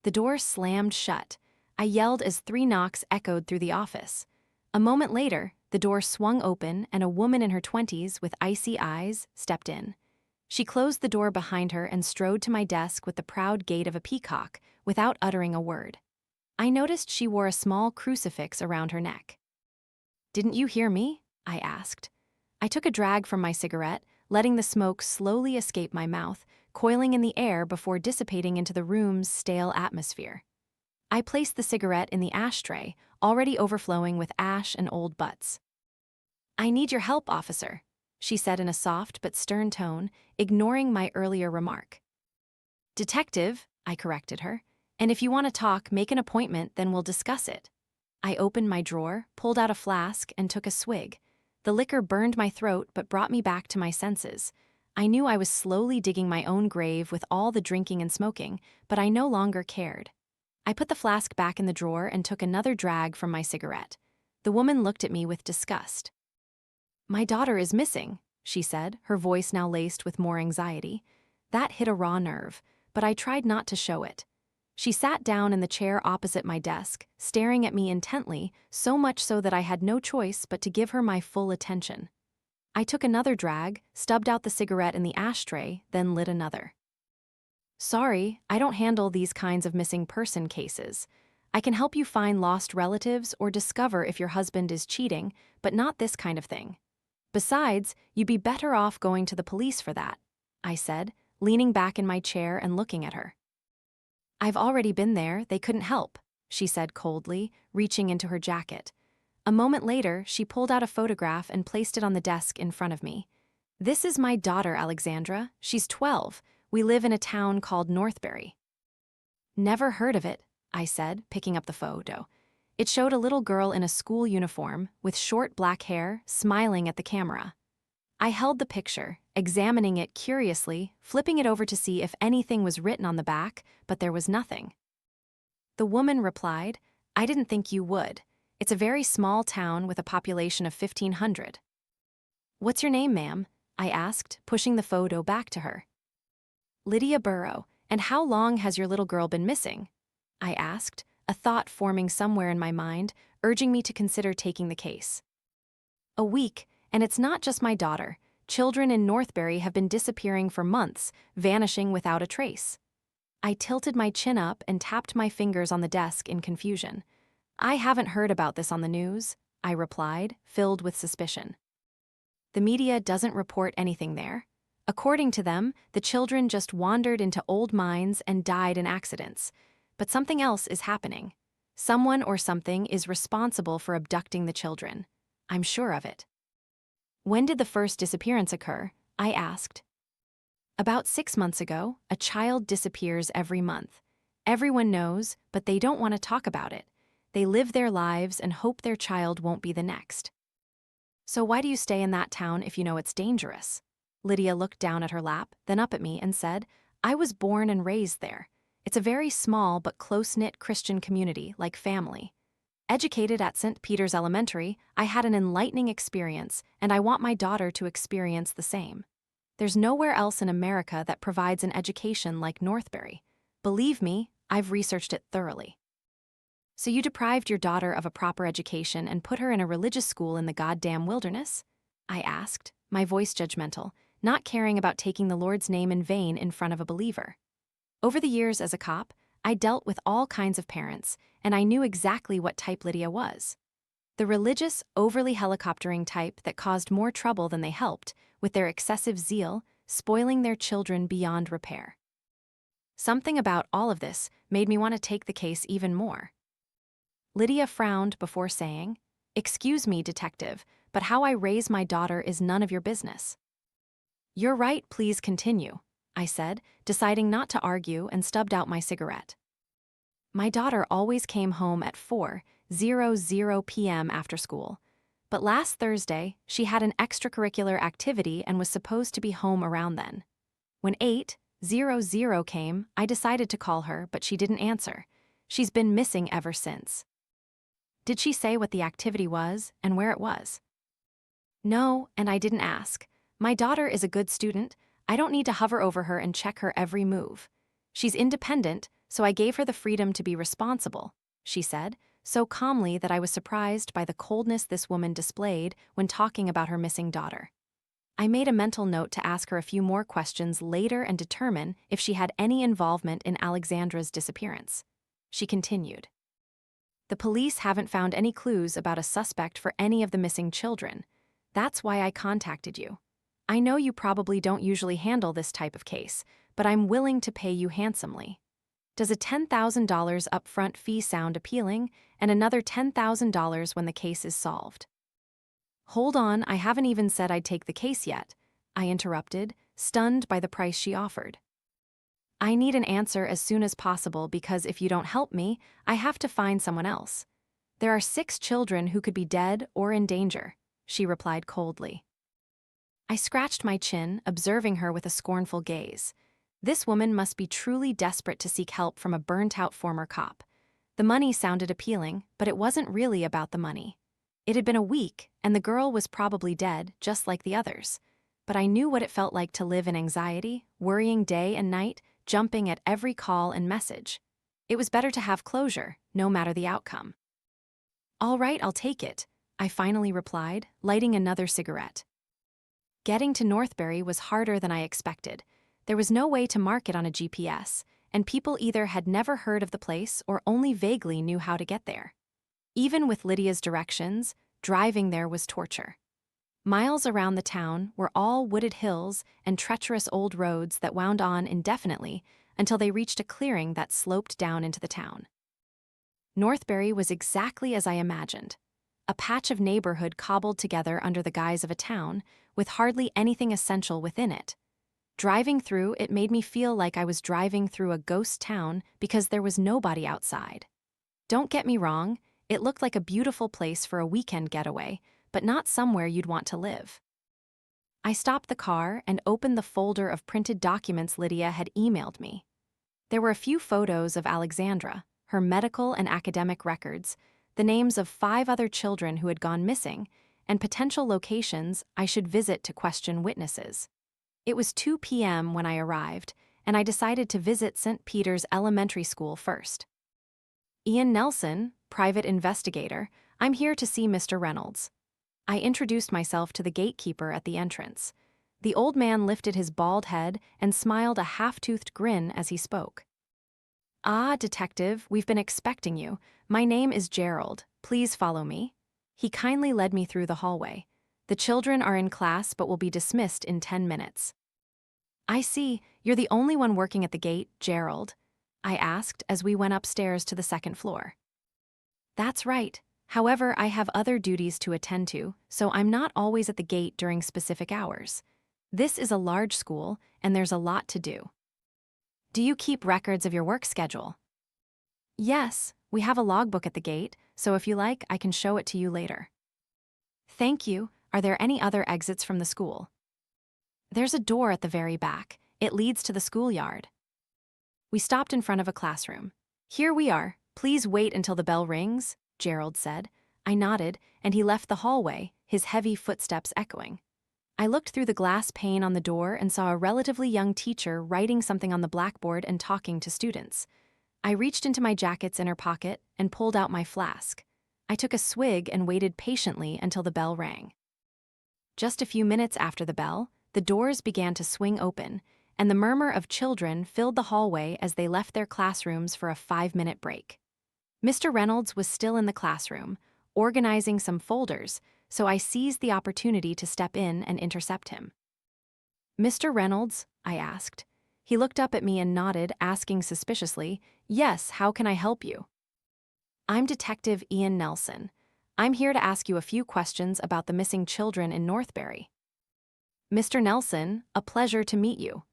The door slammed shut. I yelled as 3 knocks echoed through the office. A moment later, the door swung open and a woman in her 20s with icy eyes stepped in. She closed the door behind her and strode to my desk with the proud gait of a peacock, without uttering a word. I noticed she wore a small crucifix around her neck. "Didn't you hear me?" I asked. I took a drag from my cigarette, letting the smoke slowly escape my mouth, coiling in the air before dissipating into the room's stale atmosphere. I placed the cigarette in the ashtray, already overflowing with ash and old butts. "I need your help, officer," she said in a soft but stern tone, ignoring my earlier remark. "Detective," I corrected her, "and if you want to talk, make an appointment, then we'll discuss it." I opened my drawer, pulled out a flask, and took a swig. The liquor burned my throat but brought me back to my senses. I knew I was slowly digging my own grave with all the drinking and smoking, but I no longer cared. I put the flask back in the drawer and took another drag from my cigarette. The woman looked at me with disgust. "My daughter is missing," she said, her voice now laced with more anxiety. That hit a raw nerve, but I tried not to show it. She sat down in the chair opposite my desk, staring at me intently, so much so that I had no choice but to give her my full attention. I took another drag, stubbed out the cigarette in the ashtray, then lit another. "Sorry, I don't handle these kinds of missing person cases. I can help you find lost relatives or discover if your husband is cheating, but not this kind of thing. Besides, you'd be better off going to the police for that," I said, leaning back in my chair and looking at her. "I've already been there, they couldn't help," she said coldly, reaching into her jacket. A moment later, she pulled out a photograph and placed it on the desk in front of me. "This is my daughter, Alexandra. She's 12. We live in a town called Northbury." "Never heard of it," I said, picking up the photo. It showed a little girl in a school uniform, with short black hair, smiling at the camera. I held the picture, examining it curiously, flipping it over to see if anything was written on the back, but there was nothing. The woman replied, "I didn't think you would. It's a very small town with a population of 1,500. "What's your name, ma'am?" I asked, pushing the photo back to her. "Lydia Burrow. And how long has your little girl been missing?" I asked, a thought forming somewhere in my mind, urging me to consider taking the case. "A week, and it's not just my daughter. Children in Northbury have been disappearing for months, vanishing without a trace." I tilted my chin up and tapped my fingers on the desk in confusion. "I haven't heard about this on the news," I replied, filled with suspicion. "The media doesn't report anything there. According to them, the children just wandered into old mines and died in accidents. But something else is happening. Someone or something is responsible for abducting the children. I'm sure of it." "When did the first disappearance occur?" I asked. "About 6 months ago. A child disappears every month. Everyone knows, but they don't want to talk about it. They live their lives and hope their child won't be the next." "So why do you stay in that town if you know it's dangerous?" Lydia looked down at her lap, then up at me and said, "I was born and raised there. It's a very small but close-knit Christian community, like family. Educated at St. Peter's Elementary, I had an enlightening experience, and I want my daughter to experience the same. There's nowhere else in America that provides an education like Northbury. Believe me, I've researched it thoroughly." "So you deprived your daughter of a proper education and put her in a religious school in the goddamn wilderness?" I asked, my voice judgmental, not caring about taking the Lord's name in vain in front of a believer. Over the years as a cop, I dealt with all kinds of parents, and I knew exactly what type Lydia was. The religious, overly helicoptering type that caused more trouble than they helped, with their excessive zeal, spoiling their children beyond repair. Something about all of this made me want to take the case even more. Lydia frowned before saying, "Excuse me, detective, but how I raise my daughter is none of your business." "You're right, please continue," I said, deciding not to argue and stubbed out my cigarette. "My daughter always came home at 4:00 p.m. after school. But last Thursday, she had an extracurricular activity and was supposed to be home around then. When 8:00 came, I decided to call her, but she didn't answer. She's been missing ever since." "Did she say what the activity was and where it was?" "No, and I didn't ask. My daughter is a good student. I don't need to hover over her and check her every move. She's independent, so I gave her the freedom to be responsible," she said, so calmly that I was surprised by the coldness this woman displayed when talking about her missing daughter. I made a mental note to ask her a few more questions later and determine if she had any involvement in Alexandra's disappearance. She continued. "The police haven't found any clues about a suspect for any of the missing children. That's why I contacted you. I know you probably don't usually handle this type of case, but I'm willing to pay you handsomely. Does a $10,000 upfront fee sound appealing, and another $10,000 when the case is solved?" "Hold on, I haven't even said I'd take the case yet," I interrupted, stunned by the price she offered. "I need an answer as soon as possible because if you don't help me, I have to find someone else. There are 6 children who could be dead or in danger," she replied coldly. I scratched my chin, observing her with a scornful gaze. This woman must be truly desperate to seek help from a burnt-out former cop. The money sounded appealing, but it wasn't really about the money. It had been a week, and the girl was probably dead, just like the others. But I knew what it felt like to live in anxiety, worrying day and night, jumping at every call and message. It was better to have closure, no matter the outcome. "All right, I'll take it," I finally replied, lighting another cigarette. Getting to Northbury was harder than I expected. There was no way to mark it on a GPS, and people either had never heard of the place or only vaguely knew how to get there. Even with Lydia's directions, driving there was torture. Miles around the town were all wooded hills and treacherous old roads that wound on indefinitely until they reached a clearing that sloped down into the town. Northbury was exactly as I imagined. A patch of neighborhood cobbled together under the guise of a town, with hardly anything essential within it. Driving through, it made me feel like I was driving through a ghost town because there was nobody outside. Don't get me wrong, it looked like a beautiful place for a weekend getaway, but not somewhere you'd want to live. I stopped the car and opened the folder of printed documents Lydia had emailed me. There were a few photos of Alexandra, her medical and academic records, the names of 5 other children who had gone missing, and potential locations I should visit to question witnesses. It was 2 p.m. when I arrived, and I decided to visit St. Peter's Elementary School first. "Ian Nelson, private investigator, I'm here to see Mr. Reynolds." I introduced myself to the gatekeeper at the entrance. The old man lifted his bald head and smiled a half-toothed grin as he spoke. "Ah, detective, we've been expecting you. My name is Gerald. Please follow me." He kindly led me through the hallway. "The children are in class but will be dismissed in 10 minutes. "I see, you're the only one working at the gate, Gerald?" I asked as we went upstairs to the 2nd floor. "That's right. However, I have other duties to attend to, so I'm not always at the gate during specific hours. This is a large school, and there's a lot to do." "Do you keep records of your work schedule?" "Yes, we have a logbook at the gate, so if you like, I can show it to you later." "Thank you. Are there any other exits from the school?" "There's a door at the very back. It leads to the schoolyard." We stopped in front of a classroom. "Here we are. Please wait until the bell rings," Gerald said. I nodded, and he left the hallway, his heavy footsteps echoing. I looked through the glass pane on the door and saw a relatively young teacher writing something on the blackboard and talking to students. I reached into my jacket's inner pocket and pulled out my flask. I took a swig and waited patiently until the bell rang. Just a few minutes after the bell, the doors began to swing open, and the murmur of children filled the hallway as they left their classrooms for a 5-minute break. Mr. Reynolds was still in the classroom, organizing some folders, so I seized the opportunity to step in and intercept him. "Mr. Reynolds?" I asked. He looked up at me and nodded, asking suspiciously, "Yes, how can I help you?" "I'm Detective Ian Nelson. I'm here to ask you a few questions about the missing children in Northbury." "Mr. Nelson, a pleasure to meet you."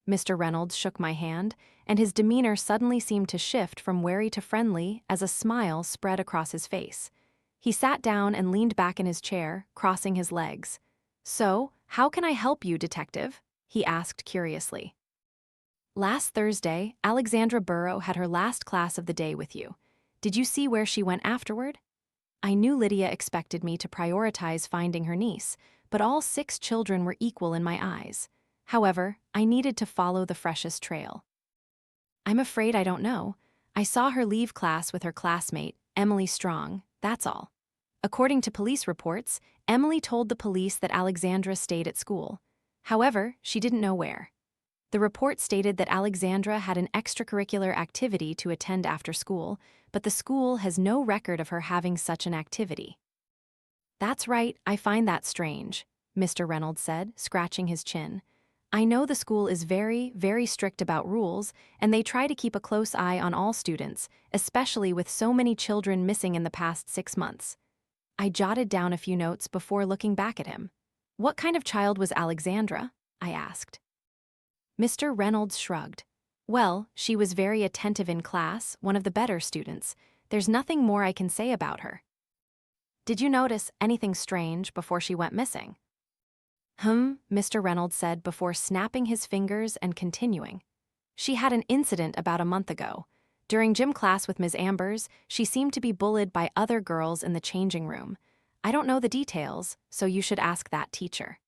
Mr. Reynolds shook my hand, and his demeanor suddenly seemed to shift from wary to friendly as a smile spread across his face. He sat down and leaned back in his chair, crossing his legs. "So, how can I help you, detective?" he asked curiously. "Last Thursday, Alexandra Burrow had her last class of the day with you. Did you see where she went afterward?" I knew Lydia expected me to prioritize finding her niece, but all 6 children were equal in my eyes. However, I needed to follow the freshest trail. I'm afraid I don't know. I saw her leave class with her classmate, Emily Strong, that's all. According to police reports, Emily told the police that Alexandra stayed at school. However, she didn't know where. The report stated that Alexandra had an extracurricular activity to attend after school, but the school has no record of her having such an activity. That's right, I find that strange, Mr. Reynolds said, scratching his chin. I know the school is very, very strict about rules, and they try to keep a close eye on all students, especially with so many children missing in the past 6 months. I jotted down a few notes before looking back at him. What kind of child was Alexandra? I asked. Mr. Reynolds shrugged. Well, she was very attentive in class, one of the better students. There's nothing more I can say about her. Did you notice anything strange before she went missing? Mr. Reynolds said before snapping his fingers and continuing. She had an incident about a month ago. During gym class with Ms. Ambers, she seemed to be bullied by other girls in the changing room. I don't know the details, so you should ask that teacher.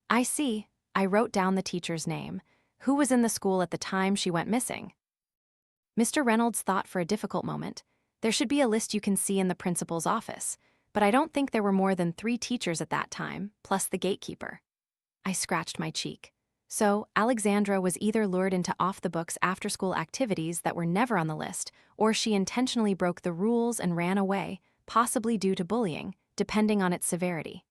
I see. I wrote down the teacher's name. Who was in the school at the time she went missing? Mr. Reynolds thought for a difficult moment. There should be a list you can see in the principal's office, but I don't think there were more than 3 teachers at that time, plus the gatekeeper. I scratched my cheek. So, Alexandra was either lured into off-the-books after-school activities that were never on the list, or she intentionally broke the rules and ran away, possibly due to bullying, depending on its severity.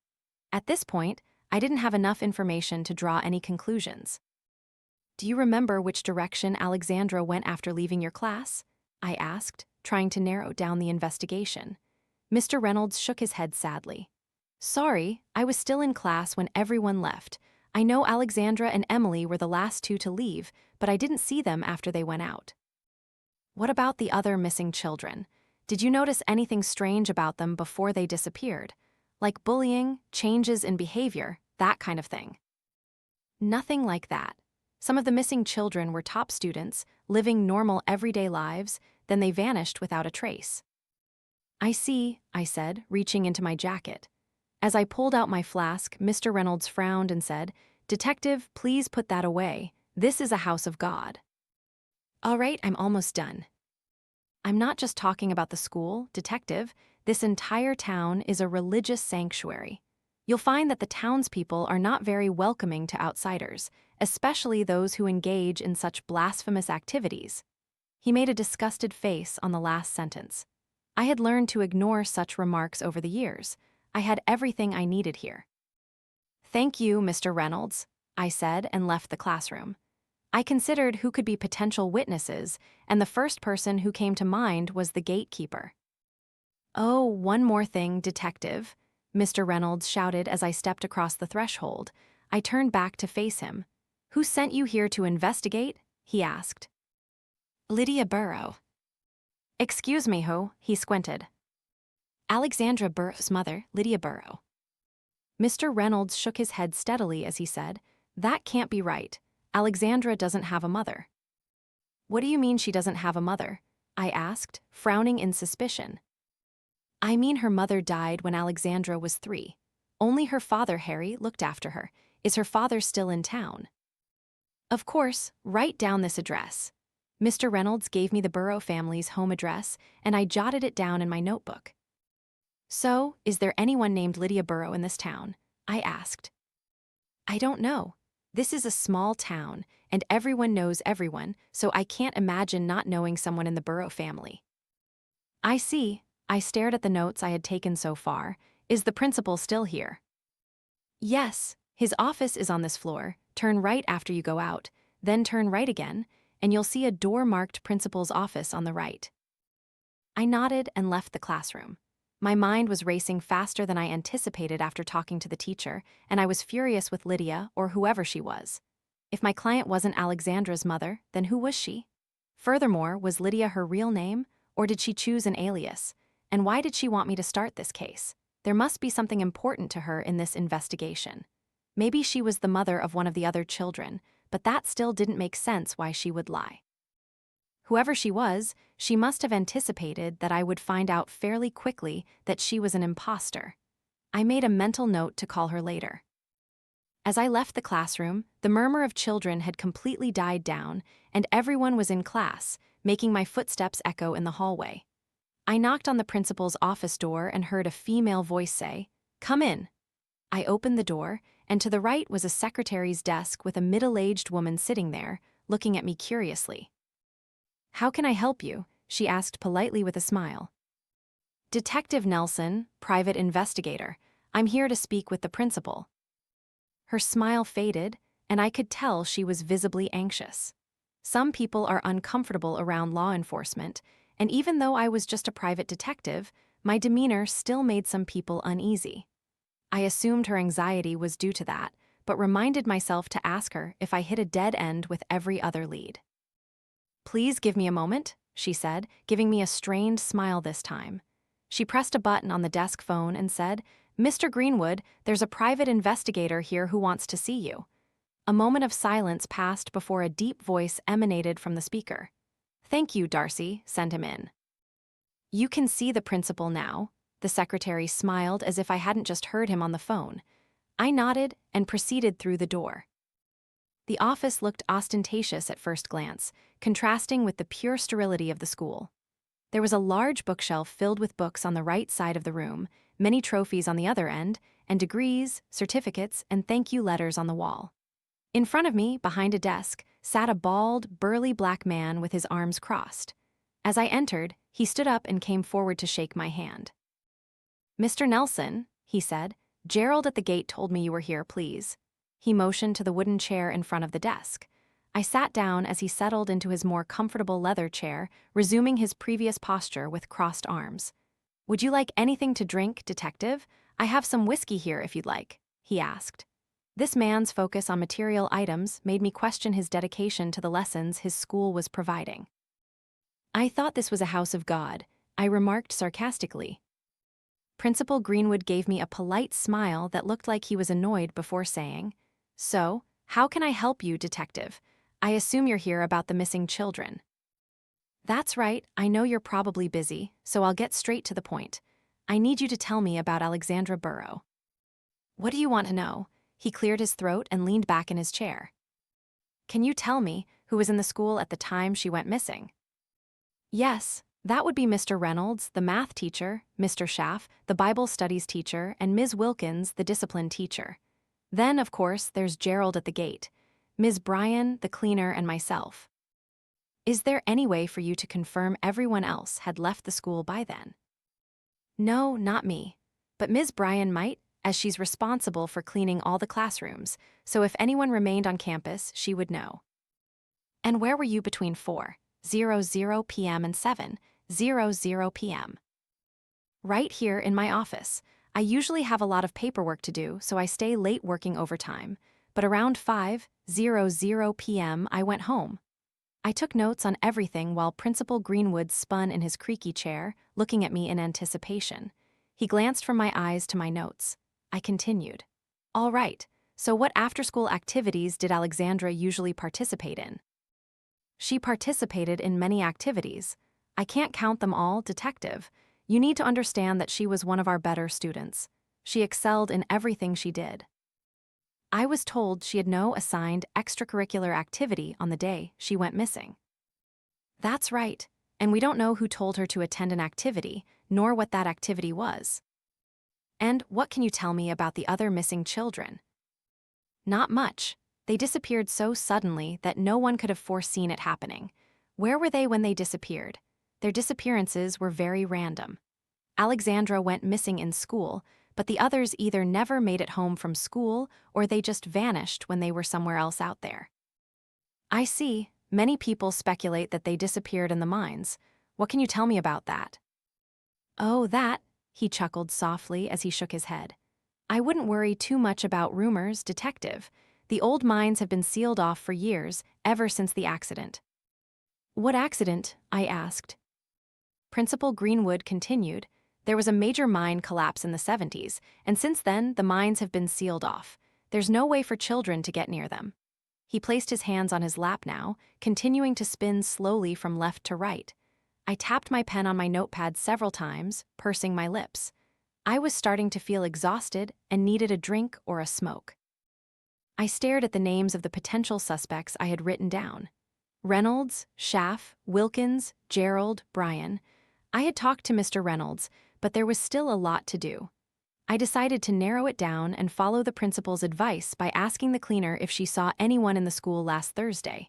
At this point, I didn't have enough information to draw any conclusions. Do you remember which direction Alexandra went after leaving your class? I asked, trying to narrow down the investigation. Mr. Reynolds shook his head sadly. Sorry, I was still in class when everyone left. I know Alexandra and Emily were the last 2 to leave, but I didn't see them after they went out. What about the other missing children? Did you notice anything strange about them before they disappeared? Like bullying, changes in behavior, that kind of thing. Nothing like that. Some of the missing children were top students, living normal everyday lives, then they vanished without a trace. I see, I said, reaching into my jacket. As I pulled out my flask, Mr. Reynolds frowned and said, Detective, please put that away. This is a house of God. All right, I'm almost done. I'm not just talking about the school, Detective. This entire town is a religious sanctuary. You'll find that the townspeople are not very welcoming to outsiders, especially those who engage in such blasphemous activities. He made a disgusted face on the last sentence. I had learned to ignore such remarks over the years. I had everything I needed here. Thank you, Mr. Reynolds, I said and left the classroom. I considered who could be potential witnesses, and the first person who came to mind was the gatekeeper. Oh, one more thing, Detective, Mr. Reynolds shouted as I stepped across the threshold. I turned back to face him. Who sent you here to investigate? He asked. Lydia Burrow. Excuse me, who? He squinted. Alexandra Burrow's mother, Lydia Burrow. Mr. Reynolds shook his head steadily as he said, That can't be right. Alexandra doesn't have a mother. What do you mean she doesn't have a mother? I asked, frowning in suspicion. I mean her mother died when Alexandra was 3. Only her father, Harry, looked after her. Is her father still in town? Of course, write down this address. Mr. Reynolds gave me the Burrow family's home address, and I jotted it down in my notebook. So, is there anyone named Lydia Burrow in this town? I asked. I don't know. This is a small town, and everyone knows everyone, so I can't imagine not knowing someone in the Burrow family. I see. I stared at the notes I had taken so far. Is the principal still here? Yes, his office is on this floor. Turn right after you go out, then turn right again, and you'll see a door marked principal's office on the right. I nodded and left the classroom. My mind was racing faster than I anticipated after talking to the teacher, and I was furious with Lydia or whoever she was. If my client wasn't Alexandra's mother, then who was she? Furthermore, was Lydia her real name, or did she choose an alias? And why did she want me to start this case? There must be something important to her in this investigation. Maybe she was the mother of one of the other children, but that still didn't make sense why she would lie. Whoever she was, she must have anticipated that I would find out fairly quickly that she was an imposter. I made a mental note to call her later. As I left the classroom, the murmur of children had completely died down, and everyone was in class, making my footsteps echo in the hallway. I knocked on the principal's office door and heard a female voice say, "Come in." I opened the door, and to the right was a secretary's desk with a middle-aged woman sitting there, looking at me curiously. "How can I help you?" she asked politely with a smile. "Detective Nelson, private investigator. I'm here to speak with the principal." Her smile faded, and I could tell she was visibly anxious. Some people are uncomfortable around law enforcement, and even though I was just a private detective, my demeanor still made some people uneasy. I assumed her anxiety was due to that, but reminded myself to ask her if I hit a dead end with every other lead. "Please give me a moment," she said, giving me a strained smile this time. She pressed a button on the desk phone and said, "Mr. Greenwood, there's a private investigator here who wants to see you." A moment of silence passed before a deep voice emanated from the speaker. "Thank you, Darcy, send him in." "You can see the principal now." The secretary smiled as if I hadn't just heard him on the phone. I nodded and proceeded through the door. The office looked ostentatious at first glance, contrasting with the pure sterility of the school. There was a large bookshelf filled with books on the right side of the room, many trophies on the other end, and degrees, certificates, and thank you letters on the wall. In front of me, behind a desk, sat a bald, burly black man with his arms crossed. As I entered, he stood up and came forward to shake my hand. "Mr. Nelson," he said, "Gerald at the gate told me you were here, please." He motioned to the wooden chair in front of the desk. I sat down as he settled into his more comfortable leather chair, resuming his previous posture with crossed arms. "Would you like anything to drink, detective? I have some whiskey here if you'd like," he asked. This man's focus on material items made me question his dedication to the lessons his school was providing. "I thought this was a house of God," I remarked sarcastically. Principal Greenwood gave me a polite smile that looked like he was annoyed before saying, "So, how can I help you, detective? I assume you're here about the missing children." "That's right, I know you're probably busy, so I'll get straight to the point. I need you to tell me about Alexandra Burrow." "What do you want to know?" He cleared his throat and leaned back in his chair. "Can you tell me who was in the school at the time she went missing?" "Yes, that would be Mr. Reynolds, the math teacher, Mr. Schaff, the Bible studies teacher, and Ms. Wilkins, the discipline teacher. Then, of course, there's Gerald at the gate, Ms. Bryan, the cleaner, and myself." "Is there any way for you to confirm everyone else had left the school by then?" "No, not me. But Ms. Bryan might, as she's responsible for cleaning all the classrooms, so if anyone remained on campus, she would know." "And where were you between 4:00 p.m. and 7:00 p.m.? "Right here in my office. I usually have a lot of paperwork to do, so I stay late working overtime. But around 5:00 p.m. I went home." I took notes on everything while Principal Greenwood spun in his creaky chair, looking at me in anticipation. He glanced from my eyes to my notes. I continued. "All right, so what after-school activities did Alexandra usually participate in?" "She participated in many activities. I can't count them all, detective. You need to understand that she was one of our better students. She excelled in everything she did." I was told she had no assigned extracurricular activity on the day she went missing. "That's right, and we don't know who told her to attend an activity, nor what that activity was." "And what can you tell me about the other missing children?" "Not much. They disappeared so suddenly that no one could have foreseen it happening. Where were they when they disappeared? Their disappearances were very random. Alexandra went missing in school, but the others either never made it home from school or they just vanished when they were somewhere else out there." "I see. Many people speculate that they disappeared in the mines. What can you tell me about that?" "Oh, that," he chuckled softly as he shook his head. "I wouldn't worry too much about rumors, detective. The old mines have been sealed off for years, ever since the accident." "What accident?" I asked. Principal Greenwood continued. "There was a major mine collapse in the 70s, and since then the mines have been sealed off. There's no way for children to get near them." He placed his hands on his lap now, continuing to spin slowly from left to right. I tapped my pen on my notepad several times, pursing my lips. I was starting to feel exhausted and needed a drink or a smoke. I stared at the names of the potential suspects I had written down. Reynolds, Schaff, Wilkins, Gerald, Bryan. I had talked to Mr. Reynolds, but there was still a lot to do. I decided to narrow it down and follow the principal's advice by asking the cleaner if she saw anyone in the school last Thursday.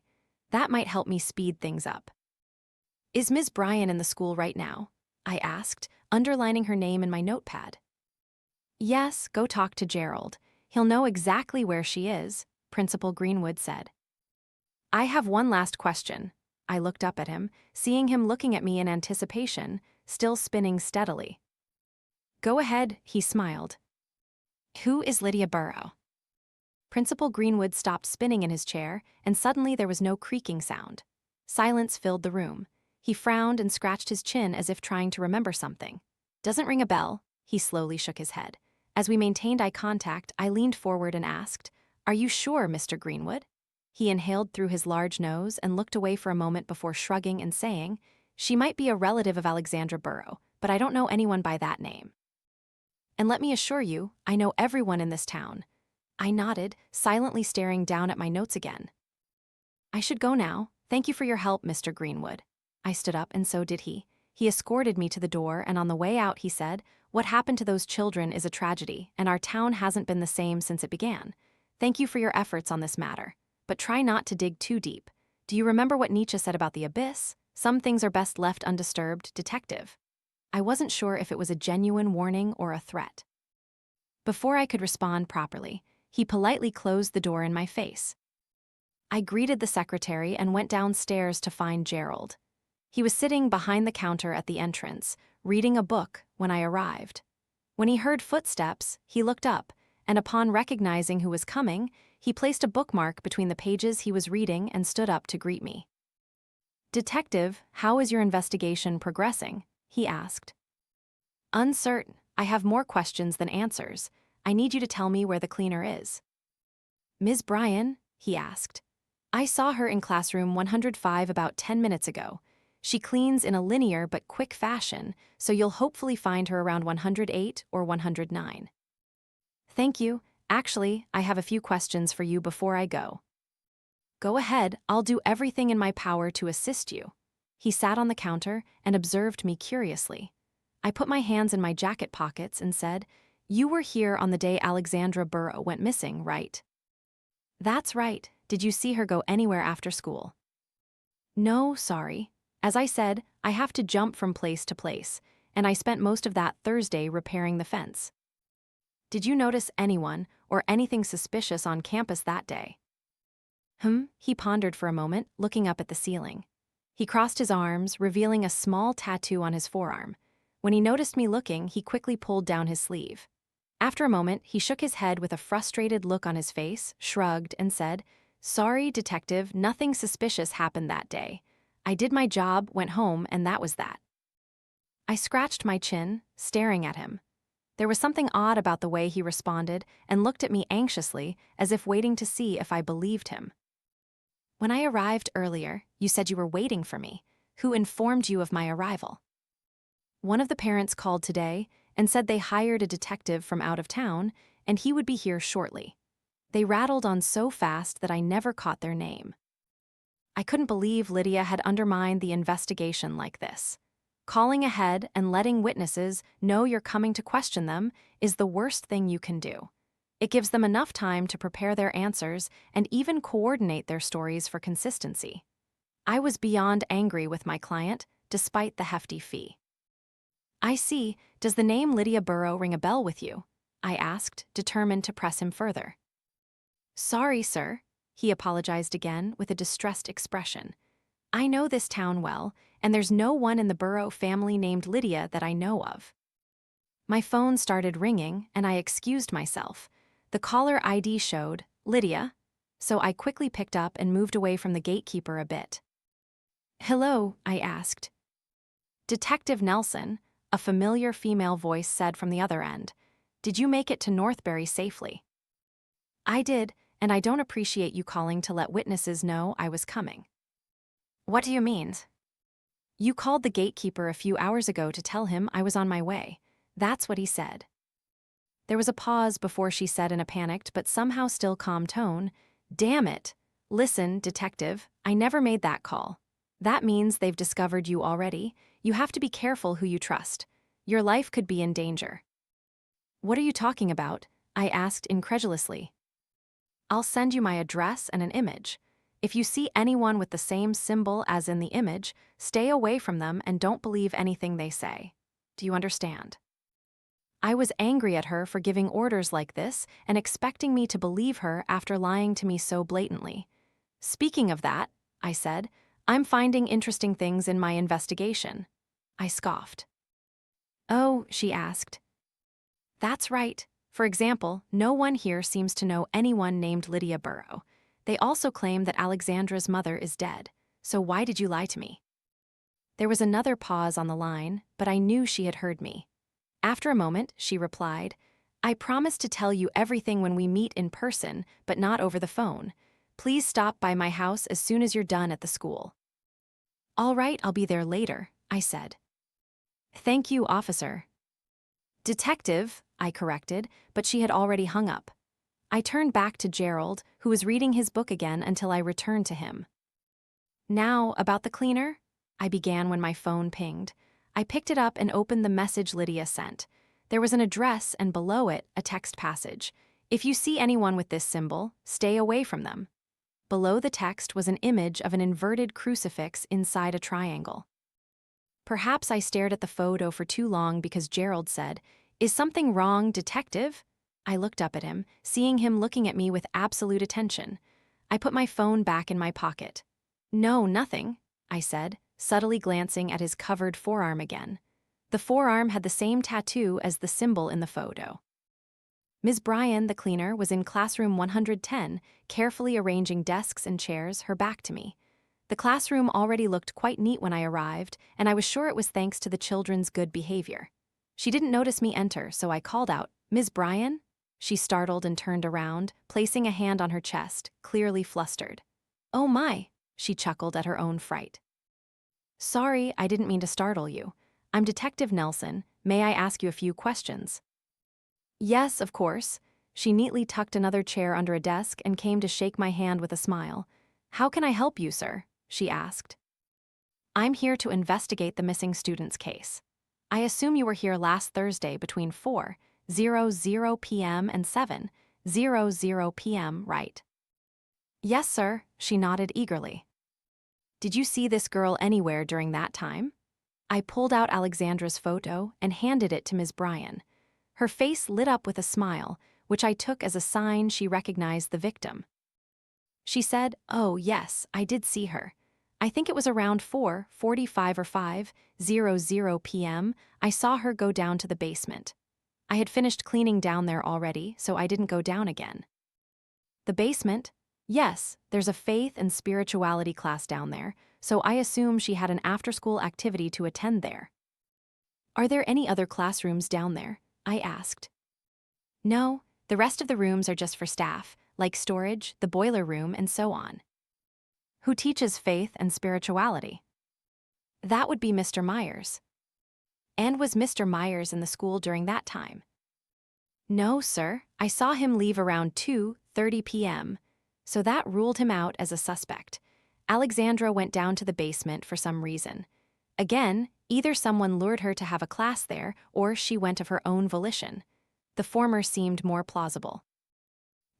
That might help me speed things up. Is Ms. Bryan in the school right now? I asked, underlining her name in my notepad. Yes, go talk to Gerald. He'll know exactly where she is, Principal Greenwood said. I have one last question. I looked up at him, seeing him looking at me in anticipation, still spinning steadily. Go ahead, he smiled. Who is Lydia Burrow? Principal Greenwood stopped spinning in his chair, and suddenly there was no creaking sound. Silence filled the room. He frowned and scratched his chin as if trying to remember something. Doesn't ring a bell, he slowly shook his head. As we maintained eye contact, I leaned forward and asked, Are you sure, Mr. Greenwood? He inhaled through his large nose and looked away for a moment before shrugging and saying, She might be a relative of Alexandra Burrow, but I don't know anyone by that name. And let me assure you, I know everyone in this town. I nodded, silently staring down at my notes again. I should go now. Thank you for your help, Mr. Greenwood. I stood up, and so did he. He escorted me to the door, and on the way out he said, What happened to those children is a tragedy, and our town hasn't been the same since it began. Thank you for your efforts on this matter. But try not to dig too deep. Do you remember what Nietzsche said about the abyss? Some things are best left undisturbed, detective. I wasn't sure if it was a genuine warning or a threat. Before I could respond properly, he politely closed the door in my face. I greeted the secretary and went downstairs to find Gerald. He was sitting behind the counter at the entrance, reading a book when I arrived. When he heard footsteps, he looked up, and upon recognizing who was coming, he placed a bookmark between the pages he was reading and stood up to greet me. Detective, how is your investigation progressing? He asked. Uncertain. I have more questions than answers. I need you to tell me where the cleaner is. Ms. Bryan? He asked. I saw her in classroom 105 about 10 minutes ago. She cleans in a linear but quick fashion, so you'll hopefully find her around 108 or 109. Thank you. Actually, I have a few questions for you before I go. Go ahead, I'll do everything in my power to assist you. He sat on the counter and observed me curiously. I put my hands in my jacket pockets and said, You were here on the day Alexandra Burrow went missing, right? That's right. Did you see her go anywhere after school? No, sorry. As I said, I have to jump from place to place, and I spent most of that Thursday repairing the fence. Did you notice anyone or anything suspicious on campus that day? He pondered for a moment, looking up at the ceiling. He crossed his arms, revealing a small tattoo on his forearm. When he noticed me looking, he quickly pulled down his sleeve. After a moment, he shook his head with a frustrated look on his face, shrugged, and said, Sorry, detective, nothing suspicious happened that day. I did my job, went home, and that was that. I scratched my chin, staring at him. There was something odd about the way he responded and looked at me anxiously, as if waiting to see if I believed him. When I arrived earlier, you said you were waiting for me. Who informed you of my arrival? One of the parents called today and said they hired a detective from out of town and he would be here shortly. They rattled on so fast that I never caught their name. I couldn't believe Lydia had undermined the investigation like this. Calling ahead and letting witnesses know you're coming to question them is the worst thing you can do. It gives them enough time to prepare their answers and even coordinate their stories for consistency. I was beyond angry with my client, despite the hefty fee. I see. Does the name Lydia Burrow ring a bell with you? I asked, determined to press him further. Sorry, sir. He apologized again with a distressed expression. I know this town well, and there's no one in the Burrow family named Lydia that I know of. My phone started ringing, and I excused myself. The caller ID showed, Lydia, so I quickly picked up and moved away from the gatekeeper a bit. Hello, I asked. Detective Nelson, a familiar female voice said from the other end. Did you make it to Northbury safely? I did, and I don't appreciate you calling to let witnesses know I was coming. What do you mean? You called the gatekeeper a few hours ago to tell him I was on my way. That's what he said. There was a pause before she said in a panicked but somehow still calm tone, "Damn it. Listen, detective, I never made that call. That means they've discovered you already. You have to be careful who you trust. Your life could be in danger." "What are you talking about?" I asked incredulously. "I'll send you my address and an image. If you see anyone with the same symbol as in the image, stay away from them and don't believe anything they say. Do you understand?" I was angry at her for giving orders like this and expecting me to believe her after lying to me so blatantly. "Speaking of that," I said, "I'm finding interesting things in my investigation." I scoffed. "Oh," she asked. "That's right. For example, no one here seems to know anyone named Lydia Burrow. They also claim that Alexandra's mother is dead. So why did you lie to me?" There was another pause on the line, but I knew she had heard me. After a moment, she replied, "I promise to tell you everything when we meet in person, but not over the phone. Please stop by my house as soon as you're done at the school." "All right, I'll be there later," I said. "Thank you, officer." "Detective," I corrected, but she had already hung up. I turned back to Gerald, who was reading his book again until I returned to him. "Now, about the cleaner?" I began when my phone pinged. I picked it up and opened the message Lydia sent. There was an address and below it, a text passage. "If you see anyone with this symbol, stay away from them." Below the text was an image of an inverted crucifix inside a triangle. Perhaps I stared at the photo for too long because Gerald said, "Is something wrong, detective?" I looked up at him, seeing him looking at me with absolute attention. I put my phone back in my pocket. "No, nothing," I said, subtly glancing at his covered forearm again. The forearm had the same tattoo as the symbol in the photo. Ms. Bryan, the cleaner, was in classroom 110, carefully arranging desks and chairs, her back to me. The classroom already looked quite neat when I arrived, and I was sure it was thanks to the children's good behavior. She didn't notice me enter, so I called out, "Ms. Bryan?" She startled and turned around, placing a hand on her chest, clearly flustered. "Oh my," she chuckled at her own fright. "Sorry, I didn't mean to startle you. I'm Detective Nelson. May I ask you a few questions?" "Yes, of course." She neatly tucked another chair under a desk and came to shake my hand with a smile. "How can I help you, sir?" she asked. "I'm here to investigate the missing student's case. I assume you were here last Thursday between 4:00 p.m. and 7:00 p.m., right?" "Yes, sir," she nodded eagerly. "Did you see this girl anywhere during that time?" I pulled out Alexandra's photo and handed it to Ms. Bryan. Her face lit up with a smile, which I took as a sign she recognized the victim. She said, "Oh, yes, I did see her. I think it was around 4:45 or 5:00 p.m. I saw her go down to the basement. I had finished cleaning down there already, so I didn't go down again." "The basement?" "Yes, there's a faith and spirituality class down there, so I assume she had an after-school activity to attend there." "Are there any other classrooms down there?" I asked. "No, the rest of the rooms are just for staff, like storage, the boiler room, and so on." "Who teaches faith and spirituality?" "That would be Mr. Myers." "And was Mr. Myers in the school during that time?" "No, sir. I saw him leave around 2:30 p.m., so that ruled him out as a suspect. Alexandra went down to the basement for some reason. Again, either someone lured her to have a class there, or she went of her own volition. The former seemed more plausible."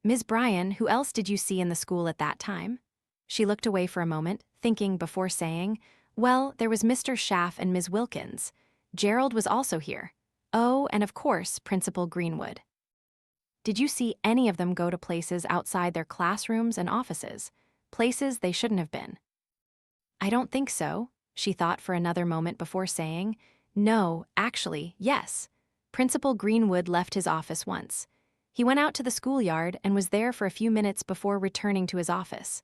"Ms. Bryan, who else did you see in the school at that time?" She looked away for a moment, thinking before saying, "Well, there was Mr. Schaff and Ms. Wilkins. Gerald was also here. Oh, and of course, Principal Greenwood." "Did you see any of them go to places outside their classrooms and offices? Places they shouldn't have been?" "I don't think so." She thought for another moment before saying, "No, actually, yes. Principal Greenwood left his office once. He went out to the schoolyard and was there for a few minutes before returning to his office."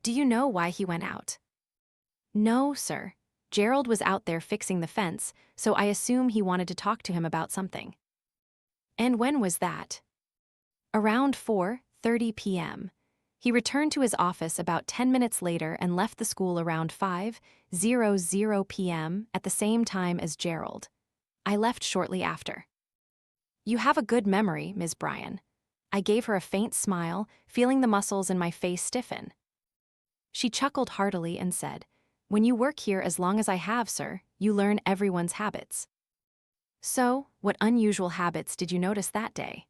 "Do you know why he went out?" "No, sir. Gerald was out there fixing the fence, so I assume he wanted to talk to him about something." "And when was that?" "Around 4:30 p.m. He returned to his office about 10 minutes later and left the school around 5:00 p.m. at the same time as Gerald. I left shortly after." You have a good memory, Ms. Bryan. I gave her a faint smile, feeling the muscles in my face stiffen. She chuckled heartily and said, "When you work here as long as I have, sir, you learn everyone's habits." So, what unusual habits did you notice that day?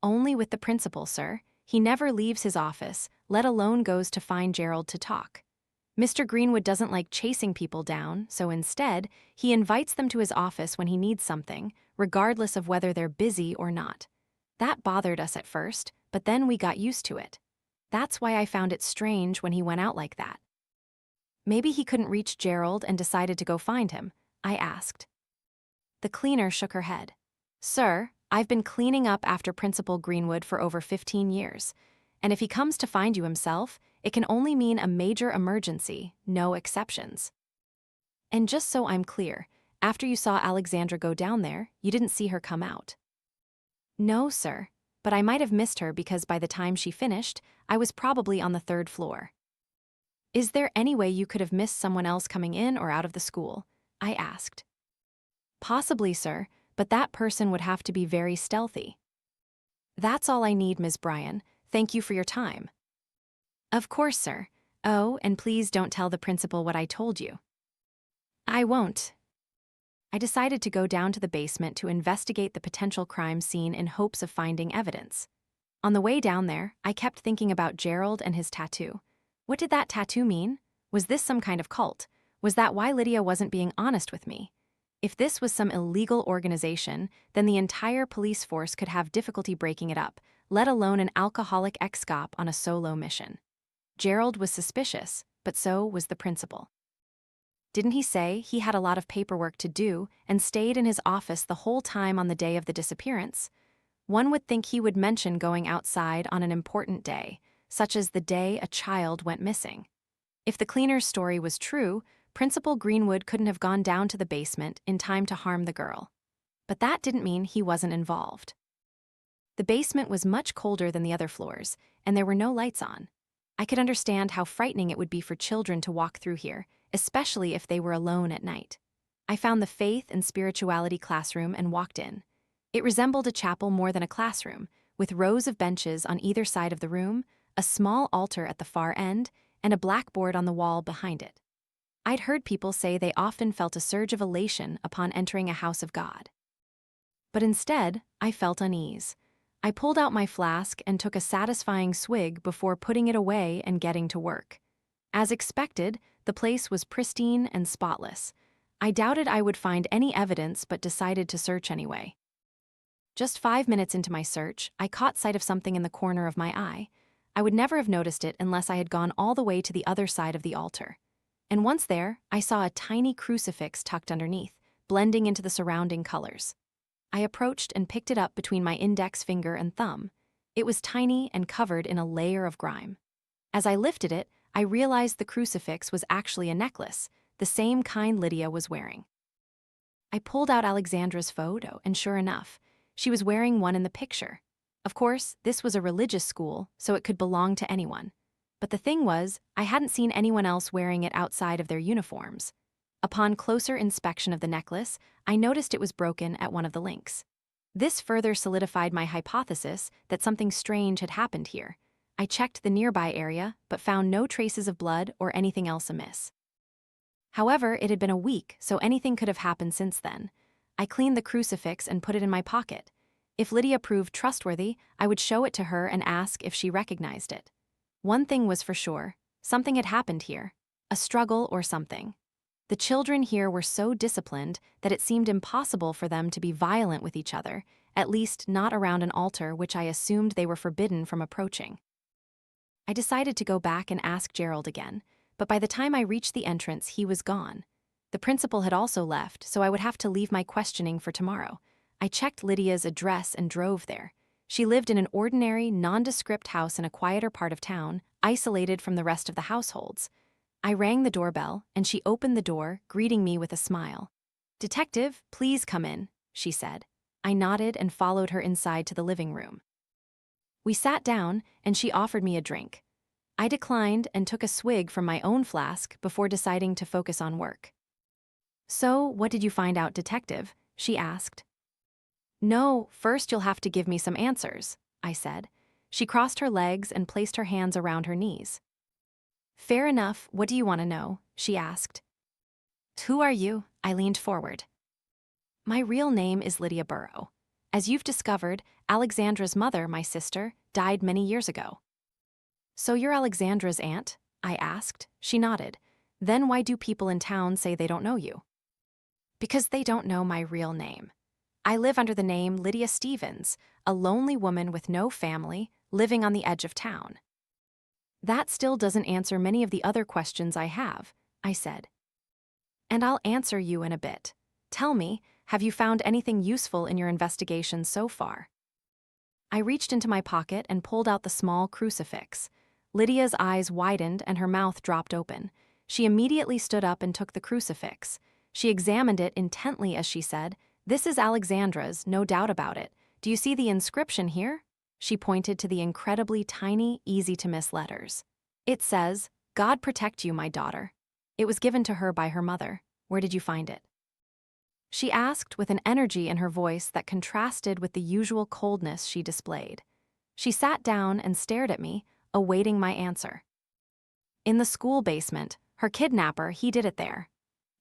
Only with the principal, sir. He never leaves his office, let alone goes to find Gerald to talk. Mr. Greenwood doesn't like chasing people down, so instead, he invites them to his office when he needs something, regardless of whether they're busy or not. That bothered us at first, but then we got used to it. That's why I found it strange when he went out like that. Maybe he couldn't reach Gerald and decided to go find him, I asked. The cleaner shook her head. Sir, I've been cleaning up after Principal Greenwood for over 15 years, and if he comes to find you himself, it can only mean a major emergency, no exceptions. And just so I'm clear, after you saw Alexandra go down there, you didn't see her come out. No, sir, but I might have missed her because by the time she finished, I was probably on the 3rd floor. Is there any way you could have missed someone else coming in or out of the school? I asked. Possibly, sir, but that person would have to be very stealthy. That's all I need, Ms. Bryan. Thank you for your time. Of course, sir. Oh, and please don't tell the principal what I told you. I won't. I decided to go down to the basement to investigate the potential crime scene in hopes of finding evidence. On the way down there, I kept thinking about Gerald and his tattoo. What did that tattoo mean? Was this some kind of cult? Was that why Lydia wasn't being honest with me? If this was some illegal organization, then the entire police force could have difficulty breaking it up, let alone an alcoholic ex-cop on a solo mission. Gerald was suspicious, but so was the principal. Didn't he say he had a lot of paperwork to do and stayed in his office the whole time on the day of the disappearance? One would think he would mention going outside on an important day, such as the day a child went missing. If the cleaner's story was true, Principal Greenwood couldn't have gone down to the basement in time to harm the girl. But that didn't mean he wasn't involved. The basement was much colder than the other floors, and there were no lights on. I could understand how frightening it would be for children to walk through here, especially if they were alone at night. I found the faith and spirituality classroom and walked in. It resembled a chapel more than a classroom, with rows of benches on either side of the room, a small altar at the far end, and a blackboard on the wall behind it. I'd heard people say they often felt a surge of elation upon entering a house of God. But instead, I felt unease. I pulled out my flask and took a satisfying swig before putting it away and getting to work. As expected, the place was pristine and spotless. I doubted I would find any evidence but decided to search anyway. Just 5 minutes into my search, I caught sight of something in the corner of my eye. I would never have noticed it unless I had gone all the way to the other side of the altar. And once there, I saw a tiny crucifix tucked underneath, blending into the surrounding colors. I approached and picked it up between my index finger and thumb. It was tiny and covered in a layer of grime. As I lifted it, I realized the crucifix was actually a necklace, the same kind Lydia was wearing. I pulled out Alexandra's photo, and sure enough, she was wearing one in the picture. Of course, this was a religious school, so it could belong to anyone. But the thing was, I hadn't seen anyone else wearing it outside of their uniforms. Upon closer inspection of the necklace, I noticed it was broken at one of the links. This further solidified my hypothesis that something strange had happened here. I checked the nearby area, but found no traces of blood or anything else amiss. However, it had been a week, so anything could have happened since then. I cleaned the crucifix and put it in my pocket. If Lydia proved trustworthy, I would show it to her and ask if she recognized it. One thing was for sure, something had happened here, a struggle or something. The children here were so disciplined that it seemed impossible for them to be violent with each other, at least not around an altar which I assumed they were forbidden from approaching. I decided to go back and ask Gerald again, but by the time I reached the entrance, he was gone. The principal had also left, so I would have to leave my questioning for tomorrow. I checked Lydia's address and drove there. She lived in an ordinary, nondescript house in a quieter part of town, isolated from the rest of the households. I rang the doorbell, and she opened the door, greeting me with a smile. "Detective, please come in," she said. I nodded and followed her inside to the living room. We sat down, and she offered me a drink. I declined and took a swig from my own flask before deciding to focus on work. "So, what did you find out, detective?" she asked. No, first you'll have to give me some answers, I said. She crossed her legs and placed her hands around her knees. Fair enough, what do you want to know? She asked. Who are you? I leaned forward. My real name is Lydia Burrow. As you've discovered, Alexandra's mother, my sister, died many years ago. So you're Alexandra's aunt? I asked. She nodded. Then why do people in town say they don't know you? Because they don't know my real name. I live under the name Lydia Stevens, a lonely woman with no family, living on the edge of town. That still doesn't answer many of the other questions I have, I said. And I'll answer you in a bit. Tell me, have you found anything useful in your investigation so far? I reached into my pocket and pulled out the small crucifix. Lydia's eyes widened and her mouth dropped open. She immediately stood up and took the crucifix. She examined it intently as she said, "This is Alexandra's, no doubt about it. Do you see the inscription here?" She pointed to the incredibly tiny, easy-to-miss letters. It says, "God protect you, my daughter." It was given to her by her mother. Where did you find it? She asked with an energy in her voice that contrasted with the usual coldness she displayed. She sat down and stared at me, awaiting my answer. In the school basement, her kidnapper, he did it there.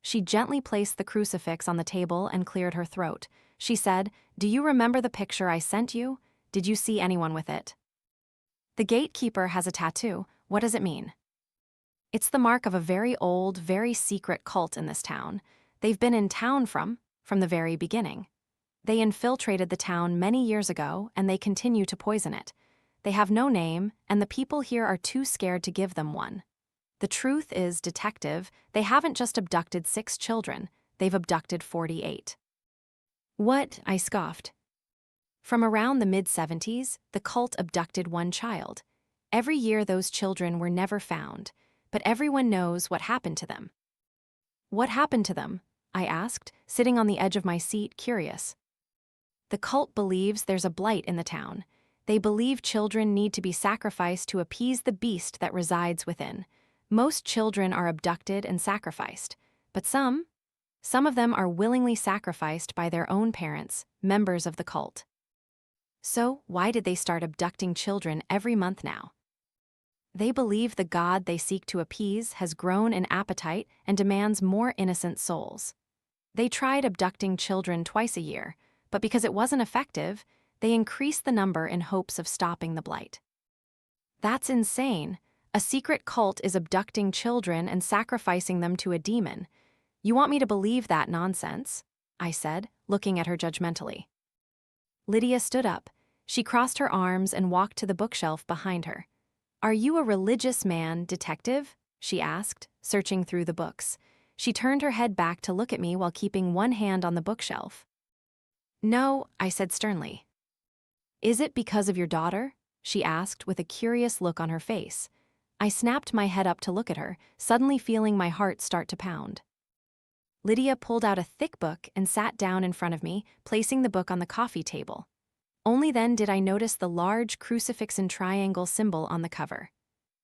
She gently placed the crucifix on the table and cleared her throat. She said, "Do you remember the picture I sent you? Did you see anyone with it?" The gatekeeper has a tattoo. What does it mean? It's the mark of a very old, very secret cult in this town. They've been in town from the very beginning. They infiltrated the town many years ago, and they continue to poison it. They have no name, and the people here are too scared to give them one. The truth is, detective, they haven't just abducted 6 children, they've abducted 48. What? I scoffed. From around the mid-70s, the cult abducted 1 child. Every year those children were never found, but everyone knows what happened to them. What happened to them? I asked, sitting on the edge of my seat, curious. The cult believes there's a blight in the town. They believe children need to be sacrificed to appease the beast that resides within. Most children are abducted and sacrificed, but some of them are willingly sacrificed by their own parents, members of the cult. So, why did they start abducting children every month now? They believe the God they seek to appease has grown in appetite and demands more innocent souls. They tried abducting children twice a year, but because it wasn't effective, they increased the number in hopes of stopping the blight. That's insane. A secret cult is abducting children and sacrificing them to a demon. You want me to believe that nonsense? I said, looking at her judgmentally. Lydia stood up. She crossed her arms and walked to the bookshelf behind her. "Are you a religious man, detective?" she asked, searching through the books. She turned her head back to look at me while keeping one hand on the bookshelf. "No," I said sternly. "Is it because of your daughter?" she asked with a curious look on her face. I snapped my head up to look at her, suddenly feeling my heart start to pound. Lydia pulled out a thick book and sat down in front of me, placing the book on the coffee table. Only then did I notice the large crucifix and triangle symbol on the cover.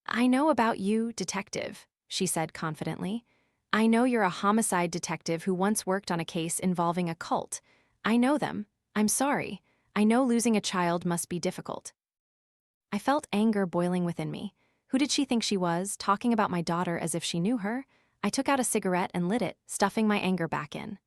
"I know about you, detective," she said confidently. "I know you're a homicide detective who once worked on a case involving a cult. I know them. I'm sorry. I know losing a child must be difficult." I felt anger boiling within me. Who did she think she was, talking about my daughter as if she knew her? I took out a cigarette and lit it, stuffing my anger back in.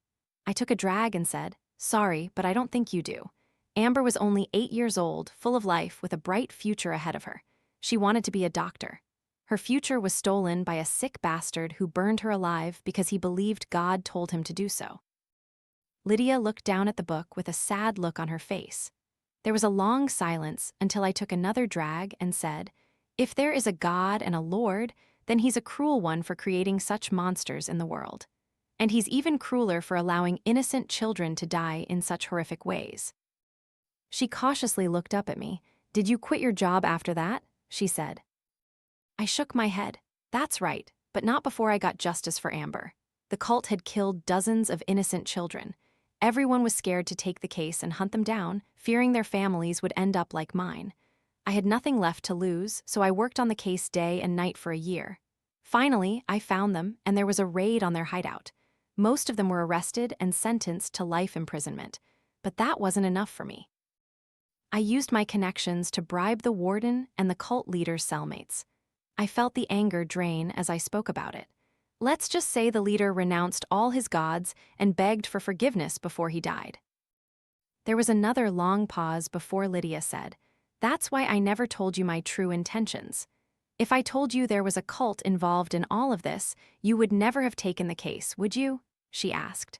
I took a drag and said, "Sorry, but I don't think you do. Amber was only 8 years old, full of life, with a bright future ahead of her. She wanted to be a doctor. Her future was stolen by a sick bastard who burned her alive because he believed God told him to do so." Lydia looked down at the book with a sad look on her face. There was a long silence until I took another drag and said, "If there is a God and a Lord, then he's a cruel one for creating such monsters in the world. And he's even crueler for allowing innocent children to die in such horrific ways." She cautiously looked up at me. "Did you quit your job after that?" she said. I shook my head. "That's right, but not before I got justice for Amber. The cult had killed dozens of innocent children. Everyone was scared to take the case and hunt them down, fearing their families would end up like mine. I had nothing left to lose, so I worked on the case day and night for a year. Finally, I found them, and there was a raid on their hideout. Most of them were arrested and sentenced to life imprisonment. but that wasn't enough for me. I used my connections to bribe the warden and the cult leader's cellmates. I felt the anger drain as I spoke about it. Let's just say the leader renounced all his gods and begged for forgiveness before he died. There was another long pause before Lydia said, "That's why I never told you my true intentions. If I told you there was a cult involved in all of this, you would never have taken the case, would you?" she asked.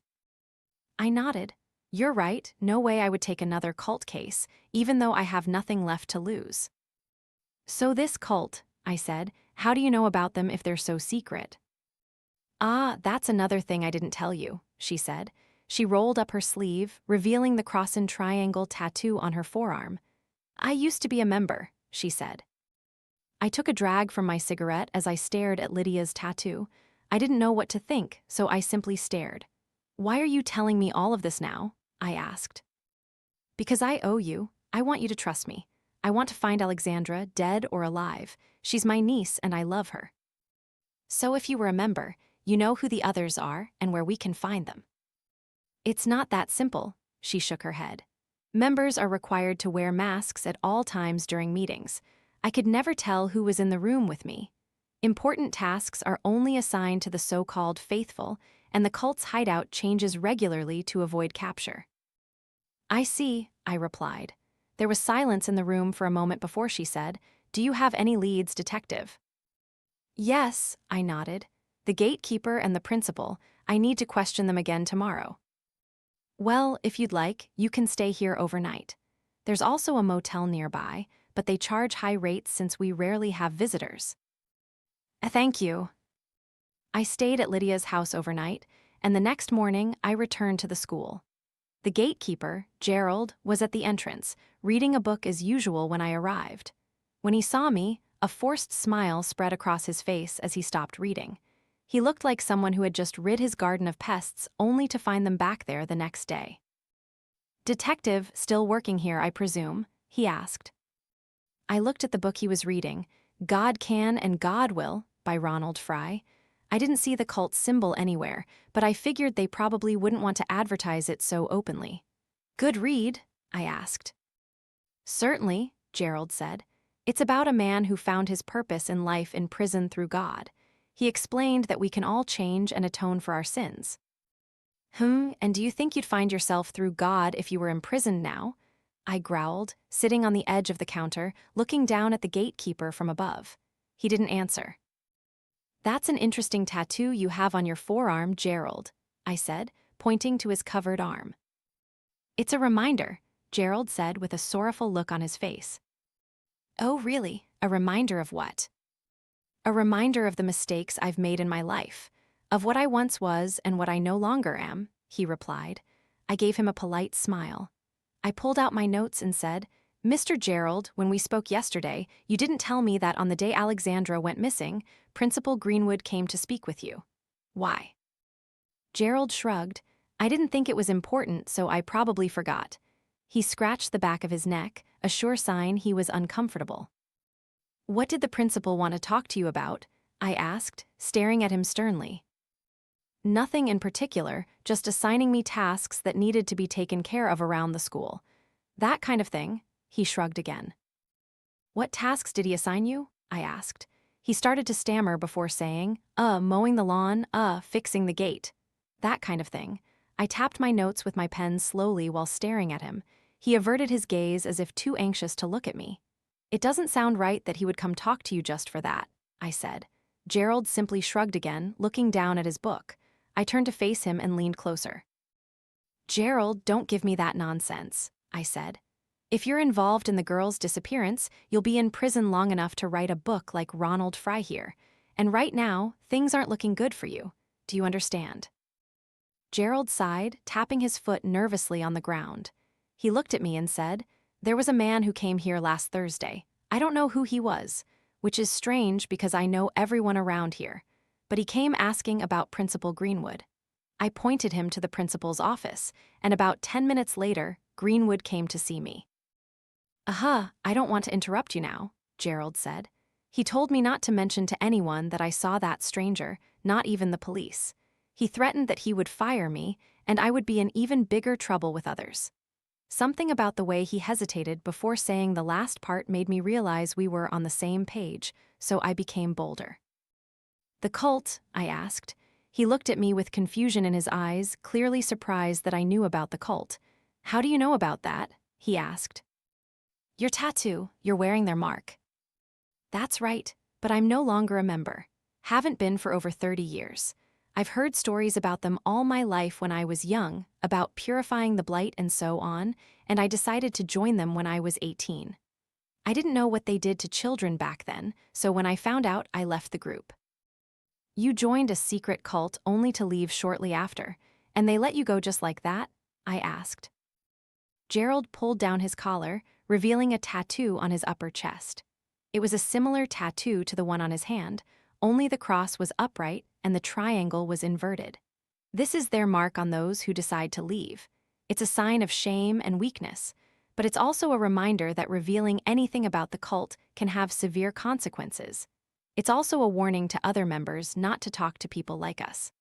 I nodded. You're right, no way I would take another cult case, even though I have nothing left to lose. So this cult, I said, how do you know about them if they're so secret? Ah, that's another thing I didn't tell you, she said. She rolled up her sleeve, revealing the cross and triangle tattoo on her forearm. I used to be a member, she said. I took a drag from my cigarette as I stared at Lydia's tattoo. I didn't know what to think, so I simply stared. Why are you telling me all of this now? I asked. Because I owe you. I want you to trust me. I want to find Alexandra, dead or alive. She's my niece and I love her. So if you remember, you know who the others are and where we can find them. It's not that simple, she shook her head. Members are required to wear masks at all times during meetings. I could never tell who was in the room with me. Important tasks are only assigned to the so-called faithful, and the cult's hideout changes regularly to avoid capture. I see, I replied. There was silence in the room for a moment before she said, "Do you have any leads, detective?" Yes, I nodded. The gatekeeper and the principal. I need to question them again tomorrow. Well, if you'd like, you can stay here overnight. There's also a motel nearby, but they charge high rates since we rarely have visitors. Thank you. I stayed at Lydia's house overnight, and the next morning I returned to the school. The gatekeeper, Gerald, was at the entrance, reading a book as usual when I arrived. When he saw me, a forced smile spread across his face as he stopped reading. He looked like someone who had just rid his garden of pests only to find them back there the next day. "Detective, still working here, I presume?" he asked. I looked at the book he was reading, God Can and God Will, by Ronald Fry. I didn't see the cult symbol anywhere, but I figured they probably wouldn't want to advertise it so openly. Good read? I asked. Certainly, Gerald said. It's about a man who found his purpose in life in prison through God. He explained that we can all change and atone for our sins. And do you think you'd find yourself through God if you were imprisoned now? I growled, sitting on the edge of the counter, looking down at the gatekeeper from above. He didn't answer. That's an interesting tattoo you have on your forearm, Gerald, I said, pointing to his covered arm. It's a reminder, Gerald said with a sorrowful look on his face. Oh, really? A reminder of what? A reminder of the mistakes I've made in my life, of what I once was and what I no longer am, he replied. I gave him a polite smile. I pulled out my notes and said, Mr. Gerald, when we spoke yesterday, you didn't tell me that on the day Alexandra went missing, Principal Greenwood came to speak with you. Why? Gerald shrugged. I didn't think it was important, so I probably forgot. He scratched the back of his neck, a sure sign he was uncomfortable. What did the principal want to talk to you about? I asked, staring at him sternly. Nothing in particular, just assigning me tasks that needed to be taken care of around the school. That kind of thing. He shrugged again. What tasks did he assign you? I asked. He started to stammer before saying, mowing the lawn, fixing the gate. That kind of thing. I tapped my notes with my pen slowly while staring at him. He averted his gaze as if too anxious to look at me. It doesn't sound right that he would come talk to you just for that, I said. Gerald simply shrugged again, looking down at his book. I turned to face him and leaned closer. Gerald, don't give me that nonsense, I said. If you're involved in the girl's disappearance, you'll be in prison long enough to write a book like Ronald Fry here. And right now, things aren't looking good for you. Do you understand? Gerald sighed, tapping his foot nervously on the ground. He looked at me and said, There was a man who came here last Thursday. I don't know who he was, which is strange because I know everyone around here. But he came asking about Principal Greenwood. I pointed him to the principal's office, and about 10 minutes later, Greenwood came to see me. I don't want to interrupt you now, Gerald said. He told me not to mention to anyone that I saw that stranger, not even the police. He threatened that he would fire me, and I would be in even bigger trouble with others. Something about the way he hesitated before saying the last part made me realize we were on the same page, so I became bolder. "The cult?" I asked. He looked at me with confusion in his eyes, clearly surprised that I knew about the cult. "How do you know about that?" he asked. "Your tattoo, you're wearing their mark." "That's right, but I'm no longer a member. Haven't been for over 30 years. I've heard stories about them all my life when I was young, about purifying the blight and so on, and I decided to join them when I was 18. I didn't know what they did to children back then, so when I found out, I left the group." "You joined a secret cult only to leave shortly after, and they let you go just like that?" I asked. Gerald pulled down his collar, revealing a tattoo on his upper chest. It was a similar tattoo to the one on his hand, only the cross was upright and the triangle was inverted. "This is their mark on those who decide to leave. It's a sign of shame and weakness, but it's also a reminder that revealing anything about the cult can have severe consequences. It's also a warning to other members not to talk to people like us."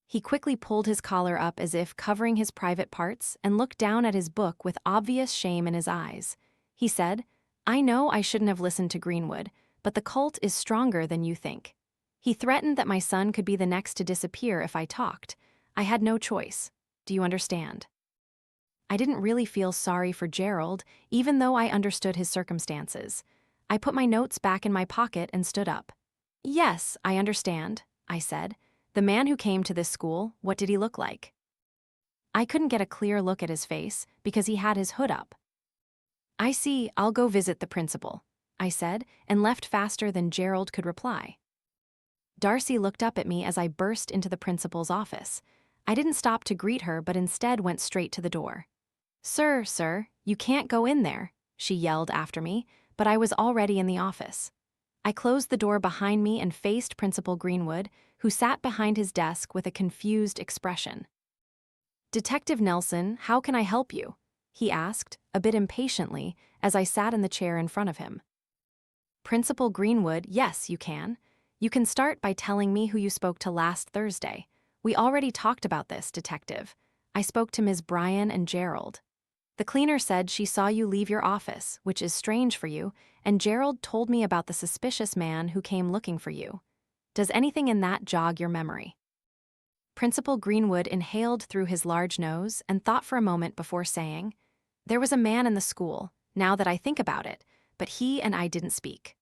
He quickly pulled his collar up as if covering his private parts and looked down at his book with obvious shame in his eyes. He said, "I know I shouldn't have listened to Greenwood, but the cult is stronger than you think. He threatened that my son could be the next to disappear if I talked. I had no choice. Do you understand?" I didn't really feel sorry for Gerald, even though I understood his circumstances. I put my notes back in my pocket and stood up. "Yes, I understand," I said. "The man who came to this school, what did he look like?" I couldn't get a clear look at his face because he had his hood up. "I see, I'll go visit the principal," I said, and left faster than Gerald could reply. Darcy looked up at me as I burst into the principal's office. I didn't stop to greet her but instead went straight to the door. Sir, you can't go in there," she yelled after me, but I was already in the office. I closed the door behind me and faced Principal Greenwood, who sat behind his desk with a confused expression. "Detective Nelson, how can I help you?" he asked, a bit impatiently, as I sat in the chair in front of him. "Principal Greenwood, yes, you can. You can start by telling me who you spoke to last Thursday. We already talked about this, Detective. I spoke to Ms. Bryan and Gerald. The cleaner said she saw you leave your office, which is strange for you, and Gerald told me about the suspicious man who came looking for you. Does anything in that jog your memory?" Principal Greenwood inhaled through his large nose and thought for a moment before saying, "There was a man in the school, now that I think about it, but he and I didn't speak."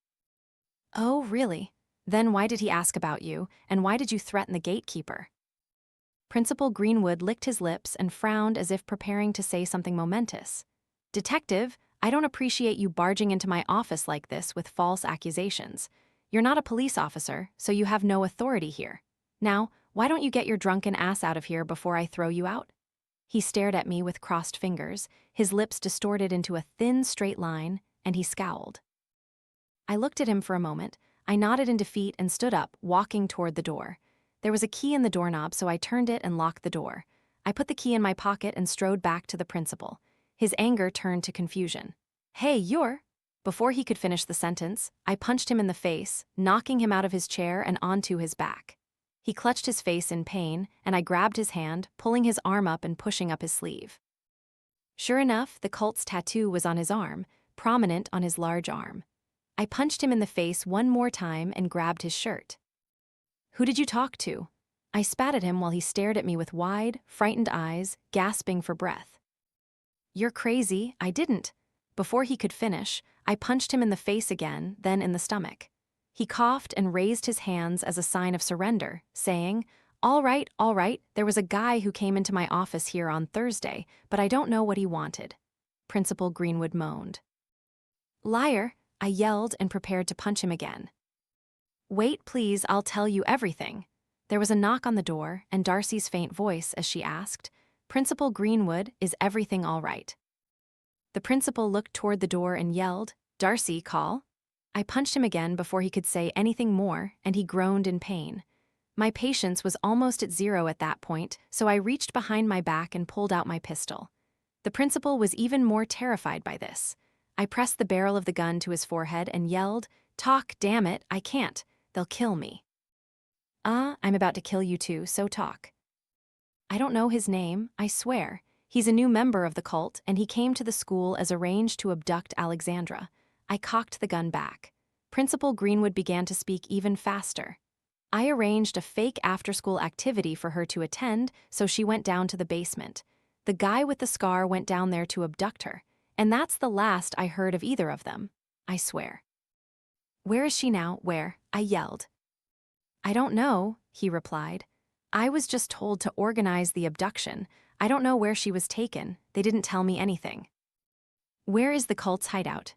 "Oh, really? Then why did he ask about you, and why did you threaten the gatekeeper?" Principal Greenwood licked his lips and frowned as if preparing to say something momentous. "Detective, I don't appreciate you barging into my office like this with false accusations. You're not a police officer, so you have no authority here. Now, why don't you get your drunken ass out of here before I throw you out?" He stared at me with crossed fingers, his lips distorted into a thin, straight line, and he scowled. I looked at him for a moment. I nodded in defeat and stood up, walking toward the door. There was a key in the doorknob, so I turned it and locked the door. I put the key in my pocket and strode back to the principal. His anger turned to confusion. "Hey, you're—" Before he could finish the sentence, I punched him in the face, knocking him out of his chair and onto his back. He clutched his face in pain, and I grabbed his hand, pulling his arm up and pushing up his sleeve. Sure enough, the cult's tattoo was on his arm, prominent on his large arm. I punched him in the face one more time and grabbed his shirt. "Who did you talk to?" I spat at him while he stared at me with wide, frightened eyes, gasping for breath. "You're crazy, I didn't." Before he could finish, I punched him in the face again, then in the stomach. He coughed and raised his hands as a sign of surrender, saying, all right, there was a guy who came into my office here on Thursday, but I don't know what he wanted." Principal Greenwood moaned. "Liar," I yelled and prepared to punch him again. "Wait, please, I'll tell you everything." There was a knock on the door and Darcy's faint voice as she asked, "Principal Greenwood, is everything all right?" The principal looked toward the door and yelled, "Darcy, call." I punched him again before he could say anything more, and he groaned in pain. My patience was almost at zero at that point, so I reached behind my back and pulled out my pistol. The principal was even more terrified by this. I pressed the barrel of the gun to his forehead and yelled, "Talk, damn it, I can't. They'll kill me." I'm about to kill you too, so talk." I don't know his name, I swear. He's a new member of the cult, and he came to the school as arranged to abduct Alexandra. I cocked the gun back. Principal Greenwood began to speak even faster. I arranged a fake after-school activity for her to attend, so she went down to the basement. The guy with the scar went down there to abduct her, and that's the last I heard of either of them. I swear. Where is she now? Where? I yelled. I don't know, he replied. I was just told to organize the abduction. I don't know where she was taken. They didn't tell me anything. Where is the cult's hideout?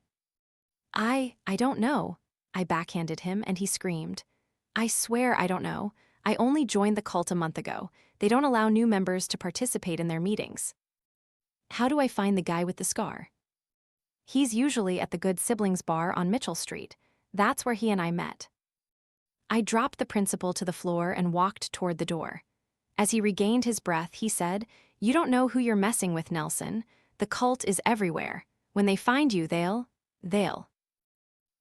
I don't know. I backhanded him, and he screamed. I swear I don't know. I only joined the cult a month ago. They don't allow new members to participate in their meetings. How do I find the guy with the scar? He's usually at the Good Siblings bar on Mitchell Street. That's where he and I met. I dropped the principal to the floor and walked toward the door. As he regained his breath, he said, "You don't know who you're messing with, Nelson. The cult is everywhere. When they find you, they'll.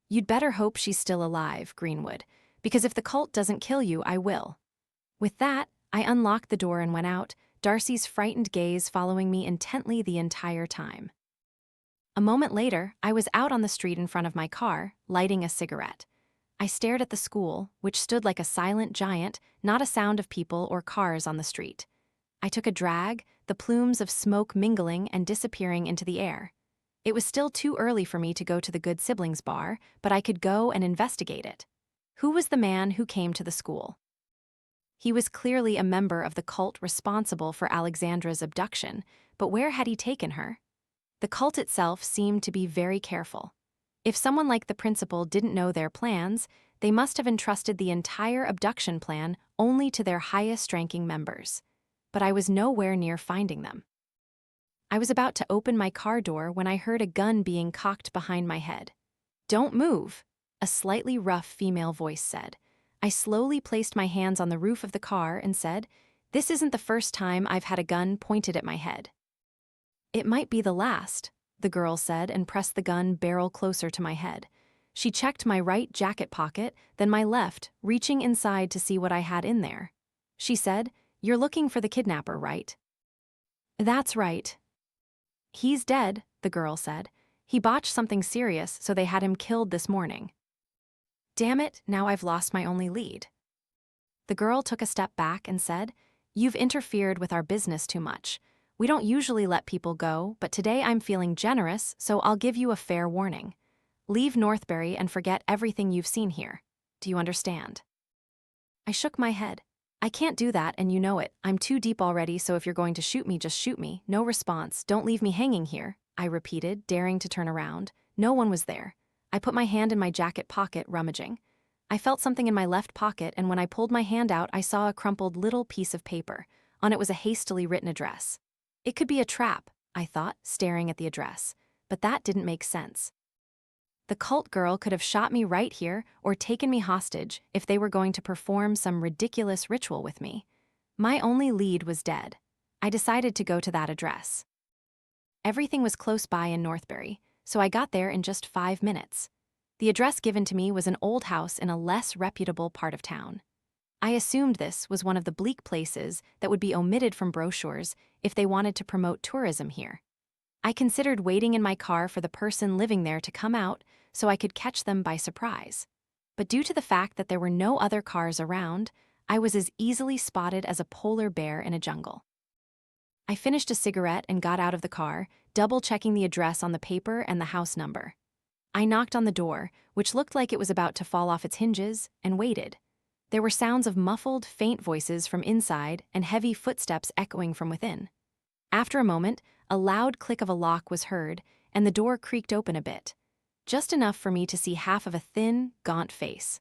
You'd better hope she's still alive, Greenwood, because if the cult doesn't kill you, I will." With that, I unlocked the door and went out, Darcy's frightened gaze following me intently the entire time. A moment later, I was out on the street in front of my car, lighting a cigarette. I stared at the school, which stood like a silent giant, not a sound of people or cars on the street. I took a drag, the plumes of smoke mingling and disappearing into the air. It was still too early for me to go to the Good Siblings bar, but I could go and investigate it. Who was the man who came to the school? He was clearly a member of the cult responsible for Alexandra's abduction, but where had he taken her? The cult itself seemed to be very careful. If someone like the principal didn't know their plans, they must have entrusted the entire abduction plan only to their highest-ranking members. But I was nowhere near finding them. I was about to open my car door when I heard a gun being cocked behind my head. "Don't move," a slightly rough female voice said. I slowly placed my hands on the roof of the car and said, "This isn't the first time I've had a gun pointed at my head." "It might be the last," the girl said and pressed the gun barrel closer to my head. She checked my right jacket pocket, then my left, reaching inside to see what I had in there. She said, "You're looking for the kidnapper, right?" "That's right." "He's dead," the girl said. "He botched something serious, so they had him killed this morning." Damn it, now I've lost my only lead. The girl took a step back and said, "You've interfered with our business too much. We don't usually let people go, but today I'm feeling generous, so I'll give you a fair warning. Leave Northbury and forget everything you've seen here. Do you understand?" I shook my head. "I can't do that, and you know it. I'm too deep already, so if you're going to shoot me, just shoot me. No response. Don't leave me hanging here," I repeated, daring to turn around. No one was there. I put my hand in my jacket pocket, rummaging. I felt something in my left pocket, and when I pulled my hand out, I saw a crumpled little piece of paper. On it was a hastily written address. It could be a trap, I thought, staring at the address. But that didn't make sense. The cult girl could have shot me right here or taken me hostage if they were going to perform some ridiculous ritual with me. My only lead was dead. I decided to go to that address. Everything was close by in Northbury, so I got there in just 5 minutes. The address given to me was an old house in a less reputable part of town. I assumed this was one of the bleak places that would be omitted from brochures if they wanted to promote tourism here. I considered waiting in my car for the person living there to come out so I could catch them by surprise. But due to the fact that there were no other cars around, I was as easily spotted as a polar bear in a jungle. I finished a cigarette and got out of the car, double-checking the address on the paper and the house number. I knocked on the door, which looked like it was about to fall off its hinges, and waited. There were sounds of muffled, faint voices from inside and heavy footsteps echoing from within. After a moment, a loud click of a lock was heard, and the door creaked open a bit, just enough for me to see half of a thin, gaunt face.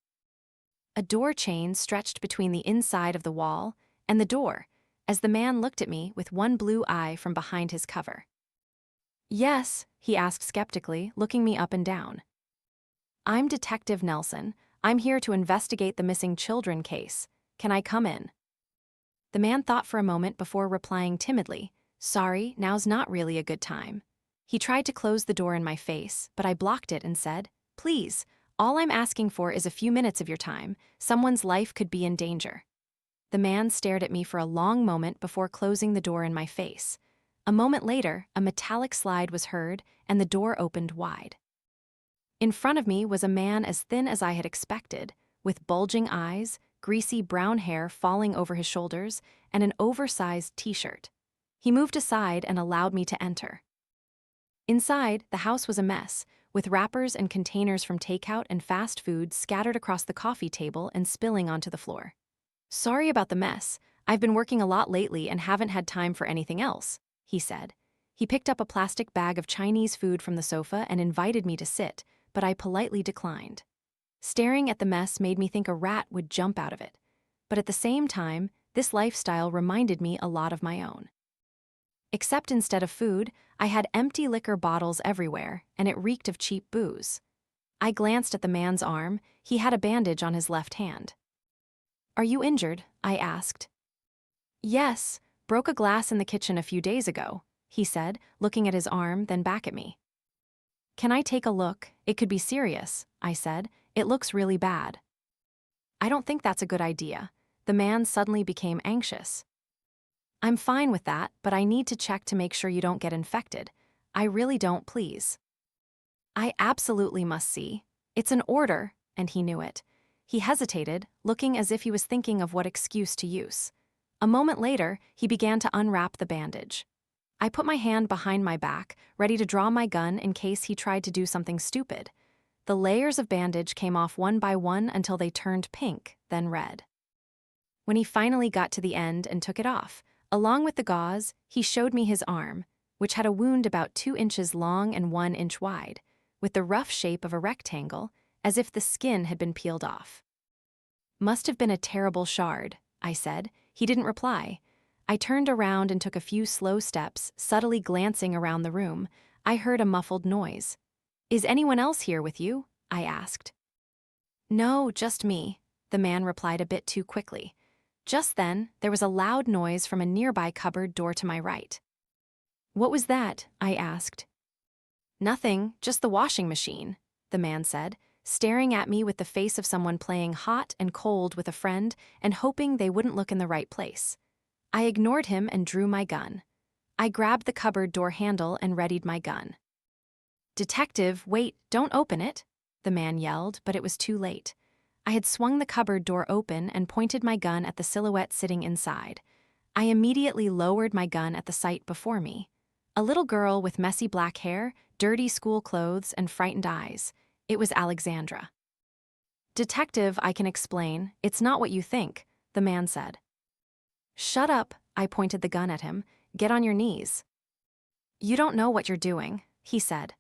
A door chain stretched between the inside of the wall and the door, as the man looked at me with one blue eye from behind his cover. "Yes," he asked skeptically, looking me up and down. "I'm Detective Nelson. I'm here to investigate the missing children case. Can I come in?" The man thought for a moment before replying timidly, "Sorry, now's not really a good time." He tried to close the door in my face, but I blocked it and said, "Please, all I'm asking for is a few minutes of your time. Someone's life could be in danger." The man stared at me for a long moment before closing the door in my face. A moment later, a metallic slide was heard, and the door opened wide. In front of me was a man as thin as I had expected, with bulging eyes, greasy brown hair falling over his shoulders, and an oversized t-shirt. He moved aside and allowed me to enter. Inside, the house was a mess, with wrappers and containers from takeout and fast food scattered across the coffee table and spilling onto the floor. "Sorry about the mess. I've been working a lot lately and haven't had time for anything else," he said. He picked up a plastic bag of Chinese food from the sofa and invited me to sit, but I politely declined. Staring at the mess made me think a rat would jump out of it. But at the same time, this lifestyle reminded me a lot of my own. Except instead of food, I had empty liquor bottles everywhere, and it reeked of cheap booze. I glanced at the man's arm. He had a bandage on his left hand. "Are you injured?" I asked. "Yes, broke a glass in the kitchen a few days ago," he said, looking at his arm, then back at me. "Can I take a look? It could be serious," I said. "It looks really bad." "I don't think that's a good idea." The man suddenly became anxious. "I'm fine with that, but I need to check to make sure you don't get infected. I really don't, please." "I absolutely must see. It's an order," and he knew it. He hesitated, looking as if he was thinking of what excuse to use. A moment later, he began to unwrap the bandage. I put my hand behind my back, ready to draw my gun in case he tried to do something stupid. The layers of bandage came off one by one until they turned pink, then red. When he finally got to the end and took it off, along with the gauze, he showed me his arm, which had a wound about 2 inches long and 1 inch wide, with the rough shape of a rectangle, as if the skin had been peeled off. "Must have been a terrible shard," I said. He didn't reply. I turned around and took a few slow steps, subtly glancing around the room. I heard a muffled noise. "Is anyone else here with you?" I asked. "No, just me," the man replied a bit too quickly. Just then, there was a loud noise from a nearby cupboard door to my right. "What was that?" I asked. "Nothing, just the washing machine," the man said, staring at me with the face of someone playing hot and cold with a friend and hoping they wouldn't look in the right place. I ignored him and drew my gun. I grabbed the cupboard door handle and readied my gun. "Detective, wait, don't open it," the man yelled, but it was too late. I had swung the cupboard door open and pointed my gun at the silhouette sitting inside. I immediately lowered my gun at the sight before me. A little girl with messy black hair, dirty school clothes, and frightened eyes. It was Alexandra. "Detective, I can explain. It's not what you think," the man said. "Shut up," I pointed the gun at him. "Get on your knees." "You don't know what you're doing," he said.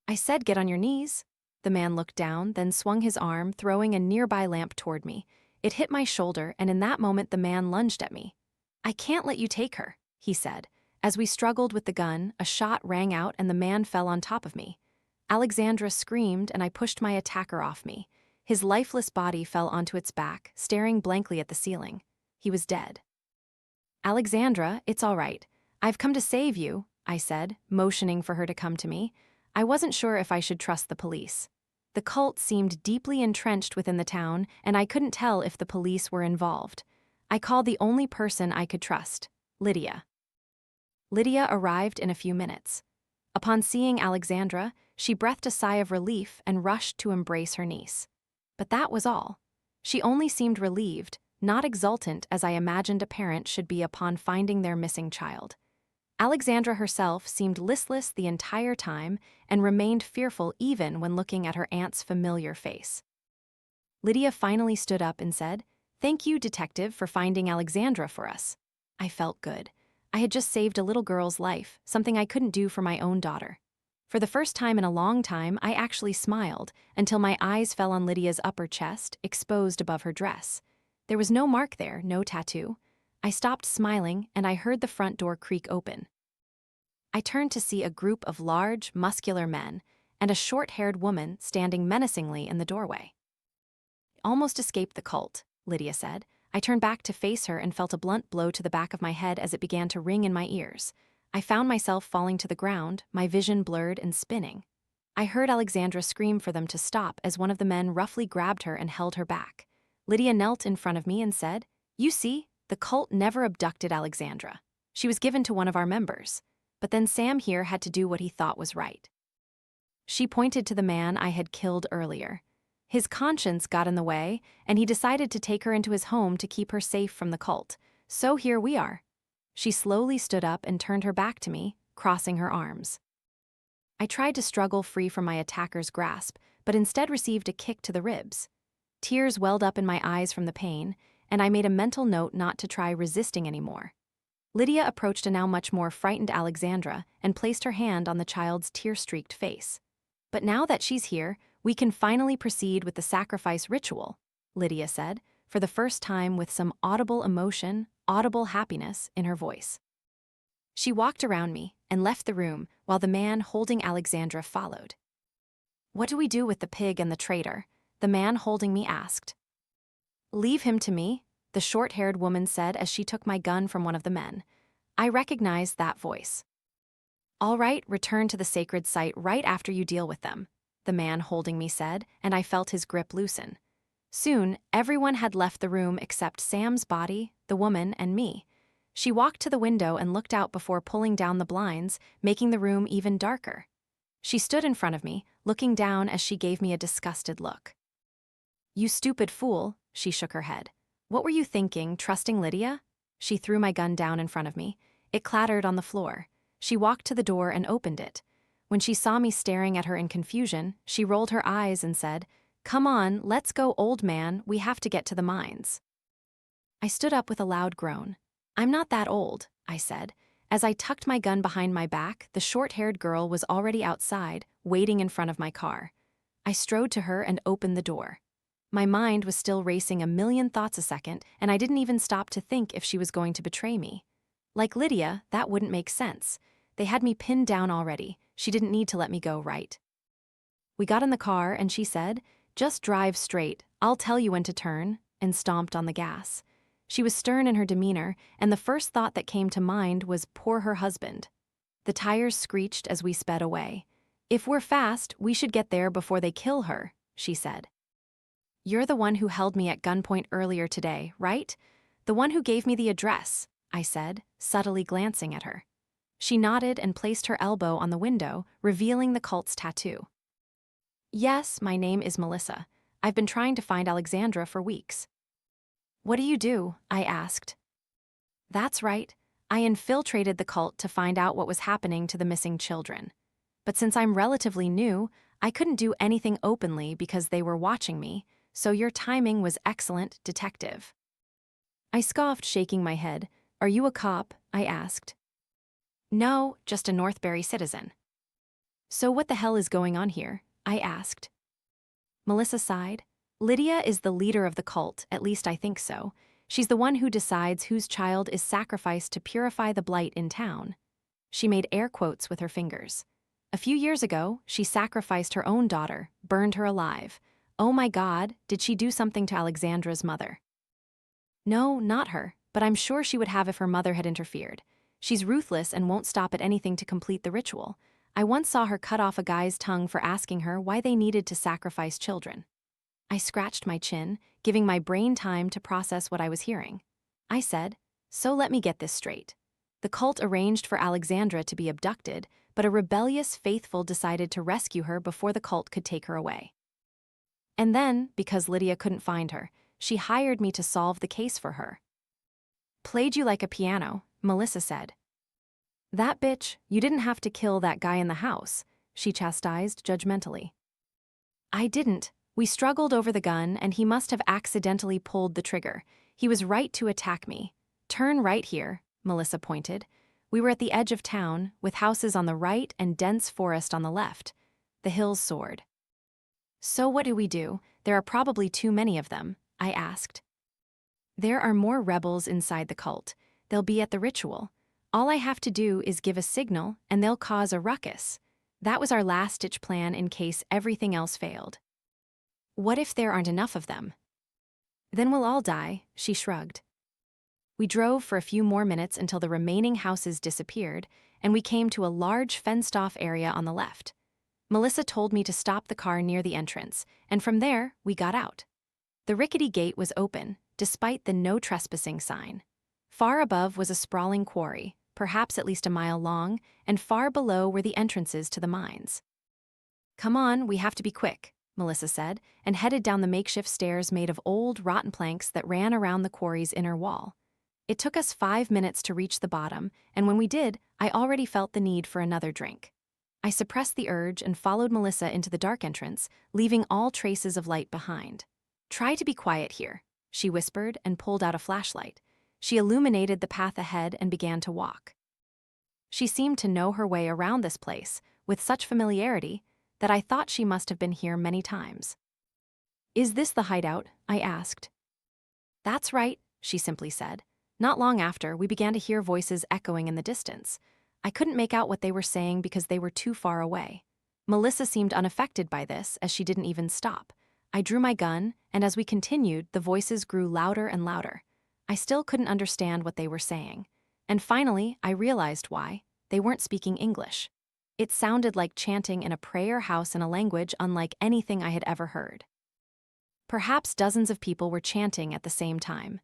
"I said get on your knees." The man looked down, then swung his arm, throwing a nearby lamp toward me. It hit my shoulder, and in that moment the man lunged at me. "I can't let you take her," he said. As we struggled with the gun, a shot rang out and the man fell on top of me. Alexandra screamed and I pushed my attacker off me. His lifeless body fell onto its back, staring blankly at the ceiling. He was dead. "Alexandra, it's all right. I've come to save you," I said, motioning for her to come to me. I wasn't sure if I should trust the police. The cult seemed deeply entrenched within the town, and I couldn't tell if the police were involved. I called the only person I could trust, Lydia. Lydia arrived in a few minutes. Upon seeing Alexandra, she breathed a sigh of relief and rushed to embrace her niece. But that was all. She only seemed relieved, not exultant as I imagined a parent should be upon finding their missing child. Alexandra herself seemed listless the entire time and remained fearful even when looking at her aunt's familiar face. Lydia finally stood up and said, "Thank you, Detective, for finding Alexandra for us." I felt good. I had just saved a little girl's life, something I couldn't do for my own daughter. For the first time in a long time, I actually smiled until my eyes fell on Lydia's upper chest, exposed above her dress. There was no mark there, no tattoo. I stopped smiling and I heard the front door creak open. I turned to see a group of large, muscular men and a short-haired woman standing menacingly in the doorway. "Almost escaped the cult," Lydia said. I turned back to face her and felt a blunt blow to the back of my head as it began to ring in my ears. I found myself falling to the ground, my vision blurred and spinning. I heard Alexandra scream for them to stop as one of the men roughly grabbed her and held her back. Lydia knelt in front of me and said, "You see, the cult never abducted Alexandra. She was given to one of our members. But then Sam here had to do what he thought was right. She pointed to the man I had killed earlier. His conscience got in the way, and he decided to take her into his home to keep her safe from the cult. So here we are. She slowly stood up and turned her back to me, crossing her arms. I tried to struggle free from my attacker's grasp, but instead received a kick to the ribs. Tears welled up in my eyes from the pain, and I made a mental note not to try resisting anymore. Lydia approached a now much more frightened Alexandra and placed her hand on the child's tear-streaked face. But now that she's here, we can finally proceed with the sacrifice ritual, Lydia said, for the first time with some audible emotion, audible happiness in her voice. She walked around me and left the room while the man holding Alexandra followed. "What do we do with the pig and the traitor?" the man holding me asked. "Leave him to me," the short-haired woman said as she took my gun from one of the men. I recognized that voice. "All right, return to the sacred site right after you deal with them," the man holding me said, and I felt his grip loosen. Soon, everyone had left the room except Sam's body, the woman, and me. She walked to the window and looked out before pulling down the blinds, making the room even darker. She stood in front of me, looking down as she gave me a disgusted look. "You stupid fool," she shook her head. "What were you thinking, trusting Lydia?" She threw my gun down in front of me. It clattered on the floor. She walked to the door and opened it. When she saw me staring at her in confusion, she rolled her eyes and said, "Come on, let's go, old man, we have to get to the mines." I stood up with a loud groan. "I'm not that old," I said. As I tucked my gun behind my back, the short-haired girl was already outside, waiting in front of my car. I strode to her and opened the door. My mind was still racing a million thoughts a second, and I didn't even stop to think if she was going to betray me. Like Lydia, that wouldn't make sense. They had me pinned down already. She didn't need to let me go, right? We got in the car, and she said, "Just drive straight, I'll tell you when to turn," and stomped on the gas. She was stern in her demeanor, and the first thought that came to mind was poor her husband. The tires screeched as we sped away. "If we're fast, we should get there before they kill her," she said. "You're the one who held me at gunpoint earlier today, right? The one who gave me the address," I said, subtly glancing at her. She nodded and placed her elbow on the window, revealing the cult's tattoo. "Yes, my name is Melissa. I've been trying to find Alexandra for weeks." "What do you do?" I asked. "That's right. I infiltrated the cult to find out what was happening to the missing children. But since I'm relatively new, I couldn't do anything openly because they were watching me, so your timing was excellent, detective." I scoffed, shaking my head. "Are you a cop?" I asked. "No, just a Northbury citizen." "So what the hell is going on here?" I asked. Melissa sighed. "Lydia is the leader of the cult, at least I think so. She's the one who decides whose child is sacrificed to purify the blight in town." She made air quotes with her fingers. "A few years ago, she sacrificed her own daughter, burned her alive. Oh my God, did she do something to Alexandra's mother?" "No, not her, but I'm sure she would have if her mother had interfered. She's ruthless and won't stop at anything to complete the ritual. I once saw her cut off a guy's tongue for asking her why they needed to sacrifice children." I scratched my chin, giving my brain time to process what I was hearing. I said, "So let me get this straight. The cult arranged for Alexandra to be abducted, but a rebellious faithful decided to rescue her before the cult could take her away. And then, because Lydia couldn't find her, she hired me to solve the case for her." "Played you like a piano," Melissa said. "That bitch, you didn't have to kill that guy in the house," she chastised judgmentally. "I didn't. We struggled over the gun, and he must have accidentally pulled the trigger. He was right to attack me. Turn right here," Melissa pointed. We were at the edge of town, with houses on the right and dense forest on the left. The hills soared. "So what do we do? There are probably too many of them," I asked. "There are more rebels inside the cult. They'll be at the ritual. All I have to do is give a signal, and they'll cause a ruckus. That was our last-ditch plan in case everything else failed." "What if there aren't enough of them?" "Then we'll all die," she shrugged. We drove for a few more minutes until the remaining houses disappeared, and we came to a large fenced-off area on the left. Melissa told me to stop the car near the entrance, and from there, we got out. The rickety gate was open, despite the no trespassing sign. Far above was a sprawling quarry, perhaps at least a mile long, and far below were the entrances to the mines. "Come on, we have to be quick," Melissa said, and headed down the makeshift stairs made of old, rotten planks that ran around the quarry's inner wall. It took us 5 minutes to reach the bottom, and when we did, I already felt the need for another drink. I suppressed the urge and followed Melissa into the dark entrance, leaving all traces of light behind. "Try to be quiet here," she whispered and pulled out a flashlight. She illuminated the path ahead and began to walk. She seemed to know her way around this place with such familiarity that I thought she must have been here many times. "Is this the hideout?" I asked. "That's right," she simply said. Not long after, we began to hear voices echoing in the distance. I couldn't make out what they were saying because they were too far away. Melissa seemed unaffected by this, as she didn't even stop. I drew my gun, and as we continued, the voices grew louder and louder. I still couldn't understand what they were saying. And finally, I realized why. They weren't speaking English. It sounded like chanting in a prayer house in a language unlike anything I had ever heard. Perhaps dozens of people were chanting at the same time.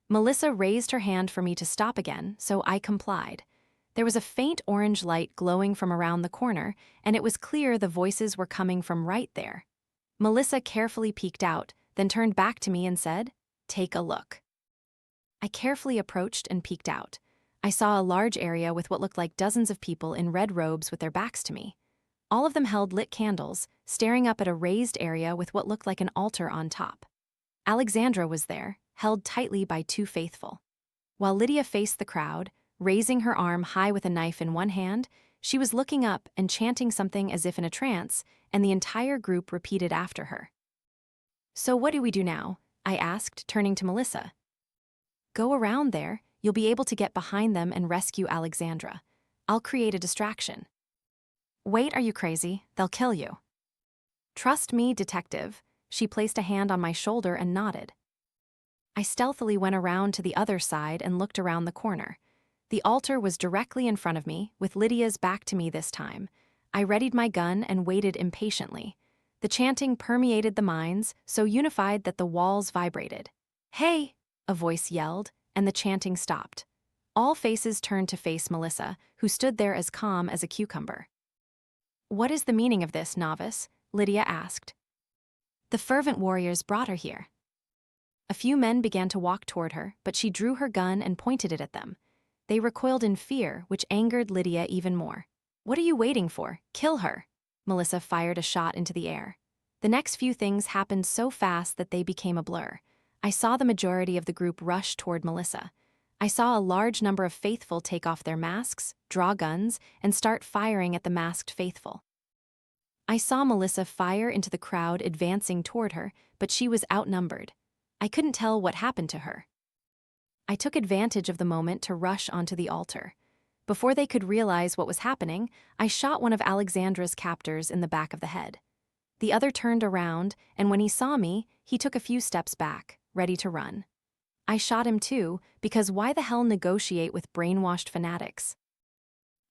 Melissa raised her hand for me to stop again, so I complied. There was a faint orange light glowing from around the corner, and it was clear the voices were coming from right there. Melissa carefully peeked out, then turned back to me and said, "Take a look." I carefully approached and peeked out. I saw a large area with what looked like dozens of people in red robes with their backs to me. All of them held lit candles, staring up at a raised area with what looked like an altar on top. Alexandra was there, held tightly by 2 faithful. While Lydia faced the crowd, raising her arm high with a knife in one hand, she was looking up and chanting something as if in a trance, and the entire group repeated after her. "So what do we do now?" I asked, turning to Melissa. "Go around there. You'll be able to get behind them and rescue Alexandra. I'll create a distraction." "Wait, are you crazy? They'll kill you." "Trust me, detective." She placed a hand on my shoulder and nodded. I stealthily went around to the other side and looked around the corner. The altar was directly in front of me, with Lydia's back to me this time. I readied my gun and waited impatiently. The chanting permeated the mines, so unified that the walls vibrated. "Hey!" a voice yelled, and the chanting stopped. All faces turned to face Melissa, who stood there as calm as a cucumber. "What is the meaning of this, novice?" Lydia asked. "The fervent warriors brought her here." A few men began to walk toward her, but she drew her gun and pointed it at them. They recoiled in fear, which angered Lydia even more. "What are you waiting for? Kill her!" Melissa fired a shot into the air. The next few things happened so fast that they became a blur. I saw the majority of the group rush toward Melissa. I saw a large number of faithful take off their masks, draw guns, and start firing at the masked faithful. I saw Melissa fire into the crowd advancing toward her, but she was outnumbered. I couldn't tell what happened to her. I took advantage of the moment to rush onto the altar. Before they could realize what was happening, I shot one of Alexandra's captors in the back of the head. The other turned around, and when he saw me, he took a few steps back, ready to run. I shot him too, because why the hell negotiate with brainwashed fanatics?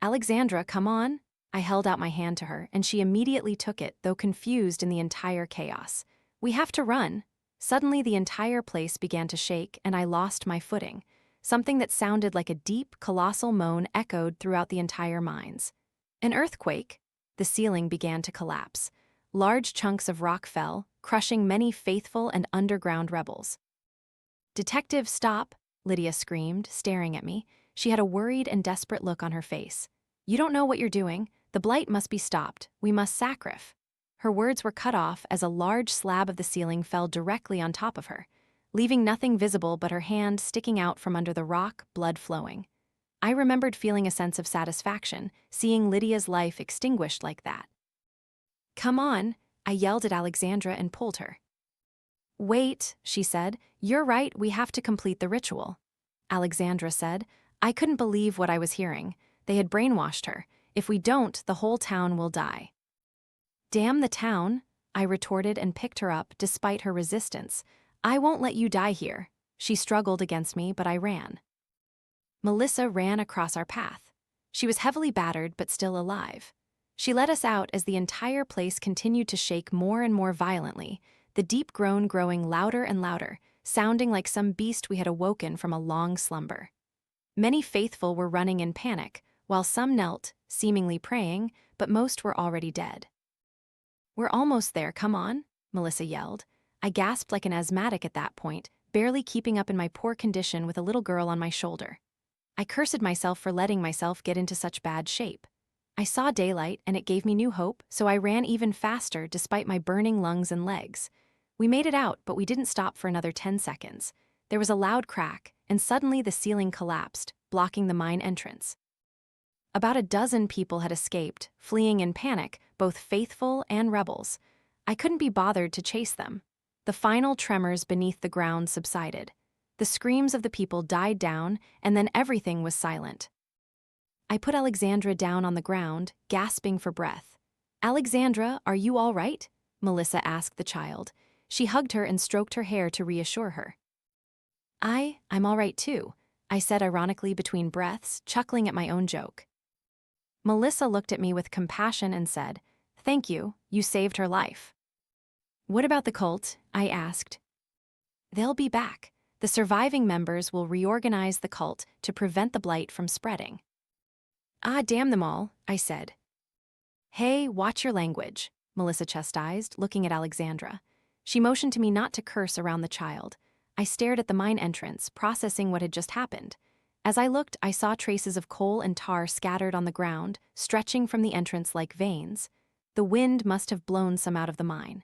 "Alexandra, come on." I held out my hand to her, and she immediately took it, though confused in the entire chaos. "We have to run." Suddenly, the entire place began to shake, and I lost my footing. Something that sounded like a deep, colossal moan echoed throughout the entire mines. An earthquake. The ceiling began to collapse. Large chunks of rock fell, crushing many faithful and underground rebels. "Detective, stop!" Lydia screamed, staring at me. She had a worried and desperate look on her face. "You don't know what you're doing. The blight must be stopped. We must sacrifice." Her words were cut off as a large slab of the ceiling fell directly on top of her, leaving nothing visible but her hand sticking out from under the rock, blood flowing. I remembered feeling a sense of satisfaction, seeing Lydia's life extinguished like that. "Come on," I yelled at Alexandra and pulled her. "Wait," she said. "You're right, we have to complete the ritual." Alexandra said. I couldn't believe what I was hearing. They had brainwashed her. If we don't, the whole town will die. "Damn the town," I retorted and picked her up despite her resistance. "I won't let you die here." She struggled against me, but I ran. Melissa ran across our path. She was heavily battered but still alive. She led us out as the entire place continued to shake more and more violently, the deep groan growing louder and louder, sounding like some beast we had awoken from a long slumber. Many faithful were running in panic, while some knelt, seemingly praying, but most were already dead. "We're almost there, come on," Melissa yelled. I gasped like an asthmatic at that point, barely keeping up in my poor condition with a little girl on my shoulder. I cursed myself for letting myself get into such bad shape. I saw daylight and it gave me new hope, so I ran even faster despite my burning lungs and legs. We made it out, but we didn't stop for another 10 seconds. There was a loud crack, and suddenly the ceiling collapsed, blocking the mine entrance. About a dozen people had escaped, fleeing in panic, both faithful and rebels. I couldn't be bothered to chase them. The final tremors beneath the ground subsided. The screams of the people died down, and then everything was silent. I put Alexandra down on the ground, gasping for breath. "Alexandra, are you all right?" Melissa asked the child. She hugged her and stroked her hair to reassure her. I'm all right too," I said ironically between breaths, chuckling at my own joke. Melissa looked at me with compassion and said, "Thank you, you saved her life." "What about the cult?" I asked. "They'll be back. The surviving members will reorganize the cult to prevent the blight from spreading." "Ah, damn them all," I said. "Hey, watch your language," Melissa chastised, looking at Alexandra. She motioned to me not to curse around the child. I stared at the mine entrance, processing what had just happened. As I looked, I saw traces of coal and tar scattered on the ground, stretching from the entrance like veins. The wind must have blown some out of the mine.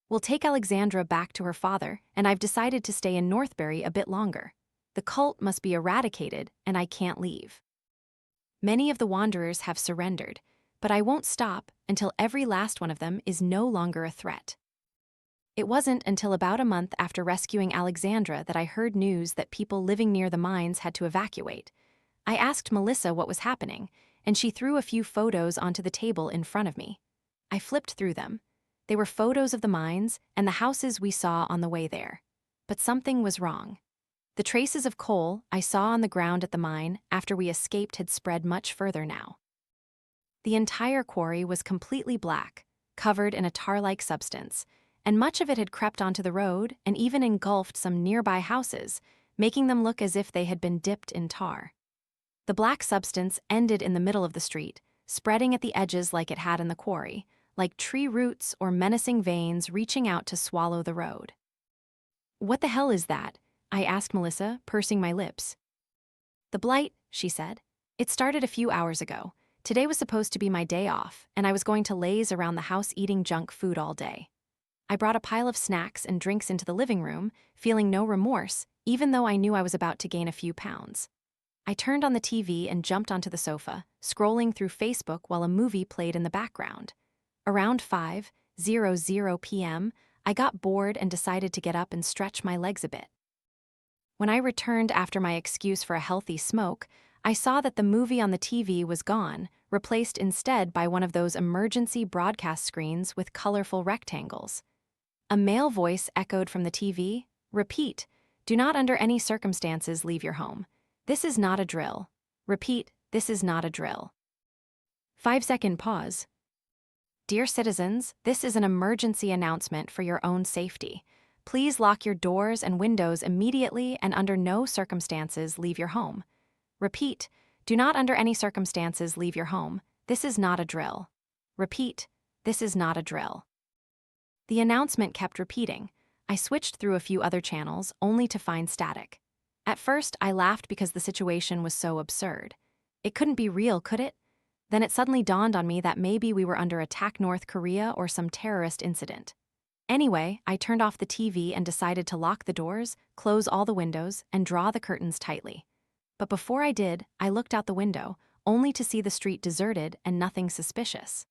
"We'll take Alexandra back to her father, and I've decided to stay in Northbury a bit longer. The cult must be eradicated, and I can't leave. Many of the wanderers have surrendered, but I won't stop until every last one of them is no longer a threat." It wasn't until about a month after rescuing Alexandra that I heard news that people living near the mines had to evacuate. I asked Melissa what was happening, and she threw a few photos onto the table in front of me. I flipped through them. They were photos of the mines and the houses we saw on the way there. But something was wrong. The traces of coal I saw on the ground at the mine after we escaped had spread much further now. The entire quarry was completely black, covered in a tar-like substance, and much of it had crept onto the road and even engulfed some nearby houses, making them look as if they had been dipped in tar. The black substance ended in the middle of the street, spreading at the edges like it had in the quarry, like tree roots or menacing veins reaching out to swallow the road. "What the hell is that?" I asked Melissa, pursing my lips. "The blight," she said. "It started a few hours ago. Today was supposed to be my day off, and I was going to laze around the house eating junk food all day. I brought a pile of snacks and drinks into the living room, feeling no remorse, even though I knew I was about to gain a few pounds. I turned on the TV and jumped onto the sofa, scrolling through Facebook while a movie played in the background. Around 5:00 p.m., I got bored and decided to get up and stretch my legs a bit. When I returned after my excuse for a healthy smoke, I saw that the movie on the TV was gone, replaced instead by one of those emergency broadcast screens with colorful rectangles. A male voice echoed from the TV, "Repeat, do not under any circumstances leave your home. This is not a drill. Repeat, this is not a drill." 5-second pause. "Dear citizens, this is an emergency announcement for your own safety. Please lock your doors and windows immediately and under no circumstances leave your home. Repeat, do not under any circumstances leave your home. This is not a drill. Repeat, this is not a drill." The announcement kept repeating. I switched through a few other channels, only to find static. At first, I laughed because the situation was so absurd. It couldn't be real, could it? Then it suddenly dawned on me that maybe we were under attack North Korea or some terrorist incident. Anyway, I turned off the TV and decided to lock the doors, close all the windows, and draw the curtains tightly. But before I did, I looked out the window, only to see the street deserted and nothing suspicious.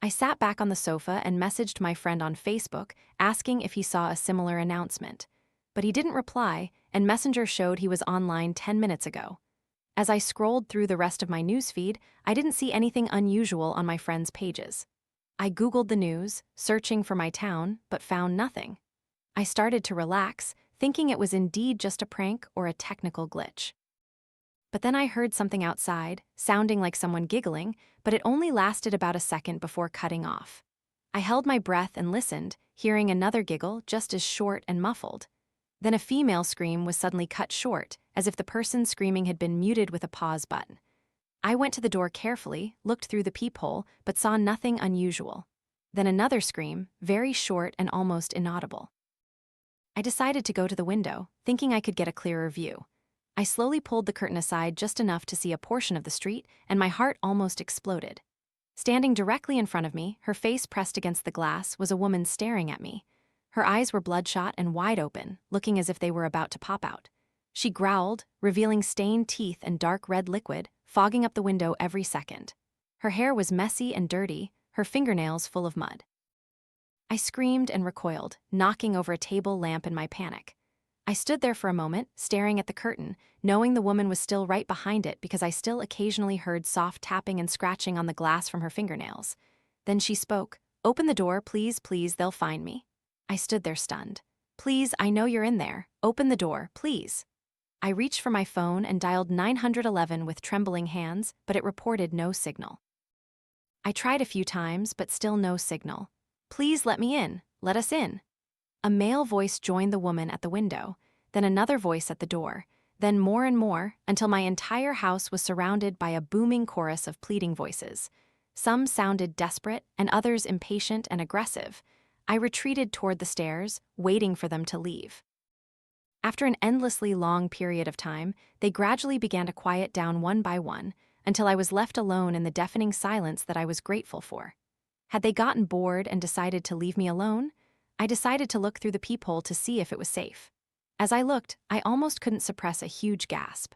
I sat back on the sofa and messaged my friend on Facebook, asking if he saw a similar announcement. But he didn't reply, and Messenger showed he was online 10 minutes ago. As I scrolled through the rest of my newsfeed, I didn't see anything unusual on my friend's pages. I Googled the news, searching for my town, but found nothing. I started to relax, thinking it was indeed just a prank or a technical glitch. But then I heard something outside, sounding like someone giggling, but it only lasted about a second before cutting off. I held my breath and listened, hearing another giggle just as short and muffled. Then a female scream was suddenly cut short, as if the person screaming had been muted with a pause button. I went to the door carefully, looked through the peephole, but saw nothing unusual. Then another scream, very short and almost inaudible. I decided to go to the window, thinking I could get a clearer view. I slowly pulled the curtain aside just enough to see a portion of the street, and my heart almost exploded. Standing directly in front of me, her face pressed against the glass, was a woman staring at me. Her eyes were bloodshot and wide open, looking as if they were about to pop out. She growled, revealing stained teeth and dark red liquid, fogging up the window every second. Her hair was messy and dirty, her fingernails full of mud. I screamed and recoiled, knocking over a table lamp in my panic. I stood there for a moment, staring at the curtain, knowing the woman was still right behind it because I still occasionally heard soft tapping and scratching on the glass from her fingernails. Then she spoke. "Open the door, please, please, they'll find me." I stood there stunned. "Please, I know you're in there. Open the door, please." I reached for my phone and dialed 911 with trembling hands, but it reported no signal. I tried a few times, but still no signal. "Please let me in. Let us in." A male voice joined the woman at the window, then another voice at the door, then more and more, until my entire house was surrounded by a booming chorus of pleading voices. Some sounded desperate, and others impatient and aggressive. I retreated toward the stairs, waiting for them to leave. After an endlessly long period of time, they gradually began to quiet down one by one, until I was left alone in the deafening silence that I was grateful for. Had they gotten bored and decided to leave me alone? I decided to look through the peephole to see if it was safe. As I looked, I almost couldn't suppress a huge gasp.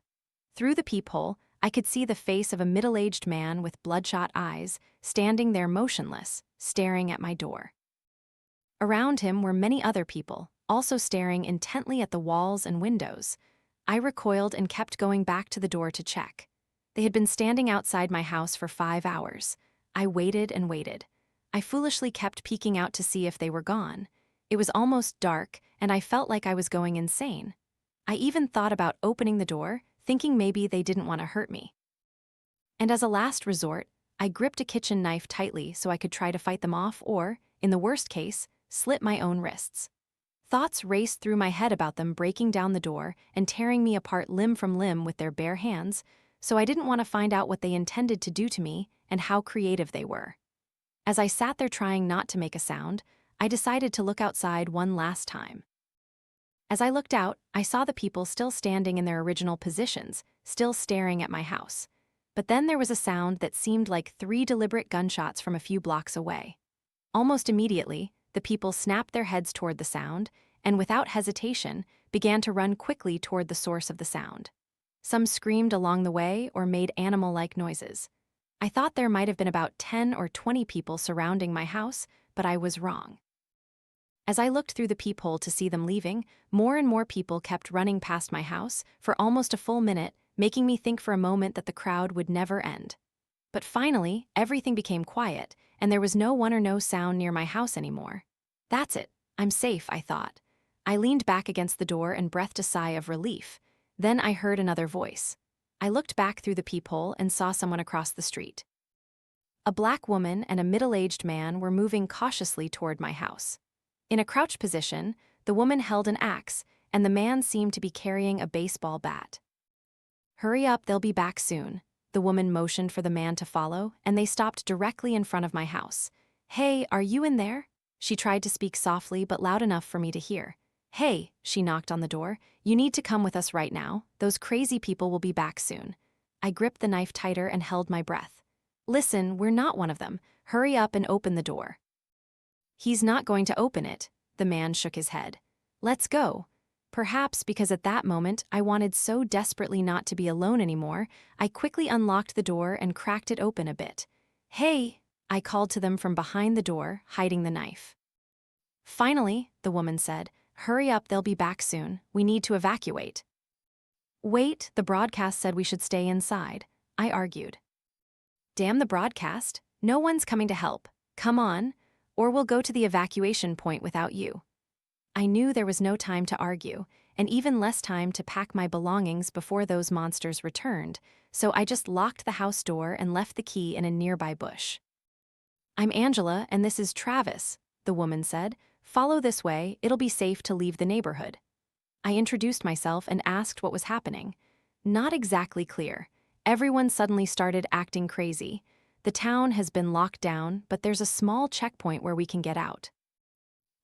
Through the peephole, I could see the face of a middle-aged man with bloodshot eyes, standing there motionless, staring at my door. Around him were many other people, also staring intently at the walls and windows. I recoiled and kept going back to the door to check. They had been standing outside my house for 5 hours. I waited and waited. I foolishly kept peeking out to see if they were gone. It was almost dark, and I felt like I was going insane. I even thought about opening the door, thinking maybe they didn't want to hurt me. And as a last resort, I gripped a kitchen knife tightly so I could try to fight them off or, in the worst case, slit my own wrists. Thoughts raced through my head about them breaking down the door and tearing me apart limb from limb with their bare hands, so I didn't want to find out what they intended to do to me and how creative they were. As I sat there trying not to make a sound, I decided to look outside one last time. As I looked out, I saw the people still standing in their original positions, still staring at my house. But then there was a sound that seemed like 3 deliberate gunshots from a few blocks away. Almost immediately, the people snapped their heads toward the sound, and without hesitation, began to run quickly toward the source of the sound. Some screamed along the way or made animal-like noises. I thought there might have been about 10 or 20 people surrounding my house, but I was wrong. As I looked through the peephole to see them leaving, more and more people kept running past my house for almost a full minute, making me think for a moment that the crowd would never end. But finally, everything became quiet, and there was no one or no sound near my house anymore. That's it. I'm safe, I thought. I leaned back against the door and breathed a sigh of relief. Then I heard another voice. I looked back through the peephole and saw someone across the street. A black woman and a middle-aged man were moving cautiously toward my house. In a crouched position, the woman held an axe, and the man seemed to be carrying a baseball bat. "Hurry up, they'll be back soon." The woman motioned for the man to follow, and they stopped directly in front of my house. "Hey, are you in there?" She tried to speak softly but loud enough for me to hear. "Hey," she knocked on the door, "you need to come with us right now. Those crazy people will be back soon." I gripped the knife tighter and held my breath. "Listen, we're not one of them. Hurry up and open the door." "He's not going to open it," the man shook his head. "Let's go." Perhaps because at that moment I wanted so desperately not to be alone anymore, I quickly unlocked the door and cracked it open a bit. "Hey," I called to them from behind the door, hiding the knife. "Finally," the woman said, "hurry up, they'll be back soon. We need to evacuate." "Wait, the broadcast said we should stay inside," I argued. "Damn the broadcast. No one's coming to help. Come on, or we'll go to the evacuation point without you." I knew there was no time to argue, and even less time to pack my belongings before those monsters returned, so I just locked the house door and left the key in a nearby bush. "I'm Angela, and this is Travis," the woman said. "Follow this way, it'll be safe to leave the neighborhood." I introduced myself and asked what was happening. Not exactly clear. Everyone suddenly started acting crazy. The town has been locked down, but there's a small checkpoint where we can get out.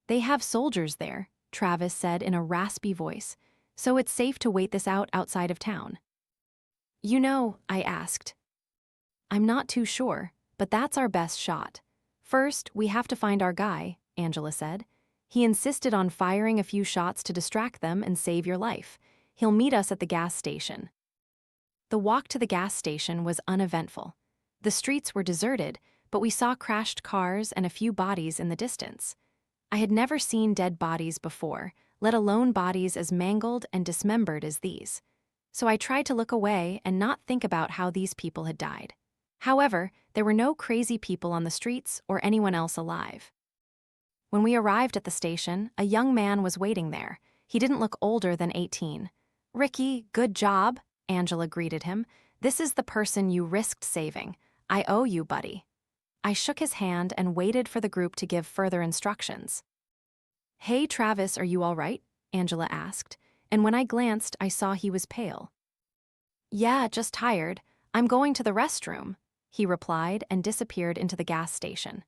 They have soldiers there, Travis said in a raspy voice, so it's safe to wait this out outside of town. You know, I asked. I'm not too sure, but that's our best shot. First, we have to find our guy, Angela said. He insisted on firing a few shots to distract them and save your life. He'll meet us at the gas station. The walk to the gas station was uneventful. The streets were deserted, but we saw crashed cars and a few bodies in the distance. I had never seen dead bodies before, let alone bodies as mangled and dismembered as these. So I tried to look away and not think about how these people had died. However, there were no crazy people on the streets or anyone else alive. When we arrived at the station, a young man was waiting there. He didn't look older than 18. "Ricky, good job," Angela greeted him. "This is the person you risked saving. I owe you, buddy." I shook his hand and waited for the group to give further instructions. "Hey, Travis, are you all right?" Angela asked, and when I glanced, I saw he was pale. "Yeah, just tired. I'm going to the restroom," he replied and disappeared into the gas station.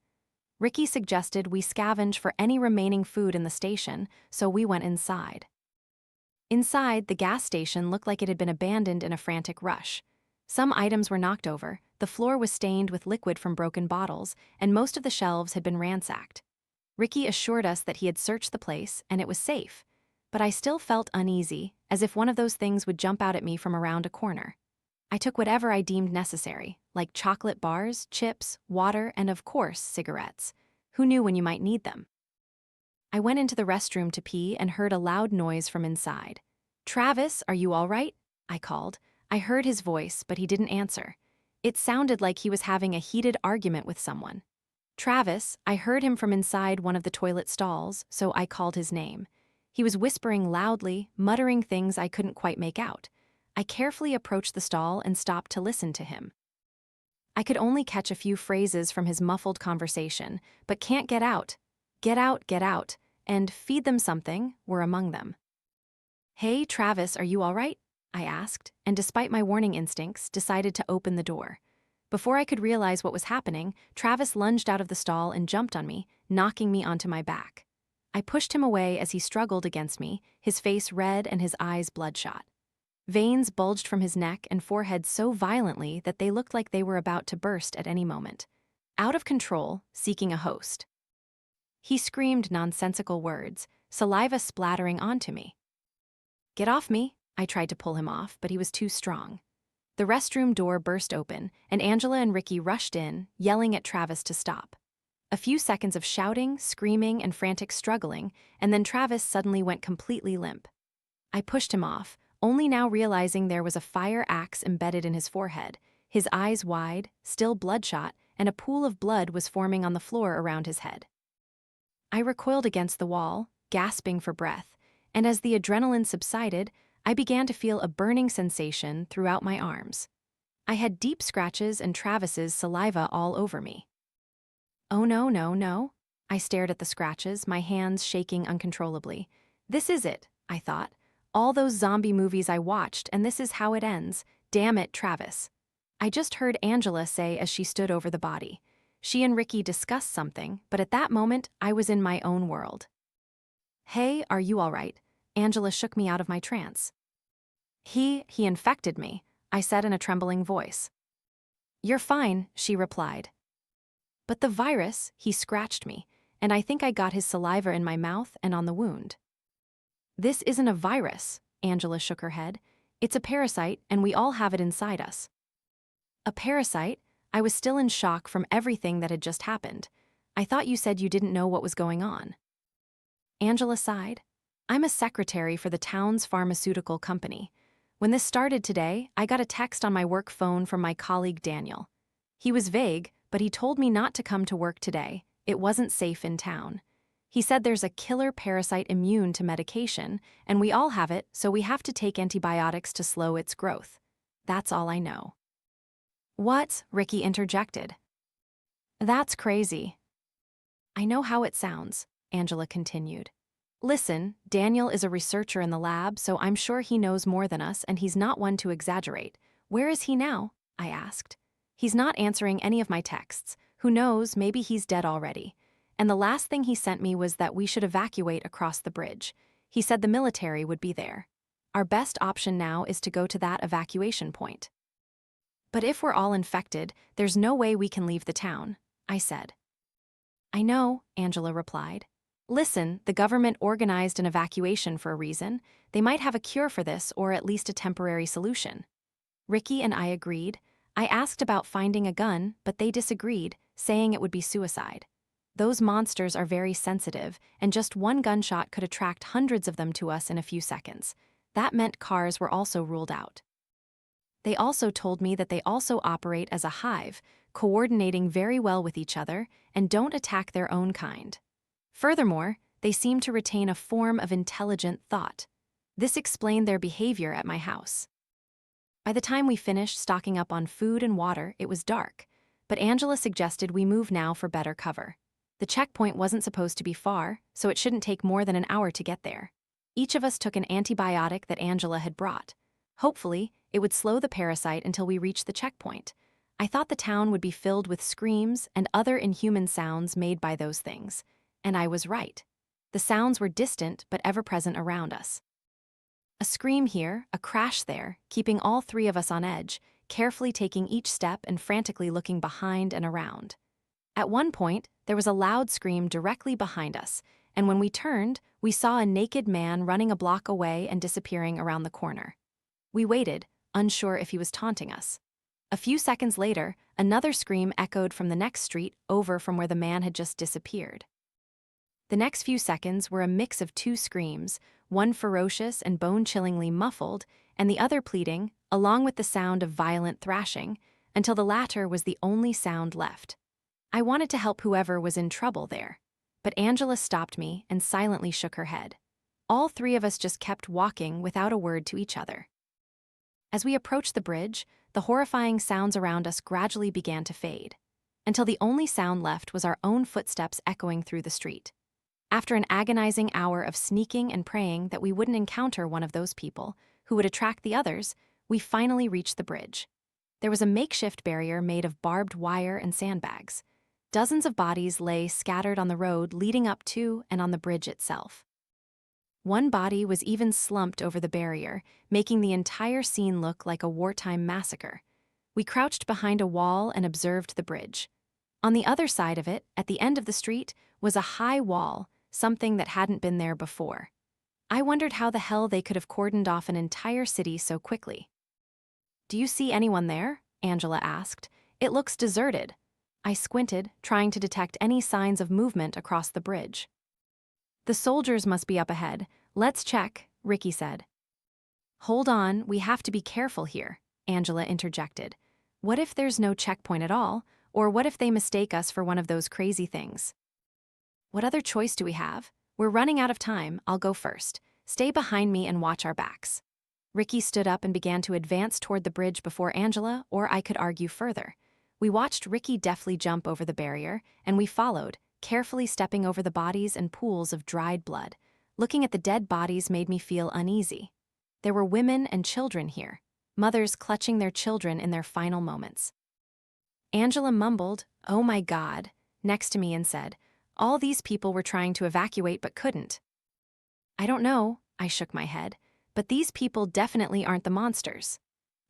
Ricky suggested we scavenge for any remaining food in the station, so we went inside. Inside, the gas station looked like it had been abandoned in a frantic rush. Some items were knocked over, the floor was stained with liquid from broken bottles, and most of the shelves had been ransacked. Ricky assured us that he had searched the place and it was safe, but I still felt uneasy, as if one of those things would jump out at me from around a corner. I took whatever I deemed necessary, like chocolate bars, chips, water, and of course, cigarettes. Who knew when you might need them? I went into the restroom to pee and heard a loud noise from inside. "Travis, are you all right?" I called. I heard his voice, but he didn't answer. It sounded like he was having a heated argument with someone. "Travis," I heard him from inside one of the toilet stalls, so I called his name. He was whispering loudly, muttering things I couldn't quite make out. I carefully approached the stall and stopped to listen to him. I could only catch a few phrases from his muffled conversation, but "can't get out," get out," and "feed them something" were among them. "Hey, Travis, are you all right?" I asked, and despite my warning instincts, decided to open the door. Before I could realize what was happening, Travis lunged out of the stall and jumped on me, knocking me onto my back. I pushed him away as he struggled against me, his face red and his eyes bloodshot. Veins bulged from his neck and forehead so violently that they looked like they were about to burst at any moment. Out of control, seeking a host. He screamed nonsensical words, saliva splattering onto me. "Get off me!" I tried to pull him off, but he was too strong. The restroom door burst open, and Angela and Ricky rushed in, yelling at Travis to stop. A few seconds of shouting, screaming, and frantic struggling, and then Travis suddenly went completely limp. I pushed him off, only now realizing there was a fire axe embedded in his forehead, his eyes wide, still bloodshot, and a pool of blood was forming on the floor around his head. I recoiled against the wall, gasping for breath, and as the adrenaline subsided, I began to feel a burning sensation throughout my arms. I had deep scratches and Travis's saliva all over me. "Oh no, no, no." I stared at the scratches, my hands shaking uncontrollably. "This is it," I thought. "All those zombie movies I watched, and this is how it ends. Damn it, Travis." I just heard Angela say as she stood over the body. She and Ricky discussed something, but at that moment, I was in my own world. "Hey, are you all right?" Angela shook me out of my trance. He infected me," I said in a trembling voice. "You're fine," she replied. "But the virus," he scratched me, and I think I got his saliva in my mouth and on the wound. "This isn't a virus," Angela shook her head. "It's a parasite, and we all have it inside us." "A parasite?" I was still in shock from everything that had just happened. "I thought you said you didn't know what was going on." Angela sighed. "I'm a secretary for the town's pharmaceutical company. When this started today, I got a text on my work phone from my colleague Daniel. He was vague, but he told me not to come to work today. It wasn't safe in town. He said there's a killer parasite immune to medication, and we all have it, so we have to take antibiotics to slow its growth. That's all I know." "What?" Ricky interjected. "That's crazy." "I know how it sounds," Angela continued. Listen, Daniel is a researcher in the lab, so I'm sure he knows more than us and he's not one to exaggerate. Where is he now? I asked. He's not answering any of my texts. Who knows, maybe he's dead already. And the last thing he sent me was that we should evacuate across the bridge. He said the military would be there. Our best option now is to go to that evacuation point. But if we're all infected, there's no way we can leave the town, I said. I know, Angela replied. Listen, the government organized an evacuation for a reason. They might have a cure for this or at least a temporary solution. Ricky and I agreed. I asked about finding a gun, but they disagreed, saying it would be suicide. Those monsters are very sensitive, and just one gunshot could attract hundreds of them to us in a few seconds. That meant cars were also ruled out. They also told me that they also operate as a hive, coordinating very well with each other, and don't attack their own kind. Furthermore, they seem to retain a form of intelligent thought. This explained their behavior at my house. By the time we finished stocking up on food and water, it was dark, but Angela suggested we move now for better cover. The checkpoint wasn't supposed to be far, so it shouldn't take more than an hour to get there. Each of us took an antibiotic that Angela had brought. Hopefully, it would slow the parasite until we reached the checkpoint. I thought the town would be filled with screams and other inhuman sounds made by those things. And I was right. The sounds were distant but ever-present around us. A scream here, a crash there, keeping all three of us on edge, carefully taking each step and frantically looking behind and around. At one point, there was a loud scream directly behind us, and when we turned, we saw a naked man running a block away and disappearing around the corner. We waited, unsure if he was taunting us. A few seconds later, another scream echoed from the next street over from where the man had just disappeared. The next few seconds were a mix of two screams, one ferocious and bone-chillingly muffled, and the other pleading, along with the sound of violent thrashing, until the latter was the only sound left. I wanted to help whoever was in trouble there, but Angela stopped me and silently shook her head. All three of us just kept walking without a word to each other. As we approached the bridge, the horrifying sounds around us gradually began to fade, until the only sound left was our own footsteps echoing through the street. After an agonizing hour of sneaking and praying that we wouldn't encounter one of those people who would attract the others, we finally reached the bridge. There was a makeshift barrier made of barbed wire and sandbags. Dozens of bodies lay scattered on the road leading up to and on the bridge itself. One body was even slumped over the barrier, making the entire scene look like a wartime massacre. We crouched behind a wall and observed the bridge. On the other side of it, at the end of the street, was a high wall, something that hadn't been there before. I wondered how the hell they could have cordoned off an entire city so quickly. "Do you see anyone there?" Angela asked. "It looks deserted." I squinted, trying to detect any signs of movement across the bridge. "The soldiers must be up ahead. Let's check," Ricky said. "Hold on, we have to be careful here," Angela interjected. "What if there's no checkpoint at all? Or what if they mistake us for one of those crazy things?" "What other choice do we have? We're running out of time. I'll go first. Stay behind me and watch our backs." Ricky stood up and began to advance toward the bridge before Angela or I could argue further. We watched Ricky deftly jump over the barrier, and we followed, carefully stepping over the bodies and pools of dried blood. Looking at the dead bodies made me feel uneasy. There were women and children here, mothers clutching their children in their final moments. Angela mumbled, "Oh my God," next to me and said, "All these people were trying to evacuate but couldn't." "I don't know," I shook my head, "but these people definitely aren't the monsters."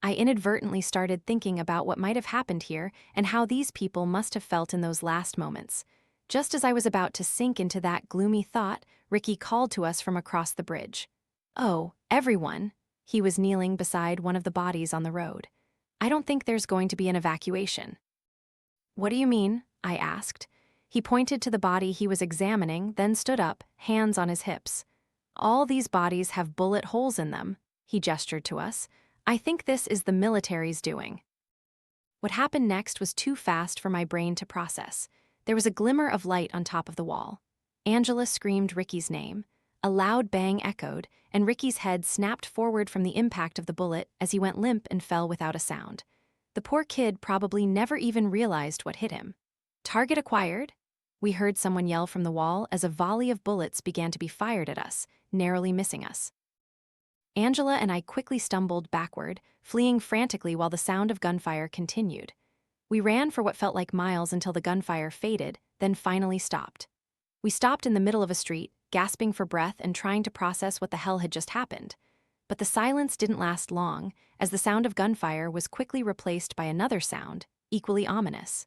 I inadvertently started thinking about what might have happened here and how these people must have felt in those last moments. Just as I was about to sink into that gloomy thought, Ricky called to us from across the bridge. "Oh, everyone." He was kneeling beside one of the bodies on the road. "I don't think there's going to be an evacuation." "What do you mean?" I asked. He pointed to the body he was examining, then stood up, hands on his hips. "All these bodies have bullet holes in them," he gestured to us. "I think this is the military's doing." What happened next was too fast for my brain to process. There was a glimmer of light on top of the wall. Angela screamed Ricky's name. A loud bang echoed, and Ricky's head snapped forward from the impact of the bullet as he went limp and fell without a sound. The poor kid probably never even realized what hit him. Target acquired? we heard someone yell from the wall as a volley of bullets began to be fired at us, narrowly missing us. Angela and I quickly stumbled backward, fleeing frantically while the sound of gunfire continued. We ran for what felt like miles until the gunfire faded, then finally stopped. We stopped in the middle of a street, gasping for breath and trying to process what the hell had just happened. But the silence didn't last long, as the sound of gunfire was quickly replaced by another sound, equally ominous.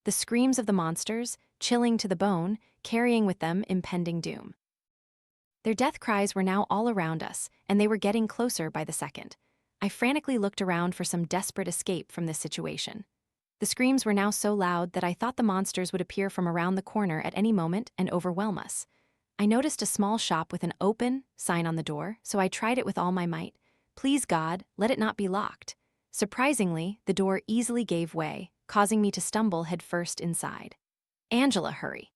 The screams of the monsters, chilling to the bone, carrying with them impending doom. Their death cries were now all around us, and they were getting closer by the second. I frantically looked around for some desperate escape from this situation. The screams were now so loud that I thought the monsters would appear from around the corner at any moment and overwhelm us. I noticed a small shop with an "open" sign on the door, so I tried it with all my might. Please God, let it not be locked. Surprisingly, the door easily gave way, causing me to stumble headfirst inside. Angela, hurry.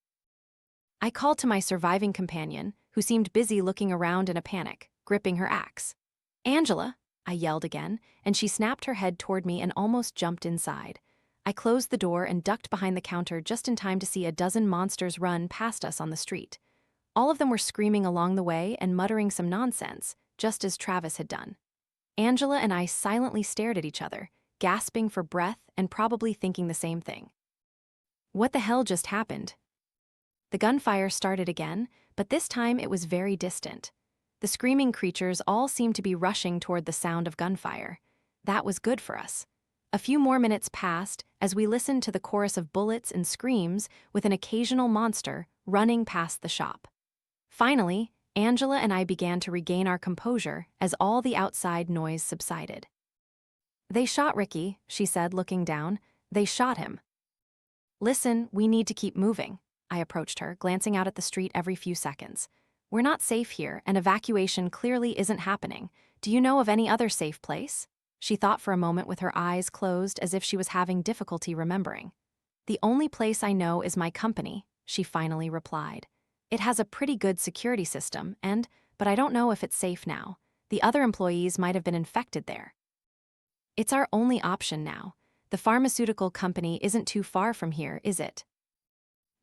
I called to my surviving companion, who seemed busy looking around in a panic, gripping her axe. Angela, I yelled again, and she snapped her head toward me and almost jumped inside. I closed the door and ducked behind the counter just in time to see a dozen monsters run past us on the street. All of them were screaming along the way and muttering some nonsense, just as Travis had done. Angela and I silently stared at each other, gasping for breath and probably thinking the same thing. What the hell just happened? The gunfire started again, but this time it was very distant. The screaming creatures all seemed to be rushing toward the sound of gunfire. That was good for us. A few more minutes passed as we listened to the chorus of bullets and screams, with an occasional monster running past the shop. Finally, Angela and I began to regain our composure as all the outside noise subsided. They shot Ricky, she said, looking down. They shot him. Listen, we need to keep moving. I approached her, glancing out at the street every few seconds. We're not safe here, and evacuation clearly isn't happening. Do you know of any other safe place? She thought for a moment with her eyes closed as if she was having difficulty remembering. The only place I know is my company, she finally replied. It has a pretty good security system, but I don't know if it's safe now. The other employees might have been infected there. It's our only option now. The pharmaceutical company isn't too far from here, is it?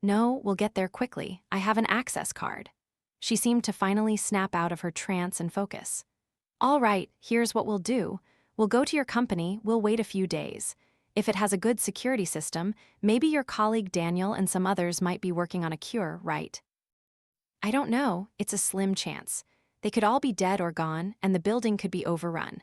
No, we'll get there quickly. I have an access card. She seemed to finally snap out of her trance and focus. All right, here's what we'll do. We'll go to your company, we'll wait a few days. If it has a good security system, maybe your colleague Daniel and some others might be working on a cure, right? I don't know, it's a slim chance. They could all be dead or gone, and the building could be overrun.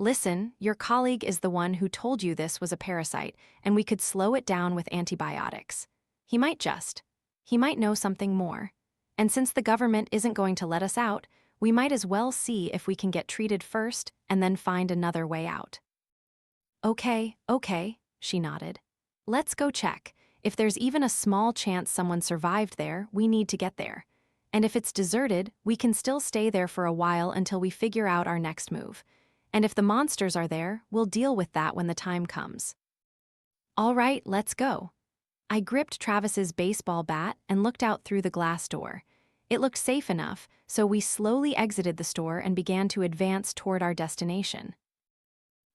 Listen, your colleague is the one who told you this was a parasite, and we could slow it down with antibiotics. He might know something more. And since the government isn't going to let us out, we might as well see if we can get treated first and then find another way out. Okay, she nodded. Let's go check. If there's even a small chance someone survived there, we need to get there. And if it's deserted, we can still stay there for a while until we figure out our next move. And if the monsters are there, we'll deal with that when the time comes. All right, let's go. I gripped Travis's baseball bat and looked out through the glass door. It looked safe enough, so we slowly exited the store and began to advance toward our destination.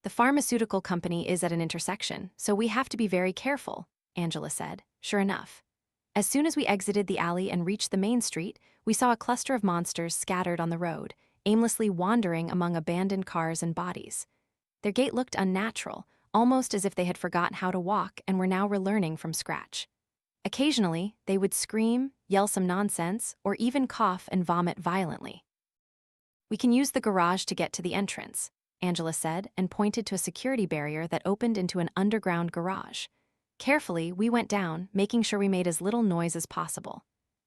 The pharmaceutical company is at an intersection, so we have to be very careful, Angela said. Sure enough. As soon as we exited the alley and reached the main street, we saw a cluster of monsters scattered on the road, aimlessly wandering among abandoned cars and bodies. Their gait looked unnatural, almost as if they had forgotten how to walk and were now relearning from scratch. Occasionally, they would scream, yell some nonsense, or even cough and vomit violently. We can use the garage to get to the entrance, Angela said, and pointed to a security barrier that opened into an underground garage. Carefully, we went down, making sure we made as little noise as possible.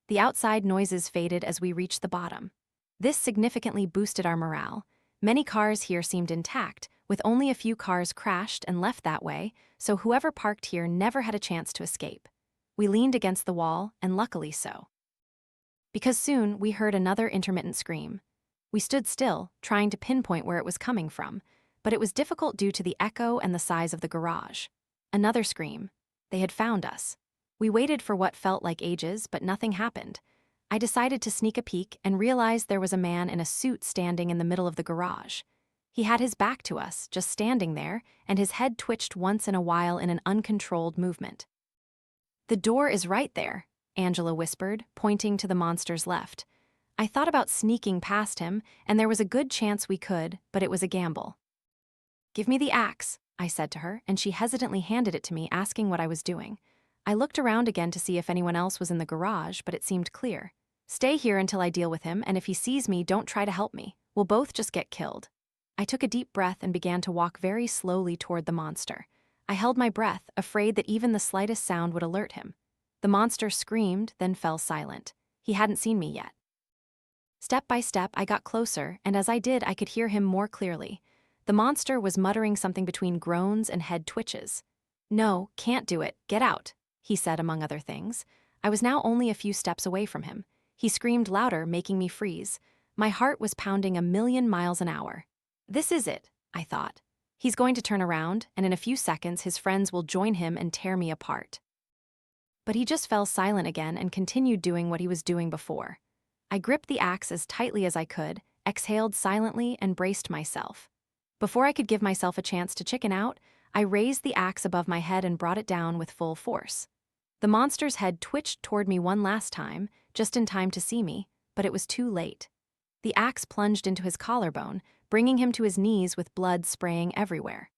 The outside noises faded as we reached the bottom. This significantly boosted our morale. Many cars here seemed intact, with only a few cars crashed and left that way, so whoever parked here never had a chance to escape. We leaned against the wall, and luckily so. Because soon we heard another intermittent scream. We stood still, trying to pinpoint where it was coming from, but it was difficult due to the echo and the size of the garage. Another scream. They had found us. We waited for what felt like ages, but nothing happened. I decided to sneak a peek and realized there was a man in a suit standing in the middle of the garage. He had his back to us, just standing there, and his head twitched once in a while in an uncontrolled movement. The door is right there, Angela whispered, pointing to the monster's left. I thought about sneaking past him, and there was a good chance we could, but it was a gamble. Give me the axe, I said to her, and she hesitantly handed it to me, asking what I was doing. I looked around again to see if anyone else was in the garage, but it seemed clear. Stay here until I deal with him, and if he sees me, don't try to help me. We'll both just get killed. I took a deep breath and began to walk very slowly toward the monster. I held my breath, afraid that even the slightest sound would alert him. The monster screamed, then fell silent. He hadn't seen me yet. Step by step, I got closer, and as I did, I could hear him more clearly. The monster was muttering something between groans and head twitches. No, can't do it, get out, he said among other things. I was now only a few steps away from him. He screamed louder, making me freeze. My heart was pounding 1,000,000 miles an hour. This is it, I thought. He's going to turn around, and in a few seconds his friends will join him and tear me apart. But he just fell silent again and continued doing what he was doing before. I gripped the axe as tightly as I could, exhaled silently, and braced myself. Before I could give myself a chance to chicken out, I raised the axe above my head and brought it down with full force. The monster's head twitched toward me one last time, just in time to see me, but it was too late. The axe plunged into his collarbone, bringing him to his knees with blood spraying everywhere.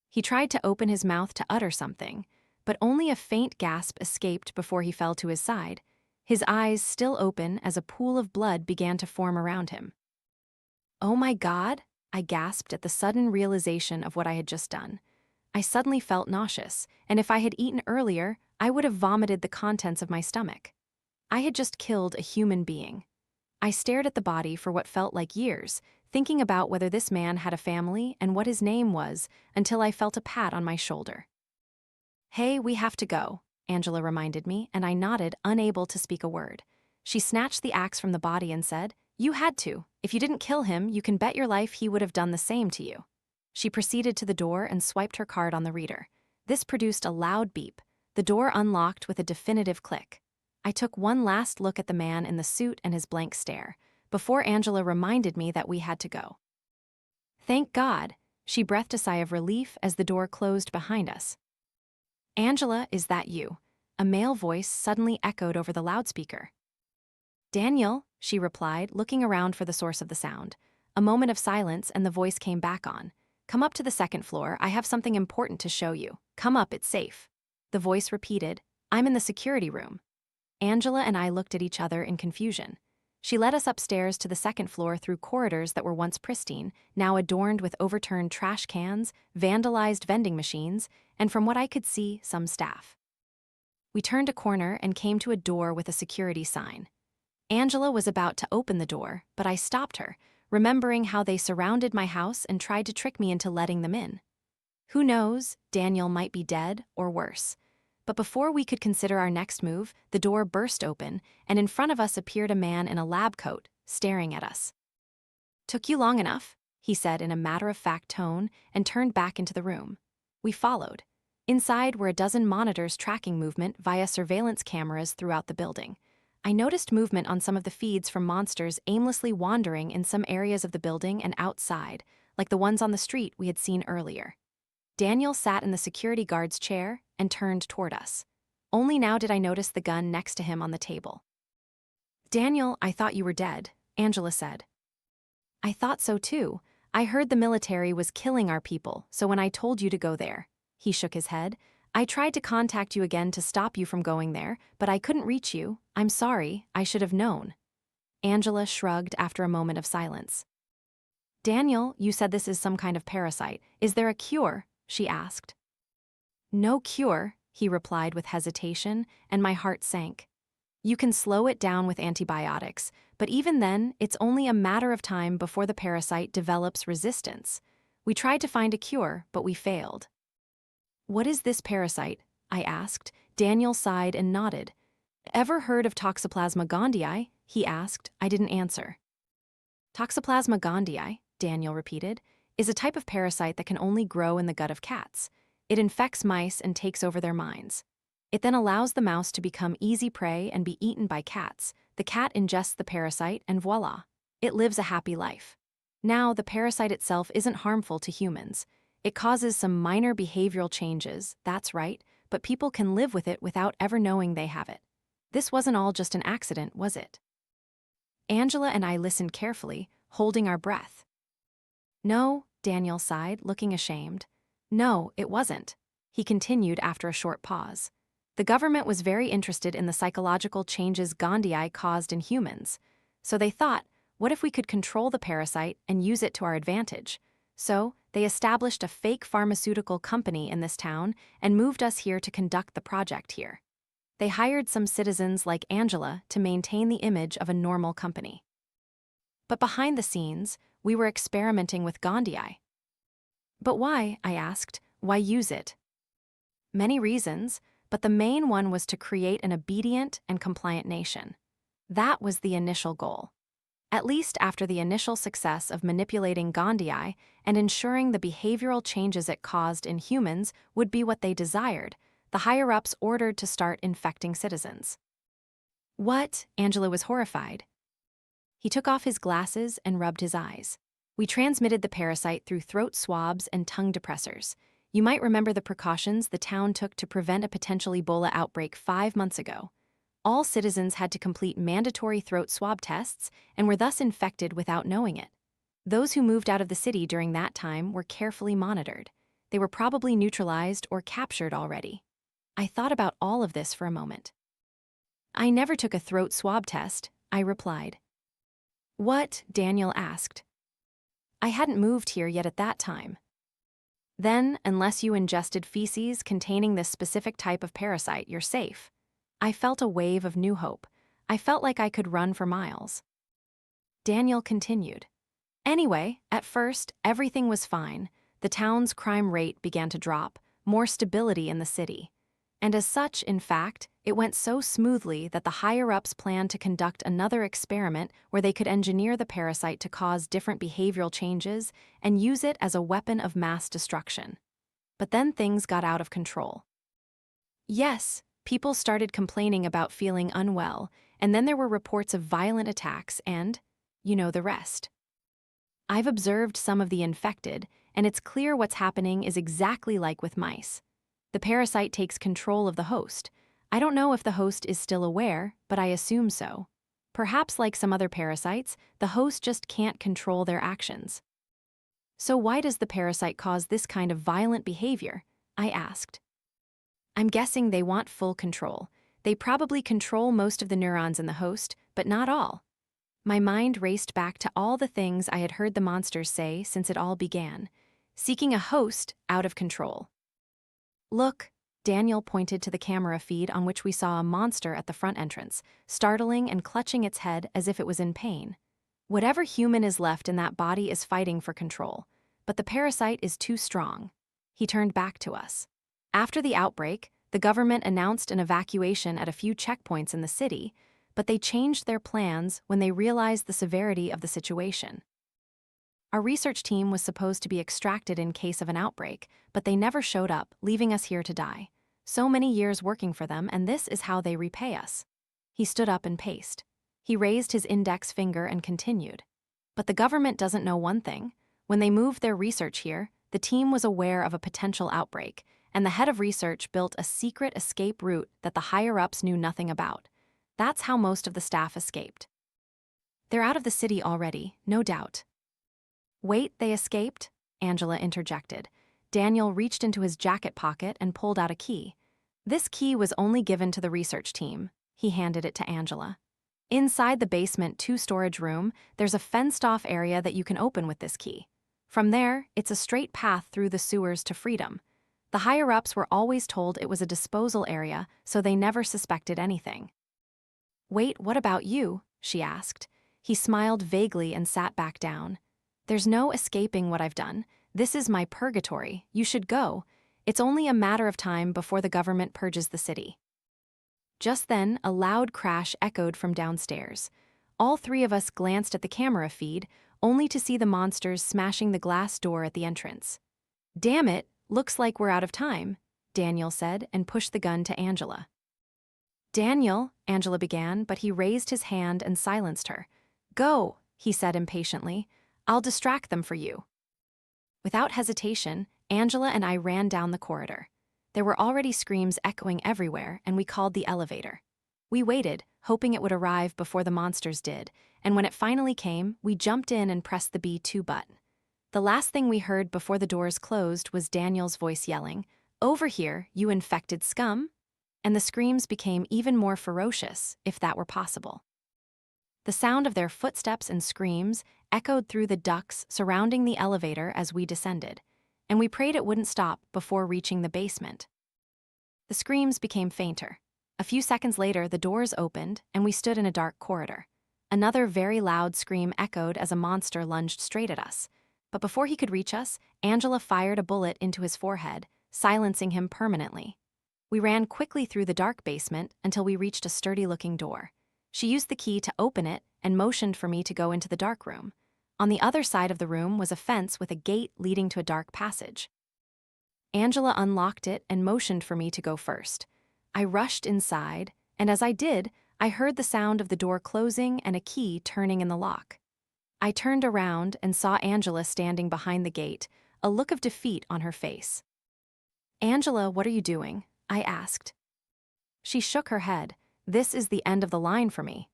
He tried to open his mouth to utter something, but only a faint gasp escaped before he fell to his side, his eyes still open as a pool of blood began to form around him. Oh my God, I gasped at the sudden realization of what I had just done. I suddenly felt nauseous, and if I had eaten earlier, I would have vomited the contents of my stomach. I had just killed a human being. I stared at the body for what felt like years, thinking about whether this man had a family and what his name was, until I felt a pat on my shoulder. Hey, we have to go, Angela reminded me, and I nodded, unable to speak a word. She snatched the axe from the body and said, You had to. If you didn't kill him, you can bet your life he would have done the same to you. She proceeded to the door and swiped her card on the reader. This produced a loud beep. The door unlocked with a definitive click. I took one last look at the man in the suit and his blank stare, before Angela reminded me that we had to go. Thank God, she breathed a sigh of relief as the door closed behind us. Angela, is that you? A male voice suddenly echoed over the loudspeaker. Daniel, she replied, looking around for the source of the sound. A moment of silence and the voice came back on. Come up to the second floor, I have something important to show you. Come up, it's safe. The voice repeated, I'm in the security room. Angela and I looked at each other in confusion. She led us upstairs to the second floor through corridors that were once pristine, now adorned with overturned trash cans, vandalized vending machines, and from what I could see, some staff. We turned a corner and came to a door with a security sign. Angela was about to open the door, but I stopped her, remembering how they surrounded my house and tried to trick me into letting them in. Who knows, Daniel might be dead or worse. But before we could consider our next move, the door burst open, and in front of us appeared a man in a lab coat, staring at us. Took you long enough, he said in a matter-of-fact tone, and turned back into the room. We followed. Inside were a dozen monitors tracking movement via surveillance cameras throughout the building. I noticed movement on some of the feeds from monsters aimlessly wandering in some areas of the building and outside, like the ones on the street we had seen earlier. Daniel sat in the security guard's chair and turned toward us. Only now did I notice the gun next to him on the table. Daniel, I thought you were dead, Angela said. I thought so too. I heard the military was killing our people, so when I told you to go there, he shook his head. I tried to contact you again to stop you from going there, but I couldn't reach you. I'm sorry, I should have known. Angela shrugged after a moment of silence. Daniel, you said this is some kind of parasite. Is there a cure? She asked. No cure, he replied with hesitation, and my heart sank. You can slow it down with antibiotics, but even then, it's only a matter of time before the parasite develops resistance. We tried to find a cure, but we failed. What is this parasite? I asked. Daniel sighed and nodded. Ever heard of Toxoplasma gondii? He asked. I didn't answer. Toxoplasma gondii, Daniel repeated, is a type of parasite that can only grow in the gut of cats. It infects mice and takes over their minds. It then allows the mouse to become easy prey and be eaten by cats. The cat ingests the parasite and voila, it lives a happy life. Now, the parasite itself isn't harmful to humans. It causes some minor behavioral changes, that's right, but people can live with it without ever knowing they have it. This wasn't all just an accident, was it? Angela and I listened carefully, holding our breath. No, Daniel sighed, looking ashamed. No, it wasn't. He continued after a short pause. The government was very interested in the psychological changes Gandhi caused in humans. So they thought, what if we could control the parasite and use it to our advantage? So, they established a fake pharmaceutical company in this town and moved us here to conduct the project here. They hired some citizens like Angela to maintain the image of a normal company. But behind the scenes, we were experimenting with Gandhi. But why, I asked, why use it? Many reasons, but the main one was to create an obedient and compliant nation. That was the initial goal. At least after the initial success of manipulating Gandhi and ensuring the behavioral changes it caused in humans would be what they desired, the higher-ups ordered to start infecting citizens. What? Angela was horrified. He took off his glasses and rubbed his eyes. We transmitted the parasite through throat swabs and tongue depressors. You might remember the precautions the town took to prevent a potential Ebola outbreak 5 months ago. All citizens had to complete mandatory throat swab tests and were thus infected without knowing it. Those who moved out of the city during that time were carefully monitored. They were probably neutralized or captured already. I thought about all of this for a moment. I never took a throat swab test, I replied. What? Daniel asked. I hadn't moved here yet at that time. Then, unless you ingested feces containing this specific type of parasite, you're safe. I felt a wave of new hope. I felt like I could run for miles. Daniel continued. Anyway, at first, everything was fine. The town's crime rate began to drop, more stability in the city. And as such, in fact, it went so smoothly that the higher-ups planned to conduct another experiment where they could engineer the parasite to cause different behavioral changes and use it as a weapon of mass destruction. But then things got out of control. Yes, people started complaining about feeling unwell, and then there were reports of violent attacks and, you know the rest. I've observed some of the infected, and it's clear what's happening is exactly like with mice. The parasite takes control of the host. I don't know if the host is still aware, but I assume so. Perhaps like some other parasites, the host just can't control their actions. So why does the parasite cause this kind of violent behavior? I asked. I'm guessing they want full control. They probably control most of the neurons in the host, but not all. My mind raced back to all the things I had heard the monsters say since it all began, seeking a host out of control. Look, Daniel pointed to the camera feed on which we saw a monster at the front entrance, startling and clutching its head as if it was in pain. Whatever human is left in that body is fighting for control, but the parasite is too strong. He turned back to us. After the outbreak, the government announced an evacuation at a few checkpoints in the city, but they changed their plans when they realized the severity of the situation. Our research team was supposed to be extracted in case of an outbreak, but they never showed up, leaving us here to die. So many years working for them, and this is how they repay us. He stood up and paced. He raised his index finger and continued. But the government doesn't know one thing. When they moved their research here, the team was aware of a potential outbreak, and the head of research built a secret escape route that the higher-ups knew nothing about. That's how most of the staff escaped. They're out of the city already, no doubt. Wait, they escaped? Angela interjected. Daniel reached into his jacket pocket and pulled out a key. This key was only given to the research team. He handed it to Angela. Inside the basement 2 storage room, there's a fenced-off area that you can open with this key. From there, it's a straight path through the sewers to freedom. The higher-ups were always told it was a disposal area, so they never suspected anything. Wait, what about you? She asked. He smiled vaguely and sat back down. There's no escaping what I've done. This is my purgatory. You should go. It's only a matter of time before the government purges the city. Just then, a loud crash echoed from downstairs. All 3 of us glanced at the camera feed, only to see the monsters smashing the glass door at the entrance. Damn it, looks like we're out of time, Daniel said and pushed the gun to Angela. Daniel, Angela began, but he raised his hand and silenced her. Go, he said impatiently. I'll distract them for you. Without hesitation, Angela and I ran down the corridor. There were already screams echoing everywhere, and we called the elevator. We waited, hoping it would arrive before the monsters did, and when it finally came, we jumped in and pressed the B2 button. The last thing we heard before the doors closed was Daniel's voice yelling, "Over here, you infected scum!" And the screams became even more ferocious, if that were possible. The sound of their footsteps and screams echoed through the ducts surrounding the elevator as we descended, and we prayed it wouldn't stop before reaching the basement. The screams became fainter. A few seconds later, the doors opened, and we stood in a dark corridor. Another very loud scream echoed as a monster lunged straight at us. But before he could reach us, Angela fired a bullet into his forehead, silencing him permanently. We ran quickly through the dark basement until we reached a sturdy-looking door. She used the key to open it and motioned for me to go into the dark room. On the other side of the room was a fence with a gate leading to a dark passage. Angela unlocked it and motioned for me to go first. I rushed inside, and as I did, I heard the sound of the door closing and a key turning in the lock. I turned around and saw Angela standing behind the gate, a look of defeat on her face. "Angela, what are you doing?" I asked. She shook her head. "This is the end of the line for me."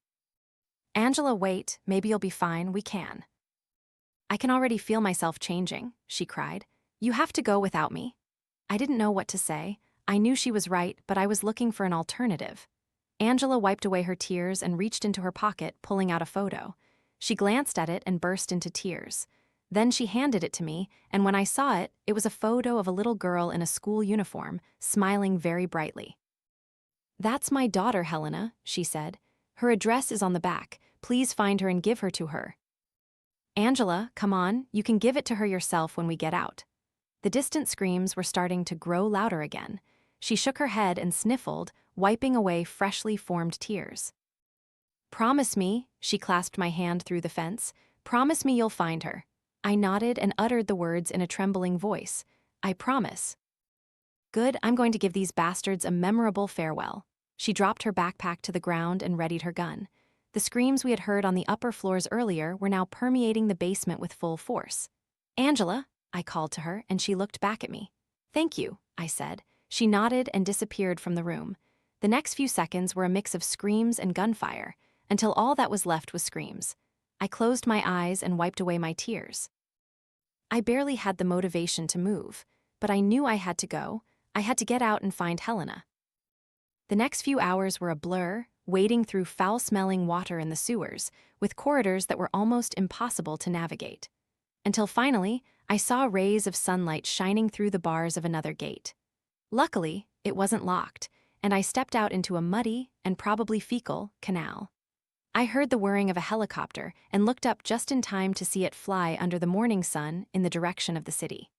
"Angela, wait, maybe you'll be fine, we can." "I can already feel myself changing," she cried. "You have to go without me." I didn't know what to say. I knew she was right, but I was looking for an alternative. Angela wiped away her tears and reached into her pocket, pulling out a photo. She glanced at it and burst into tears. Then she handed it to me, and when I saw it, it was a photo of a little girl in a school uniform, smiling very brightly. "That's my daughter, Helena," she said. "Her address is on the back. Please find her and give her to her." "Angela, come on, you can give it to her yourself when we get out." The distant screams were starting to grow louder again. She shook her head and sniffled, wiping away freshly formed tears. "Promise me," she clasped my hand through the fence, "promise me you'll find her." I nodded and uttered the words in a trembling voice. "I promise." "Good, I'm going to give these bastards a memorable farewell." She dropped her backpack to the ground and readied her gun. The screams we had heard on the upper floors earlier were now permeating the basement with full force. "Angela," I called to her, and she looked back at me. "Thank you," I said. She nodded and disappeared from the room. The next few seconds were a mix of screams and gunfire, until all that was left was screams. I closed my eyes and wiped away my tears. I barely had the motivation to move, but I knew I had to go. I had to get out and find Helena. The next few hours were a blur, wading through foul-smelling water in the sewers, with corridors that were almost impossible to navigate. Until finally, I saw rays of sunlight shining through the bars of another gate. Luckily, it wasn't locked, and I stepped out into a muddy, and probably fecal, canal. I heard the whirring of a helicopter and looked up just in time to see it fly under the morning sun in the direction of the city.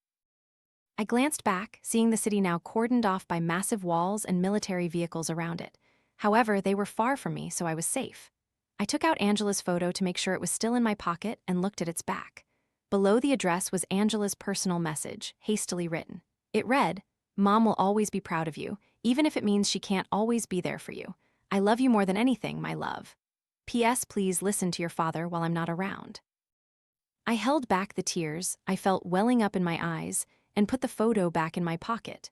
I glanced back, seeing the city now cordoned off by massive walls and military vehicles around it. However, they were far from me, so I was safe. I took out Angela's photo to make sure it was still in my pocket and looked at its back. Below the address was Angela's personal message, hastily written. It read, "Mom will always be proud of you, even if it means she can't always be there for you. I love you more than anything, my love. P.S. Please listen to your father while I'm not around." I held back the tears I felt welling up in my eyes and put the photo back in my pocket.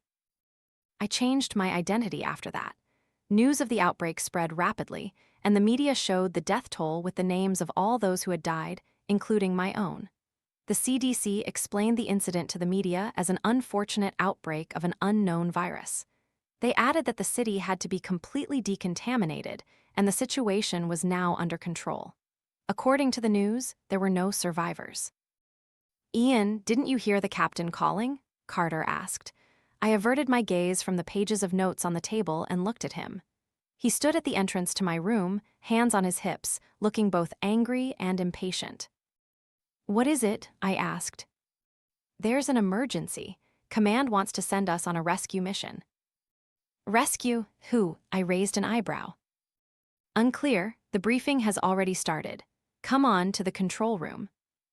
I changed my identity after that. News of the outbreak spread rapidly, and the media showed the death toll with the names of all those who had died, including my own. The CDC explained the incident to the media as an unfortunate outbreak of an unknown virus. They added that the city had to be completely decontaminated, and the situation was now under control. According to the news, there were no survivors. "Ian, didn't you hear the captain calling?" Carter asked. I averted my gaze from the pages of notes on the table and looked at him. He stood at the entrance to my room, hands on his hips, looking both angry and impatient. "What is it?" I asked. "There's an emergency. Command wants to send us on a rescue mission." "Rescue? Who?" I raised an eyebrow. "Unclear. The briefing has already started. Come on to the control room."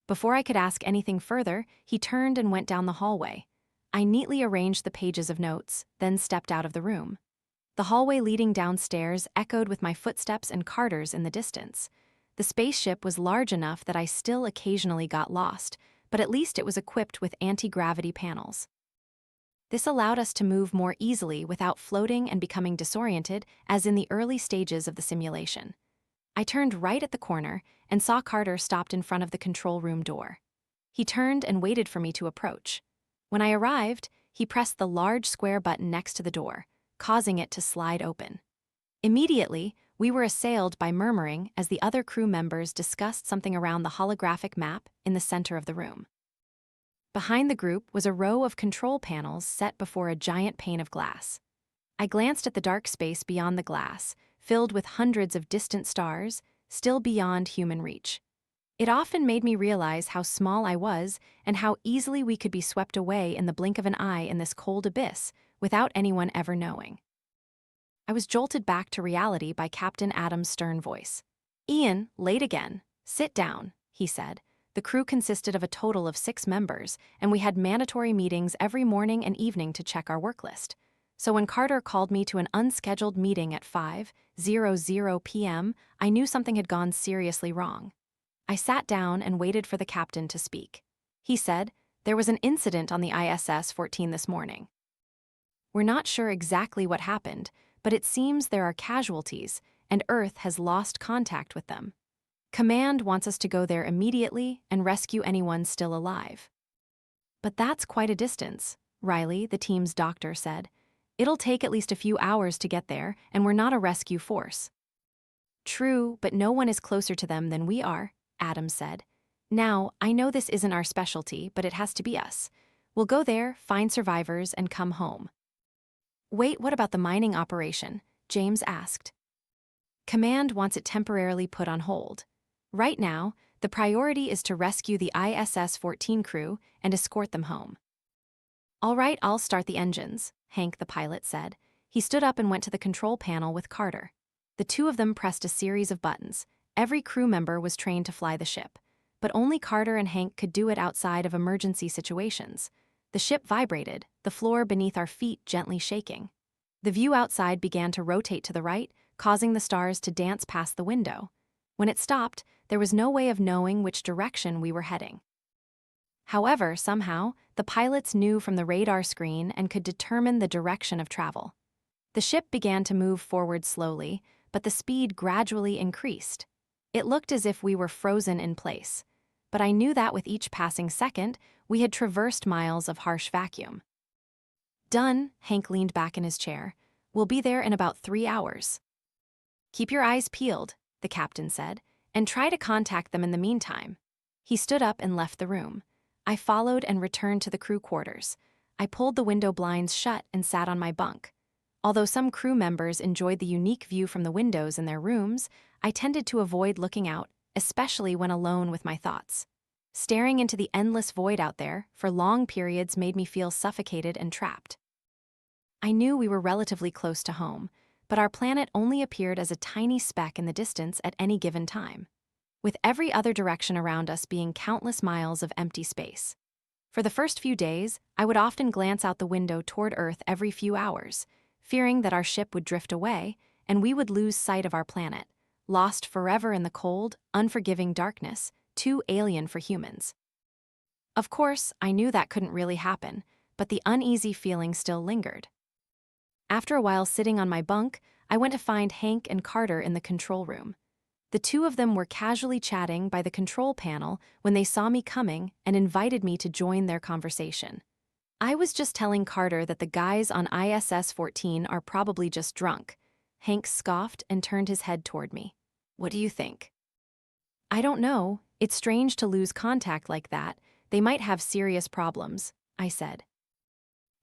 Before I could ask anything further, he turned and went down the hallway. I neatly arranged the pages of notes, then stepped out of the room. The hallway leading downstairs echoed with my footsteps and Carter's in the distance. The spaceship was large enough that I still occasionally got lost, but at least it was equipped with anti-gravity panels. This allowed us to move more easily without floating and becoming disoriented as in the early stages of the simulation. I turned right at the corner and saw Carter stopped in front of the control room door. He turned and waited for me to approach. When I arrived, he pressed the large square button next to the door, causing it to slide open. Immediately, we were assailed by murmuring as the other crew members discussed something around the holographic map in the center of the room. Behind the group was a row of control panels set before a giant pane of glass. I glanced at the dark space beyond the glass, filled with hundreds of distant stars, still beyond human reach. It often made me realize how small I was and how easily we could be swept away in the blink of an eye in this cold abyss without anyone ever knowing. I was jolted back to reality by Captain Adam's stern voice. "Ian, late again. Sit down," he said. The crew consisted of a total of 6 members, and we had mandatory meetings every morning and evening to check our work list. So when Carter called me to an unscheduled meeting at 5:00 p.m., I knew something had gone seriously wrong. I sat down and waited for the captain to speak. He said, "There was an incident on the ISS-14 this morning. We're not sure exactly what happened, but it seems there are casualties, and Earth has lost contact with them. Command wants us to go there immediately and rescue anyone still alive." "But that's quite a distance," Riley, the team's doctor, said. "It'll take at least a few hours to get there, and we're not a rescue force." "True, but no one is closer to them than we are," Adam said. "Now, I know this isn't our specialty, but it has to be us. We'll go there, find survivors, and come home." "Wait, what about the mining operation?" James asked. "Command wants it temporarily put on hold. Right now, the priority is to rescue the ISS-14 crew and escort them home." "All right, I'll start the engines," Hank, the pilot, said. He stood up and went to the control panel with Carter. The two of them pressed a series of buttons. Every crew member was trained to fly the ship, but only Carter and Hank could do it outside of emergency situations. The ship vibrated, the floor beneath our feet gently shaking. The view outside began to rotate to the right, causing the stars to dance past the window. When it stopped, there was no way of knowing which direction we were heading. However, somehow, the pilots knew from the radar screen and could determine the direction of travel. The ship began to move forward slowly, but the speed gradually increased. It looked as if we were frozen in place, but I knew that with each passing second, we had traversed miles of harsh vacuum. "Done," Hank leaned back in his chair. "We'll be there in about 3 hours. "Keep your eyes peeled," the captain said, "and try to contact them in the meantime." He stood up and left the room. I followed and returned to the crew quarters. I pulled the window blinds shut and sat on my bunk. Although some crew members enjoyed the unique view from the windows in their rooms, I tended to avoid looking out, especially when alone with my thoughts. Staring into the endless void out there for long periods made me feel suffocated and trapped. I knew we were relatively close to home, but our planet only appeared as a tiny speck in the distance at any given time, with every other direction around us being countless miles of empty space. For the first few days, I would often glance out the window toward Earth every few hours, fearing that our ship would drift away and we would lose sight of our planet, lost forever in the cold, unforgiving darkness, too alien for humans. Of course, I knew that couldn't really happen, but the uneasy feeling still lingered. After a while sitting on my bunk, I went to find Hank and Carter in the control room. The two of them were casually chatting by the control panel when they saw me coming and invited me to join their conversation. "I was just telling Carter that the guys on ISS-14 are probably just drunk." Hank scoffed and turned his head toward me. "What do you think?" "I don't know. It's strange to lose contact like that. They might have serious problems," I said.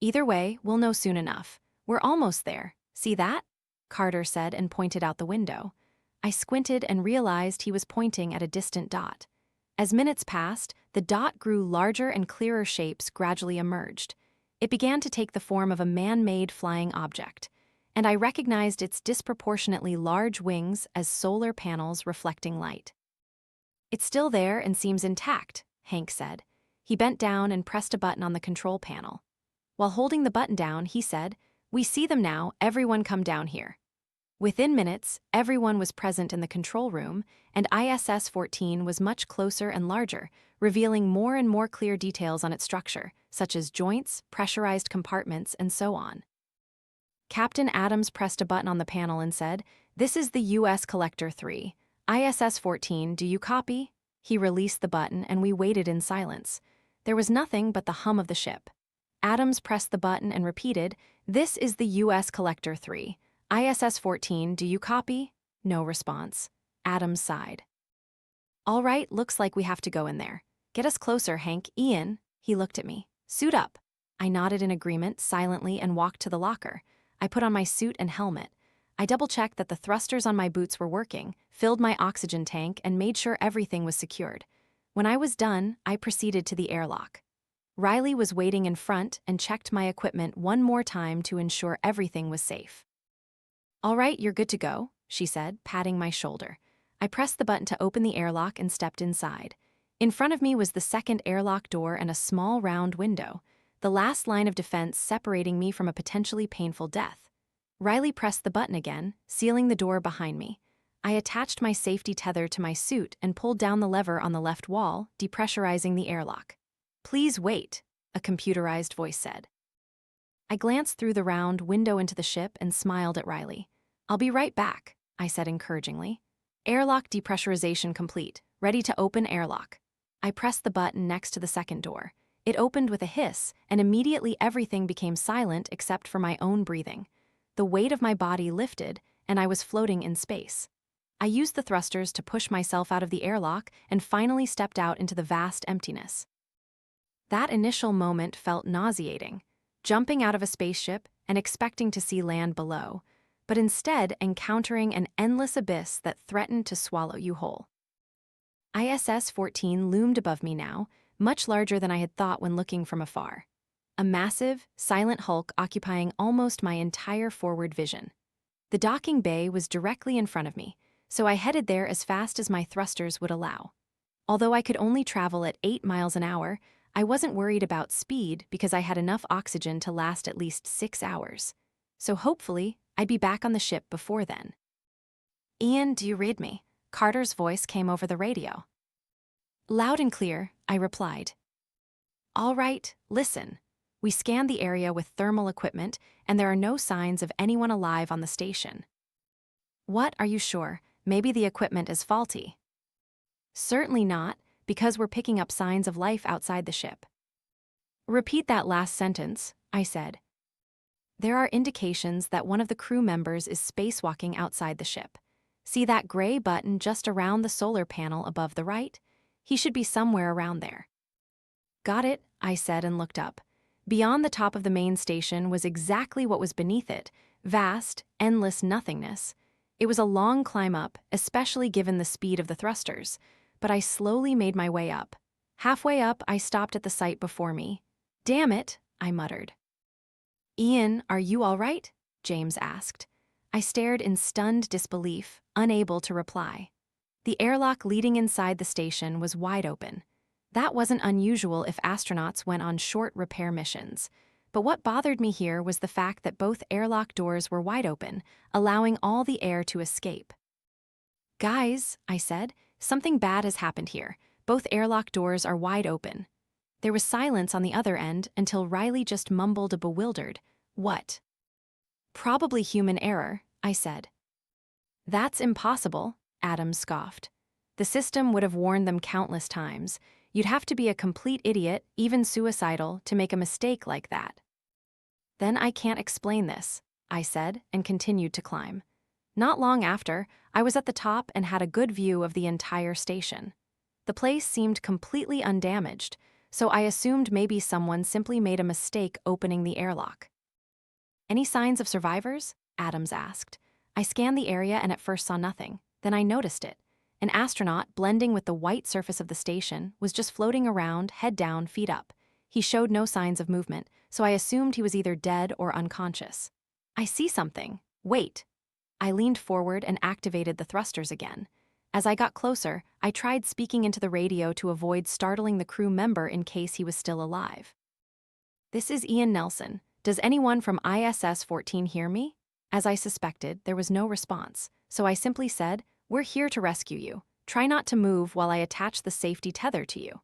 "Either way, we'll know soon enough. We're almost there. See that?" Carter said and pointed out the window. I squinted and realized he was pointing at a distant dot. As minutes passed, the dot grew larger and clearer shapes gradually emerged. It began to take the form of a man-made flying object, and I recognized its disproportionately large wings as solar panels reflecting light. "It's still there and seems intact," Hank said. He bent down and pressed a button on the control panel. While holding the button down, he said, "We see them now, everyone come down here." Within minutes, everyone was present in the control room, and ISS-14 was much closer and larger, revealing more and more clear details on its structure, such as joints, pressurized compartments, and so on. Captain Adams pressed a button on the panel and said, "This is the U.S. Collector 3. ISS-14, do you copy?" He released the button, and we waited in silence. There was nothing but the hum of the ship. Adams pressed the button and repeated, "This is the U.S. Collector 3. ISS-14, do you copy?" No response. Adams sighed. "All right, looks like we have to go in there. Get us closer, Hank." "Ian," he looked at me. "Suit up." I nodded in agreement silently and walked to the locker. I put on my suit and helmet. I double-checked that the thrusters on my boots were working, filled my oxygen tank, and made sure everything was secured. When I was done, I proceeded to the airlock. Riley was waiting in front and checked my equipment one more time to ensure everything was safe. "All right, you're good to go," she said, patting my shoulder. I pressed the button to open the airlock and stepped inside. In front of me was the second airlock door and a small round window, the last line of defense separating me from a potentially painful death. Riley pressed the button again, sealing the door behind me. I attached my safety tether to my suit and pulled down the lever on the left wall, depressurizing the airlock. "Please wait," a computerized voice said. I glanced through the round window into the ship and smiled at Riley. "I'll be right back," I said encouragingly. "Airlock depressurization complete. Ready to open airlock." I pressed the button next to the second door. It opened with a hiss, and immediately everything became silent except for my own breathing. The weight of my body lifted, and I was floating in space. I used the thrusters to push myself out of the airlock and finally stepped out into the vast emptiness. That initial moment felt nauseating, jumping out of a spaceship and expecting to see land below, but instead encountering an endless abyss that threatened to swallow you whole. ISS-14 loomed above me now, much larger than I had thought when looking from afar. A massive, silent hulk occupying almost my entire forward vision. The docking bay was directly in front of me, so I headed there as fast as my thrusters would allow. Although I could only travel at 8 miles an hour, I wasn't worried about speed because I had enough oxygen to last at least 6 hours. So hopefully, I'd be back on the ship before then. "Ian, do you read me?" Carter's voice came over the radio. Loud and clear, I replied. "All right, listen. We scanned the area with thermal equipment, and there are no signs of anyone alive on the station." "What, are you sure? Maybe the equipment is faulty." "Certainly not, because we're picking up signs of life outside the ship." "Repeat that last sentence," I said. "There are indications that one of the crew members is spacewalking outside the ship. See that gray button just around the solar panel above the right? He should be somewhere around there." "Got it," I said and looked up. Beyond the top of the main station was exactly what was beneath it, vast, endless nothingness. It was a long climb up, especially given the speed of the thrusters, but I slowly made my way up. Halfway up, I stopped at the sight before me. "Damn it," I muttered. "Ian, are you all right?" James asked. I stared in stunned disbelief, unable to reply. The airlock leading inside the station was wide open. That wasn't unusual if astronauts went on short repair missions. But what bothered me here was the fact that both airlock doors were wide open, allowing all the air to escape. "Guys," I said, "something bad has happened here. Both airlock doors are wide open." There was silence on the other end until Riley just mumbled a bewildered, "What?" "Probably human error," I said. "That's impossible," Adams scoffed. "The system would have warned them countless times. You'd have to be a complete idiot, even suicidal, to make a mistake like that." "Then I can't explain this," I said, and continued to climb. Not long after, I was at the top and had a good view of the entire station. The place seemed completely undamaged, so I assumed maybe someone simply made a mistake opening the airlock. "Any signs of survivors?" Adams asked. I scanned the area and at first saw nothing. Then I noticed it. An astronaut, blending with the white surface of the station, was just floating around, head down, feet up. He showed no signs of movement, so I assumed he was either dead or unconscious. "I see something. Wait." I leaned forward and activated the thrusters again. As I got closer, I tried speaking into the radio to avoid startling the crew member in case he was still alive. "This is Ian Nelson. Does anyone from ISS-14 hear me?" As I suspected, there was no response, so I simply said, "We're here to rescue you. Try not to move while I attach the safety tether to you."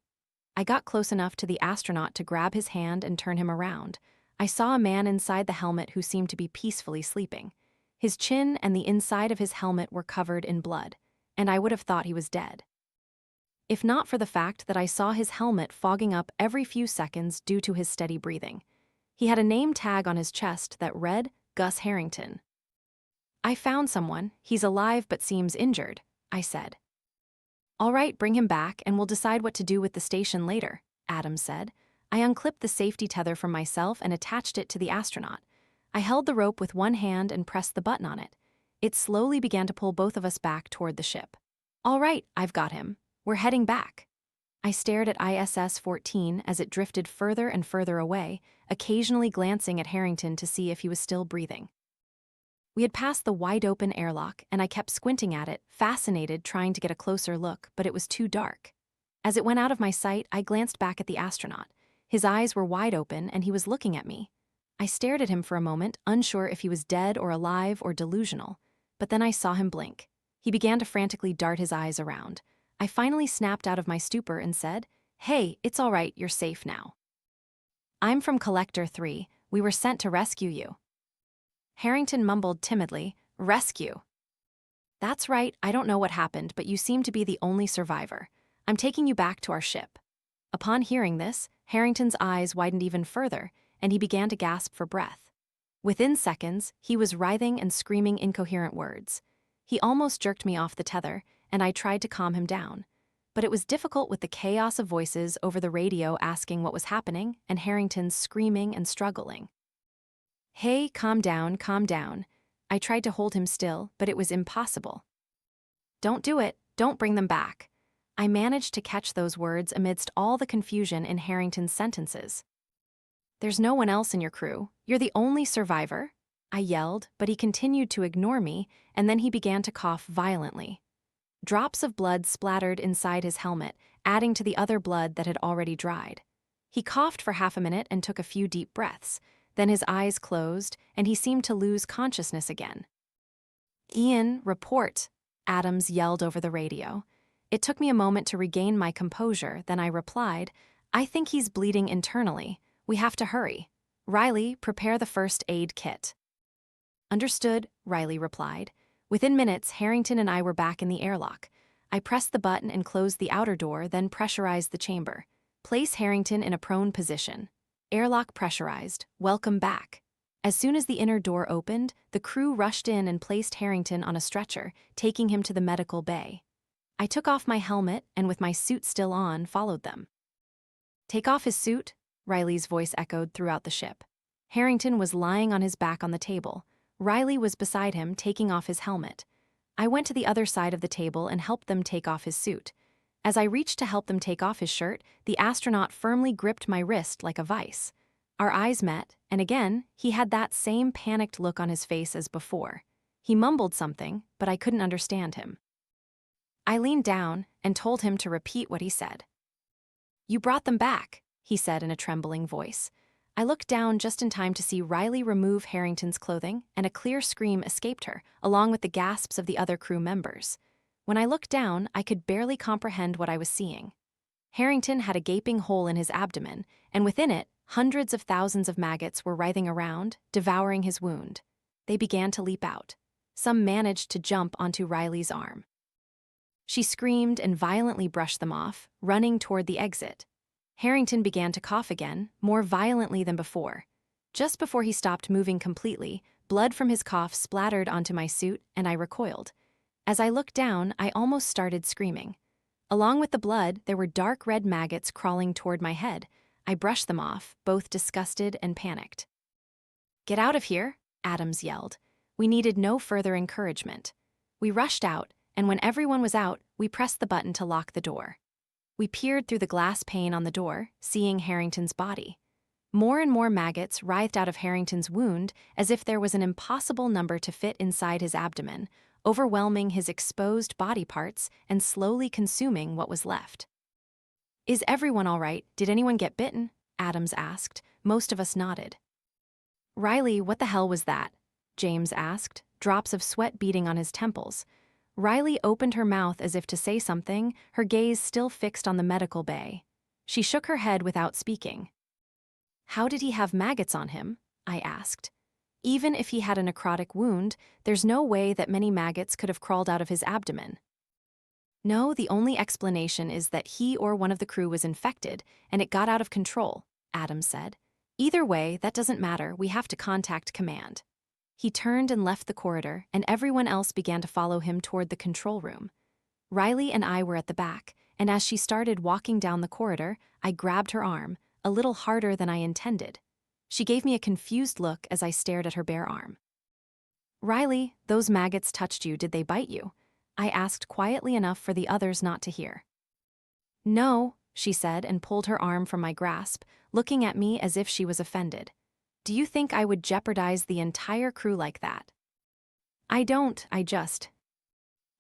I got close enough to the astronaut to grab his hand and turn him around. I saw a man inside the helmet who seemed to be peacefully sleeping. His chin and the inside of his helmet were covered in blood, and I would have thought he was dead, if not for the fact that I saw his helmet fogging up every few seconds due to his steady breathing. He had a name tag on his chest that read, Gus Harrington. "I found someone. He's alive but seems injured," I said. "All right, bring him back and we'll decide what to do with the station later," Adams said. I unclipped the safety tether from myself and attached it to the astronaut. I held the rope with one hand and pressed the button on it. It slowly began to pull both of us back toward the ship. "All right, I've got him. We're heading back." I stared at ISS-14 as it drifted further and further away, occasionally glancing at Harrington to see if he was still breathing. We had passed the wide-open airlock, and I kept squinting at it, fascinated, trying to get a closer look, but it was too dark. As it went out of my sight, I glanced back at the astronaut. His eyes were wide open, and he was looking at me. I stared at him for a moment, unsure if he was dead or alive or delusional, but then I saw him blink. He began to frantically dart his eyes around. I finally snapped out of my stupor and said, "Hey, it's all right, you're safe now. I'm from Collector 3. We were sent to rescue you." Harrington mumbled timidly, "Rescue?" "That's right, I don't know what happened, but you seem to be the only survivor. I'm taking you back to our ship." Upon hearing this, Harrington's eyes widened even further, and he began to gasp for breath. Within seconds, he was writhing and screaming incoherent words. He almost jerked me off the tether, and I tried to calm him down. But it was difficult with the chaos of voices over the radio asking what was happening and Harrington's screaming and struggling. "Hey, calm down, calm down." I tried to hold him still, but it was impossible. "Don't do it, don't bring them back." I managed to catch those words amidst all the confusion in Harrington's sentences. "There's no one else in your crew. You're the only survivor," I yelled, but he continued to ignore me, and then he began to cough violently. Drops of blood splattered inside his helmet, adding to the other blood that had already dried. He coughed for half a minute and took a few deep breaths. Then his eyes closed, and he seemed to lose consciousness again. "Ian, report," Adams yelled over the radio. It took me a moment to regain my composure, then I replied, "I think he's bleeding internally. We have to hurry. Riley, prepare the first aid kit." "Understood," Riley replied. Within minutes, Harrington and I were back in the airlock. I pressed the button and closed the outer door, then pressurized the chamber. "Place Harrington in a prone position." "Airlock pressurized. Welcome back." As soon as the inner door opened, the crew rushed in and placed Harrington on a stretcher, taking him to the medical bay. I took off my helmet and, with my suit still on, followed them. "Take off his suit," Riley's voice echoed throughout the ship. Harrington was lying on his back on the table. Riley was beside him, taking off his helmet. I went to the other side of the table and helped them take off his suit. As I reached to help them take off his shirt, the astronaut firmly gripped my wrist like a vice. Our eyes met, and again, he had that same panicked look on his face as before. He mumbled something, but I couldn't understand him. I leaned down and told him to repeat what he said. "You brought them back," he said in a trembling voice. I looked down just in time to see Riley remove Harrington's clothing, and a clear scream escaped her, along with the gasps of the other crew members. When I looked down, I could barely comprehend what I was seeing. Harrington had a gaping hole in his abdomen, and within it, hundreds of thousands of maggots were writhing around, devouring his wound. They began to leap out. Some managed to jump onto Riley's arm. She screamed and violently brushed them off, running toward the exit. Harrington began to cough again, more violently than before. Just before he stopped moving completely, blood from his cough splattered onto my suit, and I recoiled. As I looked down, I almost started screaming. Along with the blood, there were dark red maggots crawling toward my head. I brushed them off, both disgusted and panicked. "Get out of here," Adams yelled. We needed no further encouragement. We rushed out, and when everyone was out, we pressed the button to lock the door. We peered through the glass pane on the door, seeing Harrington's body. More and more maggots writhed out of Harrington's wound as if there was an impossible number to fit inside his abdomen, overwhelming his exposed body parts and slowly consuming what was left. "Is everyone all right? Did anyone get bitten?" Adams asked. Most of us nodded. "Riley, what the hell was that?" James asked, drops of sweat beading on his temples. Riley opened her mouth as if to say something, her gaze still fixed on the medical bay. She shook her head without speaking. How did he have maggots on him? I asked. Even if he had a necrotic wound, there's no way that many maggots could have crawled out of his abdomen. No, the only explanation is that he or one of the crew was infected, and it got out of control, Adams said. Either way, that doesn't matter, we have to contact command. He turned and left the corridor, and everyone else began to follow him toward the control room. Riley and I were at the back, and as she started walking down the corridor, I grabbed her arm, a little harder than I intended. She gave me a confused look as I stared at her bare arm. Riley, those maggots touched you, did they bite you? I asked quietly enough for the others not to hear. No, she said and pulled her arm from my grasp, looking at me as if she was offended. Do you think I would jeopardize the entire crew like that? I don't, I just.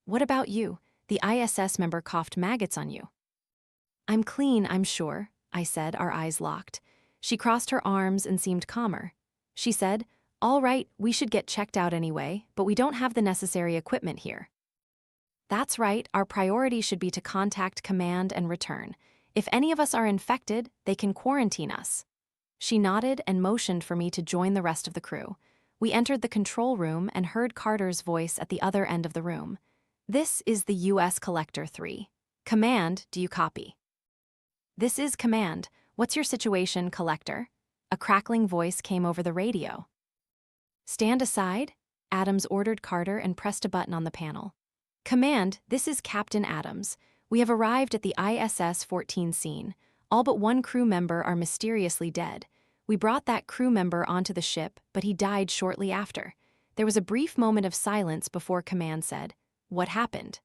What about you? The ISS member coughed maggots on you. I'm clean, I'm sure, I said, our eyes locked. She crossed her arms and seemed calmer. She said, all right, we should get checked out anyway, but we don't have the necessary equipment here. That's right, our priority should be to contact command and return. If any of us are infected, they can quarantine us. She nodded and motioned for me to join the rest of the crew. We entered the control room and heard Carter's voice at the other end of the room. This is the U.S. Collector 3. Command, do you copy? This is Command. What's your situation, Collector? A crackling voice came over the radio. Stand aside, Adams ordered Carter and pressed a button on the panel. Command, this is Captain Adams. We have arrived at the ISS-14 scene. All but one crew member are mysteriously dead. We brought that crew member onto the ship, but he died shortly after. There was a brief moment of silence before Command said, "What happened?"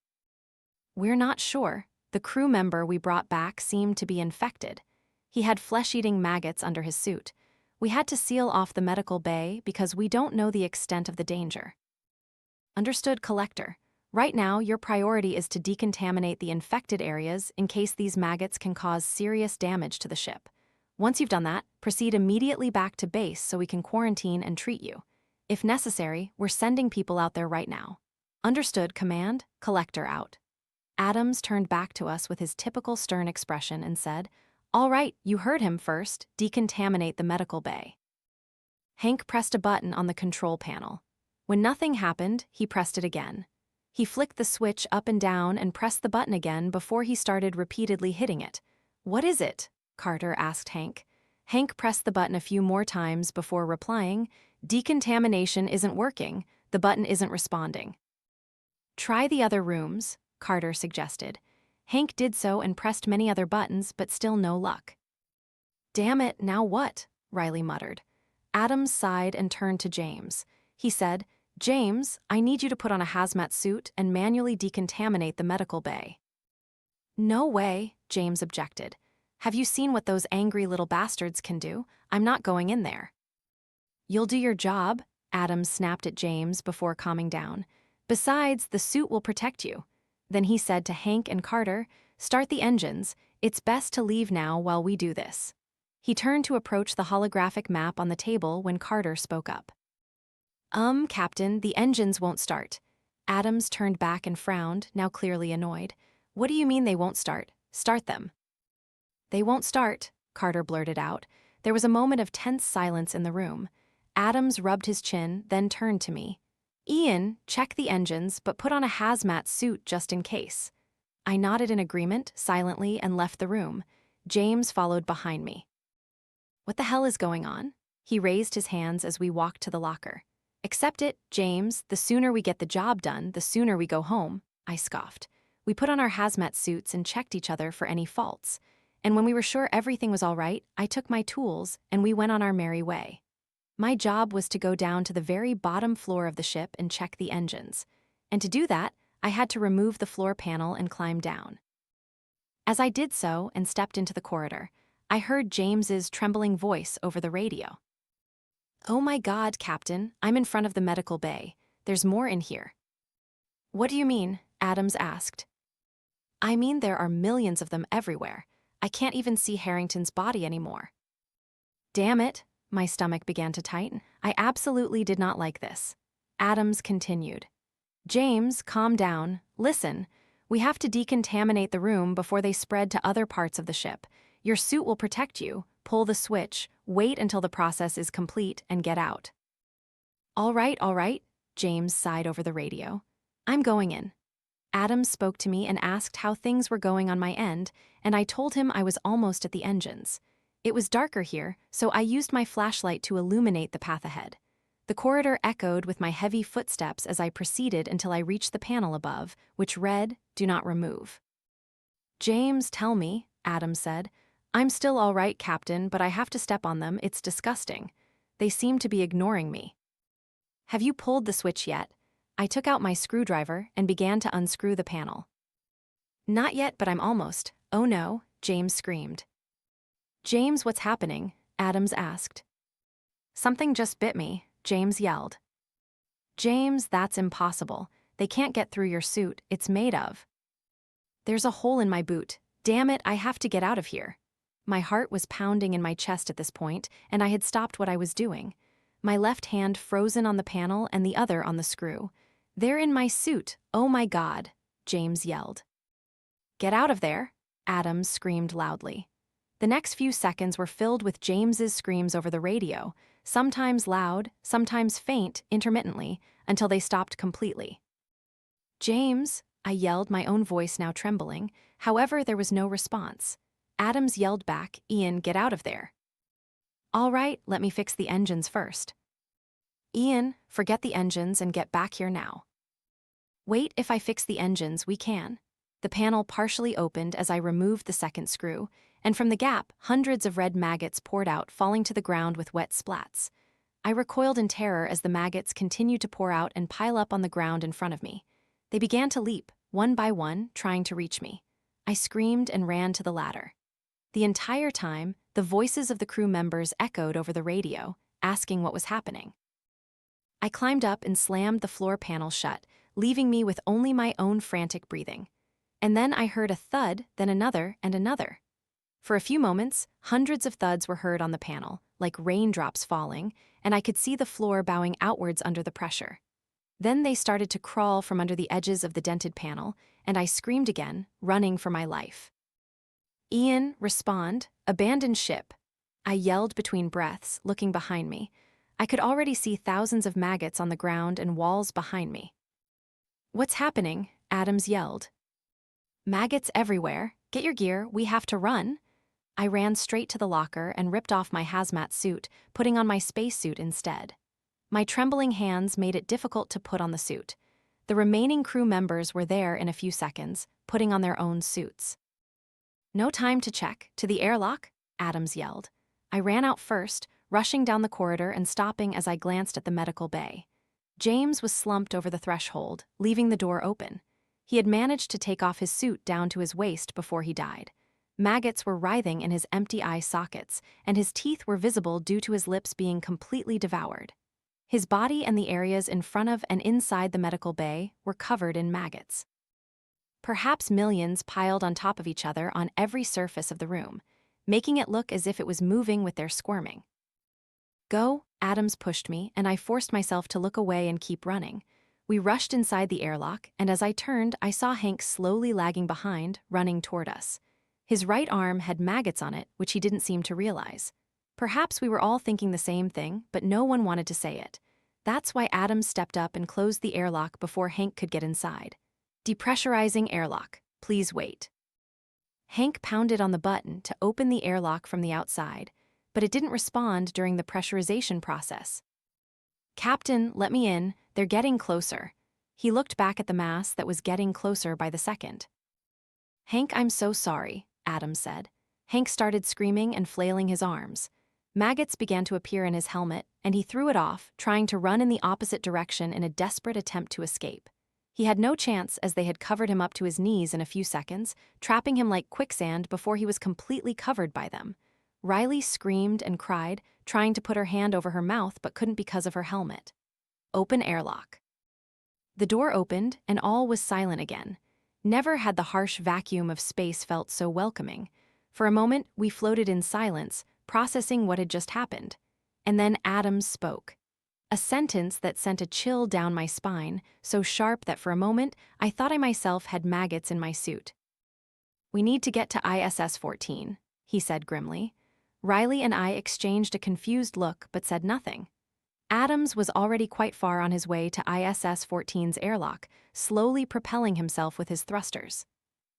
We're not sure. The crew member we brought back seemed to be infected. He had flesh-eating maggots under his suit. We had to seal off the medical bay because we don't know the extent of the danger. Understood, Collector. Right now, your priority is to decontaminate the infected areas in case these maggots can cause serious damage to the ship. Once you've done that, proceed immediately back to base so we can quarantine and treat you. If necessary, we're sending people out there right now. Understood, Command. Collector out. Adams turned back to us with his typical stern expression and said, All right, you heard him first. Decontaminate the medical bay. Hank pressed a button on the control panel. When nothing happened, he pressed it again. He flicked the switch up and down and pressed the button again before he started repeatedly hitting it. What is it? Carter asked Hank. Hank pressed the button a few more times before replying, Decontamination isn't working. The button isn't responding. Try the other rooms, Carter suggested. Hank did so and pressed many other buttons, but still no luck. Damn it, now what? Riley muttered. Adams sighed and turned to James. He said, James, I need you to put on a hazmat suit and manually decontaminate the medical bay. No way, James objected. Have you seen what those angry little bastards can do? I'm not going in there. You'll do your job, Adams snapped at James before calming down. Besides, the suit will protect you. Then he said to Hank and Carter, Start the engines. It's best to leave now while we do this. He turned to approach the holographic map on the table when Carter spoke up. Captain, the engines won't start. Adams turned back and frowned, now clearly annoyed. What do you mean they won't start? Start them. They won't start, Carter blurted out. There was a moment of tense silence in the room. Adams rubbed his chin, then turned to me. Ian, check the engines, but put on a hazmat suit just in case. I nodded in agreement, silently, and left the room. James followed behind me. What the hell is going on? He raised his hands as we walked to the locker. Accept it, James. The sooner we get the job done, the sooner we go home, I scoffed. We put on our hazmat suits and checked each other for any faults. And when we were sure everything was all right, I took my tools and we went on our merry way. My job was to go down to the very bottom floor of the ship and check the engines. And to do that, I had to remove the floor panel and climb down. As I did so and stepped into the corridor, I heard James's trembling voice over the radio. Oh my God, Captain, I'm in front of the medical bay. There's more in here. What do you mean? Adams asked. I mean there are millions of them everywhere. I can't even see Harrington's body anymore. Damn it, my stomach began to tighten. I absolutely did not like this. Adams continued. James, calm down. Listen. We have to decontaminate the room before they spread to other parts of the ship. Your suit will protect you. Pull the switch, wait until the process is complete, and get out. All right, James sighed over the radio. I'm going in. Adams spoke to me and asked how things were going on my end, and I told him I was almost at the engines. It was darker here, so I used my flashlight to illuminate the path ahead. The corridor echoed with my heavy footsteps as I proceeded until I reached the panel above, which read, "Do not remove." James, tell me, Adams said. I'm still all right, Captain, but I have to step on them. It's disgusting. They seem to be ignoring me. Have you pulled the switch yet? I took out my screwdriver and began to unscrew the panel. Not yet, but I'm almost. Oh no, James screamed. James, what's happening? Adams asked. Something just bit me, James yelled. James, that's impossible. They can't get through your suit. It's made of. There's a hole in my boot. Damn it, I have to get out of here. My heart was pounding in my chest at this point, and I had stopped what I was doing. My left hand frozen on the panel and the other on the screw. They're in my suit. Oh my God, James yelled. Get out of there, Adams screamed loudly. The next few seconds were filled with James's screams over the radio, sometimes loud, sometimes faint, intermittently, until they stopped completely. James, I yelled, my own voice now trembling. However, there was no response. Adams yelled back, Ian, get out of there. All right, let me fix the engines first. Ian, forget the engines and get back here now. Wait, if I fix the engines, we can. The panel partially opened as I removed the second screw, and from the gap, hundreds of red maggots poured out, falling to the ground with wet splats. I recoiled in terror as the maggots continued to pour out and pile up on the ground in front of me. They began to leap, one by one, trying to reach me. I screamed and ran to the ladder. The entire time, the voices of the crew members echoed over the radio, asking what was happening. I climbed up and slammed the floor panel shut, leaving me with only my own frantic breathing. And then I heard a thud, then another and another. For a few moments, hundreds of thuds were heard on the panel, like raindrops falling, and I could see the floor bowing outwards under the pressure. Then they started to crawl from under the edges of the dented panel, and I screamed again, running for my life. Ian, respond, abandon ship. I yelled between breaths, looking behind me. I could already see thousands of maggots on the ground and walls behind me. What's happening? Adams yelled. Maggots everywhere. Get your gear, we have to run. I ran straight to the locker and ripped off my hazmat suit, putting on my spacesuit instead. My trembling hands made it difficult to put on the suit. The remaining crew members were there in a few seconds, putting on their own suits. No time to check. To the airlock, Adams yelled. I ran out first, rushing down the corridor and stopping as I glanced at the medical bay. James was slumped over the threshold, leaving the door open. He had managed to take off his suit down to his waist before he died. Maggots were writhing in his empty eye sockets, and his teeth were visible due to his lips being completely devoured. His body and the areas in front of and inside the medical bay were covered in maggots. Perhaps millions piled on top of each other on every surface of the room, making it look as if it was moving with their squirming. Go, Adams pushed me, and I forced myself to look away and keep running. We rushed inside the airlock, and as I turned, I saw Hank slowly lagging behind, running toward us. His right arm had maggots on it, which he didn't seem to realize. Perhaps we were all thinking the same thing, but no one wanted to say it. That's why Adams stepped up and closed the airlock before Hank could get inside. Depressurizing airlock. Please wait. Hank pounded on the button to open the airlock from the outside, but it didn't respond during the pressurization process. Captain, let me in. They're getting closer. He looked back at the mass that was getting closer by the second. Hank, I'm so sorry, Adams said. Hank started screaming and flailing his arms. Maggots began to appear in his helmet, and he threw it off, trying to run in the opposite direction in a desperate attempt to escape. He had no chance as they had covered him up to his knees in a few seconds, trapping him like quicksand before he was completely covered by them. Riley screamed and cried, trying to put her hand over her mouth but couldn't because of her helmet. Open airlock. The door opened, and all was silent again. Never had the harsh vacuum of space felt so welcoming. For a moment, we floated in silence, processing what had just happened. And then Adams spoke. A sentence that sent a chill down my spine, so sharp that for a moment I thought I myself had maggots in my suit. "We need to get to ISS 14, he said grimly. Riley and I exchanged a confused look but said nothing. Adams was already quite far on his way to ISS 14's airlock, slowly propelling himself with his thrusters.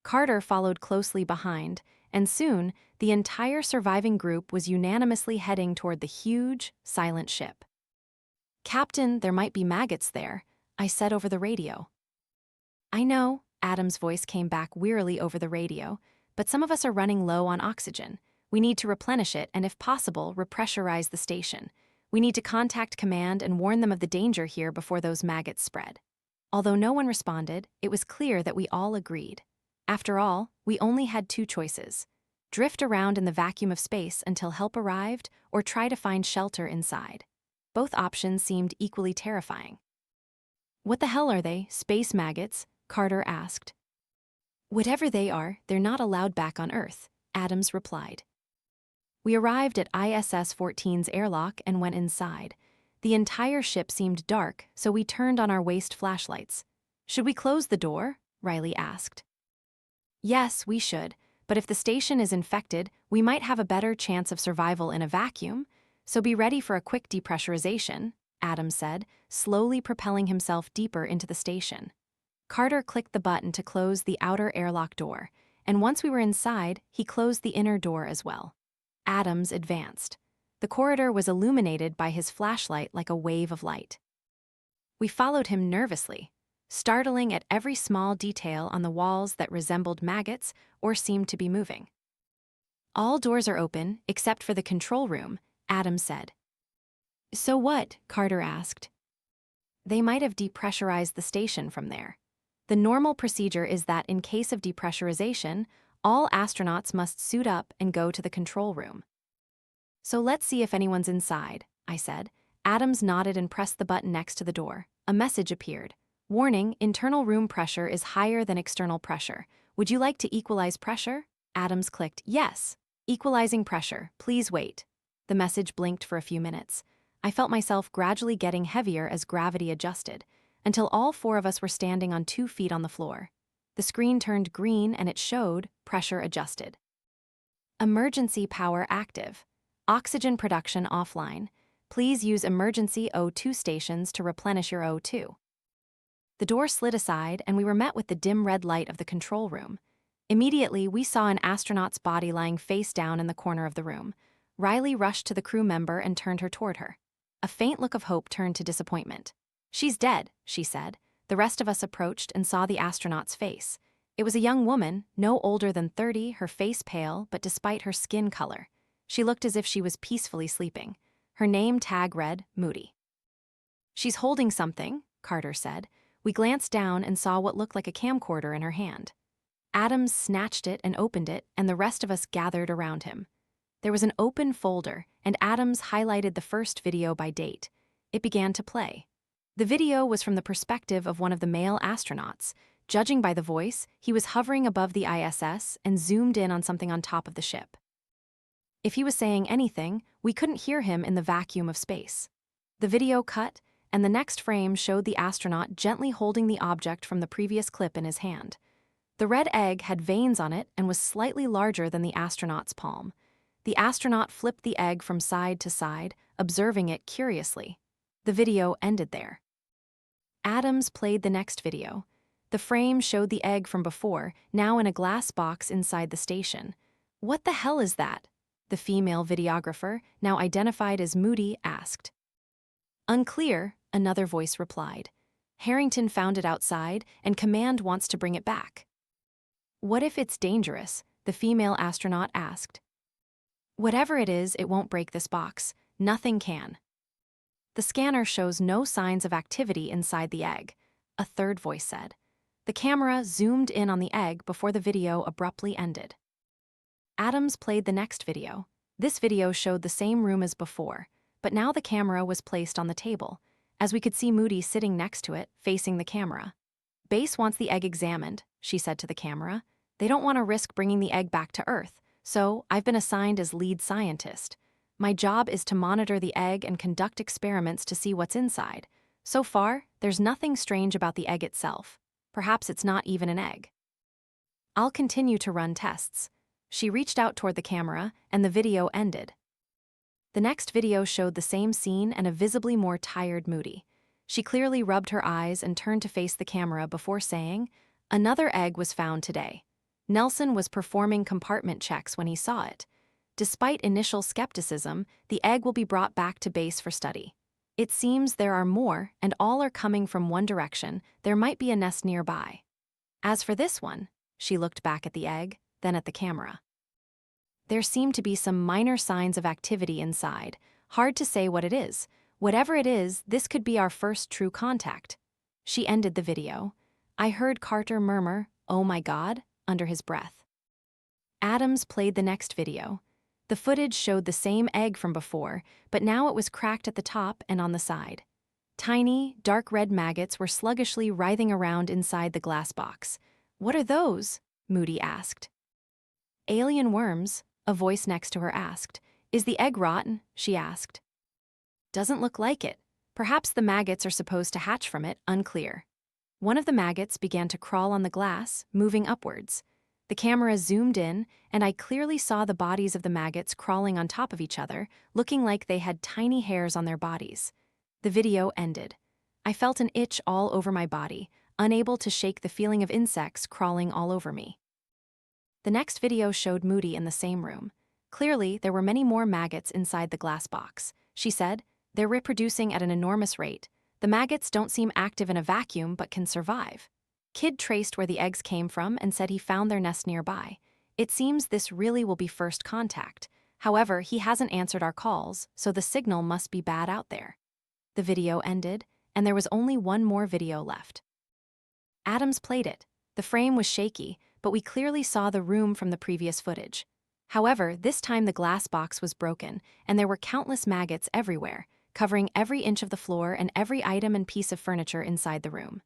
Carter followed closely behind, and soon the entire surviving group was unanimously heading toward the huge, silent ship. "Captain, there might be maggots there," I said over the radio. "I know," Adam's voice came back wearily over the radio, "but some of us are running low on oxygen. We need to replenish it and, if possible, repressurize the station. We need to contact command and warn them of the danger here before those maggots spread." Although no one responded, it was clear that we all agreed. After all, we only had two choices: drift around in the vacuum of space until help arrived, or try to find shelter inside. Both options seemed equally terrifying. "What the hell are they, space maggots?" Carter asked. "Whatever they are, they're not allowed back on Earth," Adams replied. We arrived at ISS 14's airlock and went inside. The entire ship seemed dark, so we turned on our waist flashlights. "Should we close the door?" Riley asked. "Yes, we should, but if the station is infected, we might have a better chance of survival in a vacuum, so be ready for a quick depressurization," Adams said, slowly propelling himself deeper into the station. Carter clicked the button to close the outer airlock door, and once we were inside, he closed the inner door as well. Adams advanced. The corridor was illuminated by his flashlight like a wave of light. We followed him nervously, startling at every small detail on the walls that resembled maggots or seemed to be moving. "All doors are open, except for the control room," Adams said. "So what?" Carter asked. "They might have depressurized the station from there. The normal procedure is that in case of depressurization, all astronauts must suit up and go to the control room." "So let's see if anyone's inside," I said. Adams nodded and pressed the button next to the door. A message appeared. "Warning, internal room pressure is higher than external pressure. Would you like to equalize pressure?" Adams clicked, "Yes. Equalizing pressure. Please wait." The message blinked for a few minutes. I felt myself gradually getting heavier as gravity adjusted, until all four of us were standing on 2 feet on the floor. The screen turned green and it showed pressure adjusted. "Emergency power active. Oxygen production offline. Please use emergency O2 stations to replenish your O2." The door slid aside and we were met with the dim red light of the control room. Immediately, we saw an astronaut's body lying face down in the corner of the room. Riley rushed to the crew member and turned her toward her. A faint look of hope turned to disappointment. "She's dead," she said. The rest of us approached and saw the astronaut's face. It was a young woman, no older than 30, her face pale, but despite her skin color, she looked as if she was peacefully sleeping. Her name tag read, Moody. "She's holding something," Carter said. We glanced down and saw what looked like a camcorder in her hand. Adams snatched it and opened it, and the rest of us gathered around him. There was an open folder, and Adams highlighted the first video by date. It began to play. The video was from the perspective of one of the male astronauts. Judging by the voice, he was hovering above the ISS and zoomed in on something on top of the ship. If he was saying anything, we couldn't hear him in the vacuum of space. The video cut, and the next frame showed the astronaut gently holding the object from the previous clip in his hand. The red egg had veins on it and was slightly larger than the astronaut's palm. The astronaut flipped the egg from side to side, observing it curiously. The video ended there. Adams played the next video. The frame showed the egg from before, now in a glass box inside the station. "What the hell is that?" the female videographer, now identified as Moody, asked. "Unclear," another voice replied. "Harrington found it outside, and command wants to bring it back." "What if it's dangerous?" the female astronaut asked. "Whatever it is, it won't break this box. Nothing can." "The scanner shows no signs of activity inside the egg," a third voice said. The camera zoomed in on the egg before the video abruptly ended. Adams played the next video. This video showed the same room as before, but now the camera was placed on the table, as we could see Moody sitting next to it, facing the camera. "Base wants the egg examined," she said to the camera. "They don't want to risk bringing the egg back to Earth, so I've been assigned as lead scientist. My job is to monitor the egg and conduct experiments to see what's inside. So far, there's nothing strange about the egg itself. Perhaps it's not even an egg. I'll continue to run tests. She reached out toward the camera, and the video ended. The next video showed the same scene and a visibly more tired Moody. She clearly rubbed her eyes and turned to face the camera before saying, "Another egg was found today." Nelson was performing compartment checks when he saw it. Despite initial skepticism, the egg will be brought back to base for study. It seems there are more, and all are coming from one direction. There might be a nest nearby. As for this one, she looked back at the egg, then at the camera. There seemed to be some minor signs of activity inside. Hard to say what it is. Whatever it is, this could be our first true contact. She ended the video. I heard Carter murmur, "Oh my God," under his breath. Adams played the next video. The footage showed the same egg from before, but now it was cracked at the top and on the side. Tiny, dark red maggots were sluggishly writhing around inside the glass box. "What are those?" Moody asked. "Alien worms," a voice next to her asked. "Is the egg rotten?" she asked. "Doesn't look like it. Perhaps the maggots are supposed to hatch from it, unclear." One of the maggots began to crawl on the glass, moving upwards. The camera zoomed in, and I clearly saw the bodies of the maggots crawling on top of each other, looking like they had tiny hairs on their bodies. The video ended. I felt an itch all over my body, unable to shake the feeling of insects crawling all over me. The next video showed Moody in the same room. Clearly, there were many more maggots inside the glass box. She said, "They're reproducing at an enormous rate. The maggots don't seem active in a vacuum but can survive." Kid traced where the eggs came from and said he found their nest nearby. It seems this really will be first contact. However, he hasn't answered our calls, so the signal must be bad out there. The video ended, and there was only one more video left. Adams played it. The frame was shaky, but we clearly saw the room from the previous footage. However, this time the glass box was broken, and there were countless maggots everywhere, covering every inch of the floor and every item and piece of furniture inside the room.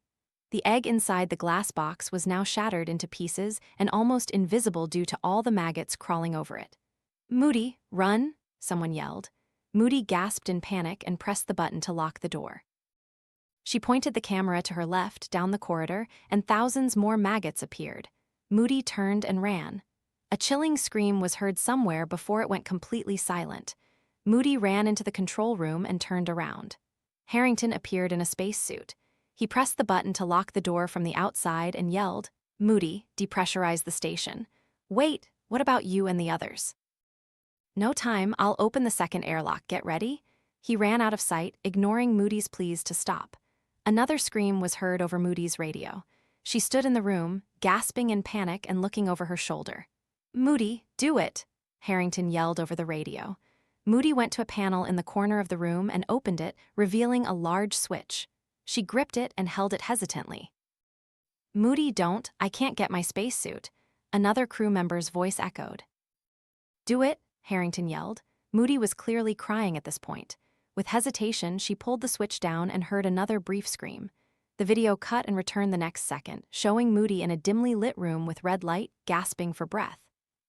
The egg inside the glass box was now shattered into pieces and almost invisible due to all the maggots crawling over it. "Moody, run!" someone yelled. Moody gasped in panic and pressed the button to lock the door. She pointed the camera to her left, down the corridor, and thousands more maggots appeared. Moody turned and ran. A chilling scream was heard somewhere before it went completely silent. Moody ran into the control room and turned around. Harrington appeared in a spacesuit. He pressed the button to lock the door from the outside and yelled, "Moody, depressurize the station." "Wait, what about you and the others?" "No time, I'll open the second airlock, get ready." He ran out of sight, ignoring Moody's pleas to stop. Another scream was heard over Moody's radio. She stood in the room, gasping in panic and looking over her shoulder. "Moody, do it," Harrington yelled over the radio. Moody went to a panel in the corner of the room and opened it, revealing a large switch. She gripped it and held it hesitantly. "Moody, don't, I can't get my spacesuit," another crew member's voice echoed. "Do it," Harrington yelled. Moody was clearly crying at this point. With hesitation, she pulled the switch down and heard another brief scream. The video cut and returned the next second, showing Moody in a dimly lit room with red light, gasping for breath.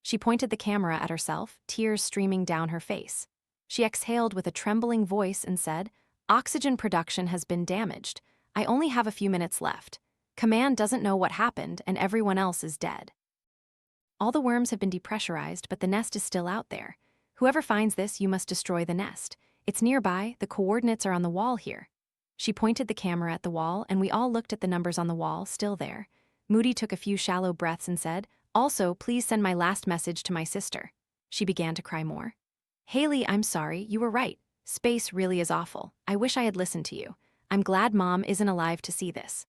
She pointed the camera at herself, tears streaming down her face. She exhaled with a trembling voice and said, "Oxygen production has been damaged. I only have a few minutes left. Command doesn't know what happened, and everyone else is dead. All the worms have been depressurized, but the nest is still out there. Whoever finds this, you must destroy the nest. It's nearby, the coordinates are on the wall here." She pointed the camera at the wall, and we all looked at the numbers on the wall, still there. Moody took a few shallow breaths and said, "Also, please send my last message to my sister." She began to cry more. "Haley, I'm sorry, you were right. Space really is awful. I wish I had listened to you. I'm glad Mom isn't alive to see this.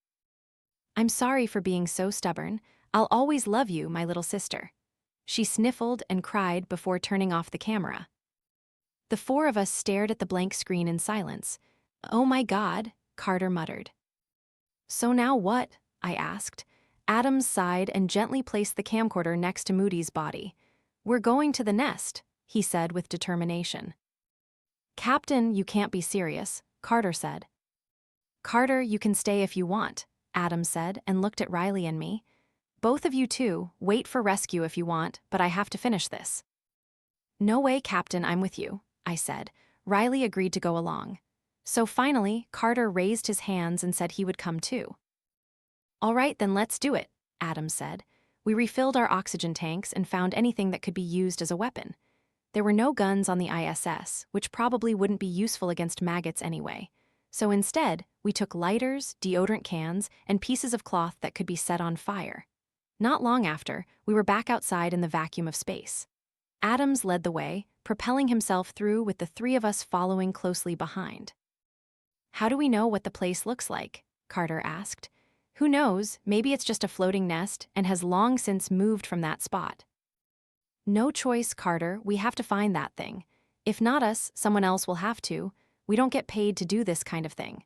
I'm sorry for being so stubborn. I'll always love you, my little sister." She sniffled and cried before turning off the camera. The four of us stared at the blank screen in silence. "Oh my God," Carter muttered. "So now what?" I asked. Adams sighed and gently placed the camcorder next to Moody's body. "We're going to the nest," he said with determination. "Captain, you can't be serious," Carter said. "Carter, you can stay if you want," Adams said and looked at Riley and me. "Both of you too, wait for rescue if you want, but I have to finish this." "No way, Captain, I'm with you," I said. Riley agreed to go along. So finally, Carter raised his hands and said he would come too. All right, then let's do it, Adams said. We refilled our oxygen tanks and found anything that could be used as a weapon. There were no guns on the ISS, which probably wouldn't be useful against maggots anyway. So instead, we took lighters, deodorant cans, and pieces of cloth that could be set on fire. Not long after, we were back outside in the vacuum of space. Adams led the way, propelling himself through with the three of us following closely behind. How do we know what the place looks like? Carter asked. Who knows, maybe it's just a floating nest and has long since moved from that spot. No choice, Carter, we have to find that thing. If not us, someone else will have to. We don't get paid to do this kind of thing.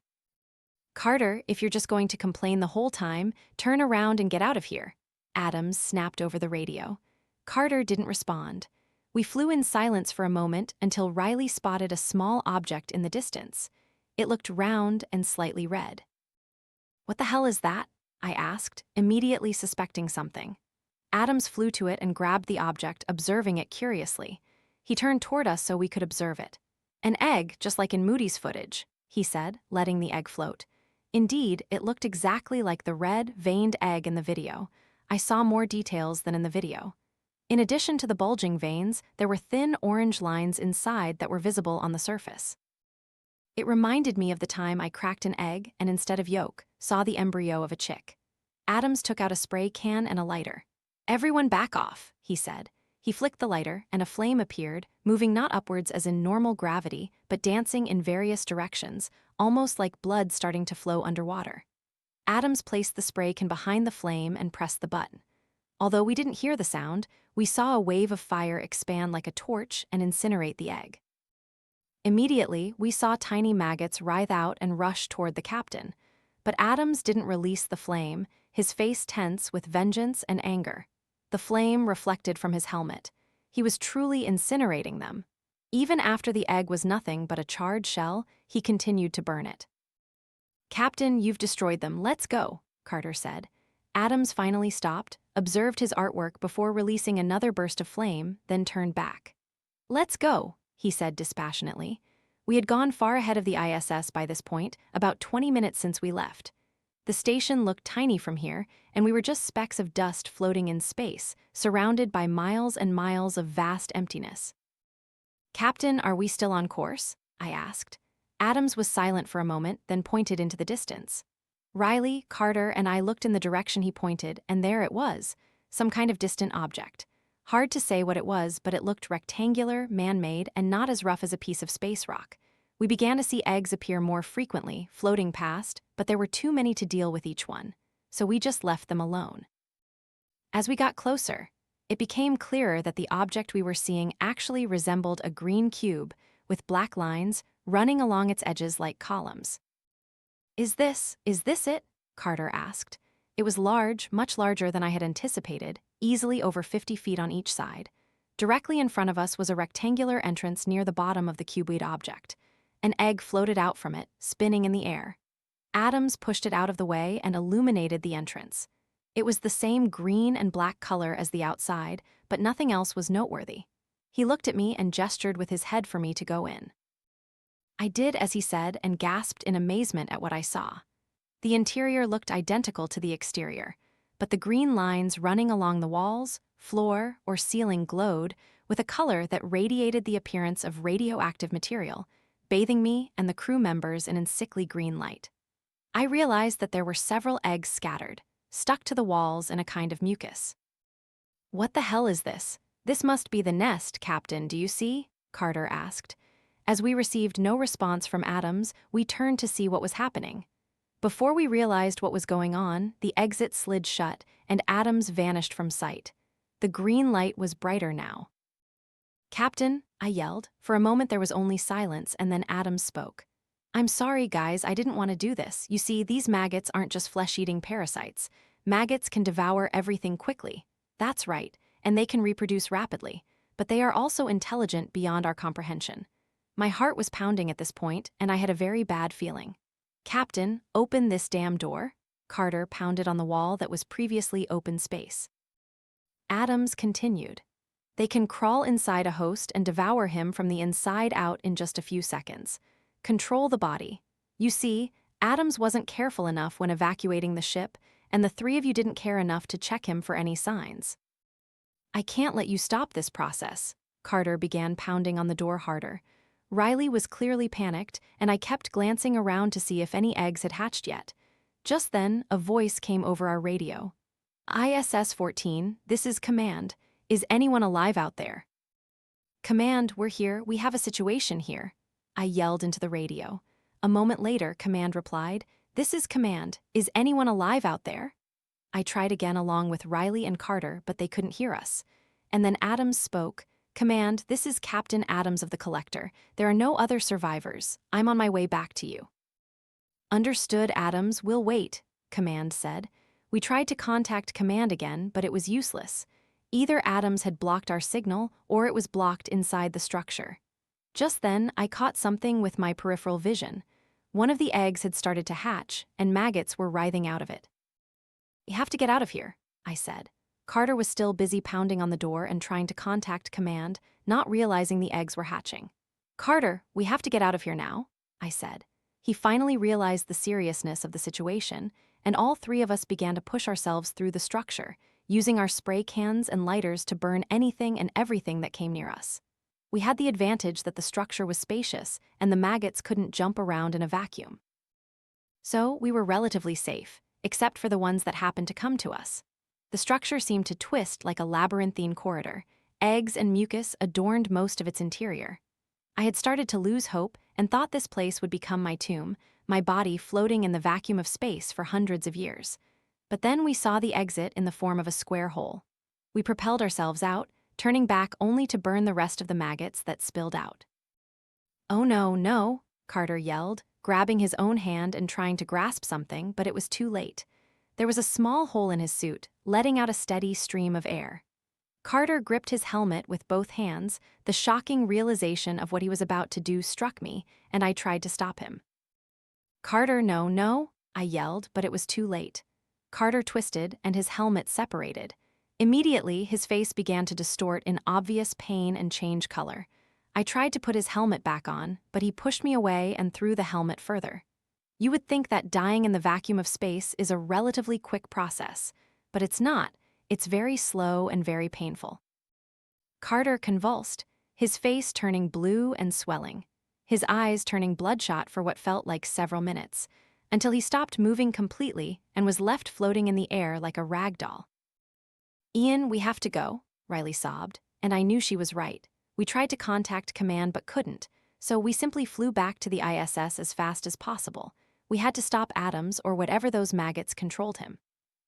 Carter, if you're just going to complain the whole time, turn around and get out of here. Adams snapped over the radio. Carter didn't respond. We flew in silence for a moment until Riley spotted a small object in the distance. It looked round and slightly red. What the hell is that? I asked, immediately suspecting something. Adams flew to it and grabbed the object, observing it curiously. He turned toward us so we could observe it. An egg, just like in Moody's footage, he said, letting the egg float. Indeed, it looked exactly like the red, veined egg in the video. I saw more details than in the video. In addition to the bulging veins, there were thin orange lines inside that were visible on the surface. It reminded me of the time I cracked an egg and instead of yolk, saw the embryo of a chick. Adams took out a spray can and a lighter. Everyone back off, he said. He flicked the lighter and a flame appeared, moving not upwards as in normal gravity, but dancing in various directions, almost like blood starting to flow underwater. Adams placed the spray can behind the flame and pressed the button. Although we didn't hear the sound, we saw a wave of fire expand like a torch and incinerate the egg. Immediately, we saw tiny maggots writhe out and rush toward the captain. But Adams didn't release the flame, his face tense with vengeance and anger. The flame reflected from his helmet. He was truly incinerating them. Even after the egg was nothing but a charred shell, he continued to burn it. Captain, you've destroyed them. Let's go, Carter said. Adams finally stopped, observed his artwork before releasing another burst of flame, then turned back. Let's go, he said dispassionately. We had gone far ahead of the ISS by this point, about 20 minutes since we left. The station looked tiny from here, and we were just specks of dust floating in space, surrounded by miles and miles of vast emptiness. Captain, are we still on course? I asked. Adams was silent for a moment, then pointed into the distance. Riley, Carter, and I looked in the direction he pointed, and there it was, some kind of distant object. Hard to say what it was, but it looked rectangular, man-made, and not as rough as a piece of space rock. We began to see eggs appear more frequently, floating past, but there were too many to deal with each one, so we just left them alone. As we got closer, it became clearer that the object we were seeing actually resembled a green cube, with black lines running along its edges like columns. Is this it? Carter asked. It was large, much larger than I had anticipated, easily over 50 feet on each side. Directly in front of us was a rectangular entrance near the bottom of the cuboid object. An egg floated out from it, spinning in the air. Adams pushed it out of the way and illuminated the entrance. It was the same green and black color as the outside, but nothing else was noteworthy. He looked at me and gestured with his head for me to go in. I did as he said and gasped in amazement at what I saw. The interior looked identical to the exterior, but the green lines running along the walls, floor, or ceiling glowed with a color that radiated the appearance of radioactive material, bathing me and the crew members in a sickly green light. I realized that there were several eggs scattered, stuck to the walls in a kind of mucus. What the hell is this? This must be the nest, Captain, do you see? Carter asked. As we received no response from Adams, we turned to see what was happening. Before we realized what was going on, the exit slid shut and Adams vanished from sight. The green light was brighter now. Captain, I yelled. For a moment there was only silence, and then Adams spoke. I'm sorry, guys, I didn't want to do this. You see, these maggots aren't just flesh-eating parasites. Maggots can devour everything quickly. That's right, and they can reproduce rapidly. But they are also intelligent beyond our comprehension. My heart was pounding at this point, and I had a very bad feeling. Captain, open this damn door. Carter pounded on the wall that was previously open space. Adams continued. They can crawl inside a host and devour him from the inside out in just a few seconds. Control the body. You see, Adams wasn't careful enough when evacuating the ship, and the three of you didn't care enough to check him for any signs. I can't let you stop this process. Carter began pounding on the door harder. Riley was clearly panicked, and I kept glancing around to see if any eggs had hatched yet. Just then, a voice came over our radio. ISS-14, this is Command. Is anyone alive out there? Command, we're here. We have a situation here. I yelled into the radio. A moment later, Command replied, This is Command. Is anyone alive out there? I tried again along with Riley and Carter, but they couldn't hear us. And then Adams spoke. Command, this is Captain Adams of the Collector. There are no other survivors. I'm on my way back to you. Understood, Adams. We'll wait, Command said. We tried to contact Command again, but it was useless. Either Adams had blocked our signal, or it was blocked inside the structure. Just then, I caught something with my peripheral vision. One of the eggs had started to hatch, and maggots were writhing out of it. You have to get out of here, I said. Carter was still busy pounding on the door and trying to contact Command, not realizing the eggs were hatching. Carter, we have to get out of here now, I said. He finally realized the seriousness of the situation, and all three of us began to push ourselves through the structure, using our spray cans and lighters to burn anything and everything that came near us. We had the advantage that the structure was spacious and the maggots couldn't jump around in a vacuum. So we were relatively safe, except for the ones that happened to come to us. The structure seemed to twist like a labyrinthine corridor. Eggs and mucus adorned most of its interior. I had started to lose hope and thought this place would become my tomb, my body floating in the vacuum of space for hundreds of years. But then we saw the exit in the form of a square hole. We propelled ourselves out, turning back only to burn the rest of the maggots that spilled out. Oh no, no, Carter yelled, grabbing his own hand and trying to grasp something, but it was too late. There was a small hole in his suit, letting out a steady stream of air. Carter gripped his helmet with both hands. The shocking realization of what he was about to do struck me, and I tried to stop him. Carter, no, no, I yelled, but it was too late. Carter twisted, and his helmet separated. Immediately, his face began to distort in obvious pain and change color. I tried to put his helmet back on, but he pushed me away and threw the helmet further. You would think that dying in the vacuum of space is a relatively quick process, but it's not. It's very slow and very painful. Carter convulsed, his face turning blue and swelling, his eyes turning bloodshot for what felt like several minutes, until he stopped moving completely and was left floating in the air like a rag doll. Ian, we have to go, Riley sobbed, and I knew she was right. We tried to contact Command but couldn't, so we simply flew back to the ISS as fast as possible. We had to stop Adams or whatever those maggots controlled him.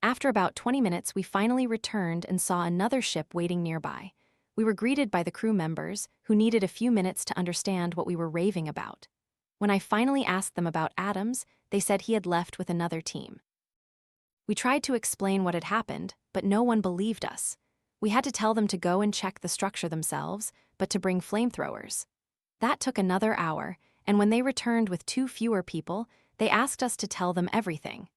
After about 20 minutes, we finally returned and saw another ship waiting nearby. We were greeted by the crew members, who needed a few minutes to understand what we were raving about. When I finally asked them about Adams, they said he had left with another team. We tried to explain what had happened, but no one believed us. We had to tell them to go and check the structure themselves, but to bring flamethrowers. That took another hour, and when they returned with 2 fewer people, they asked us to tell them everything.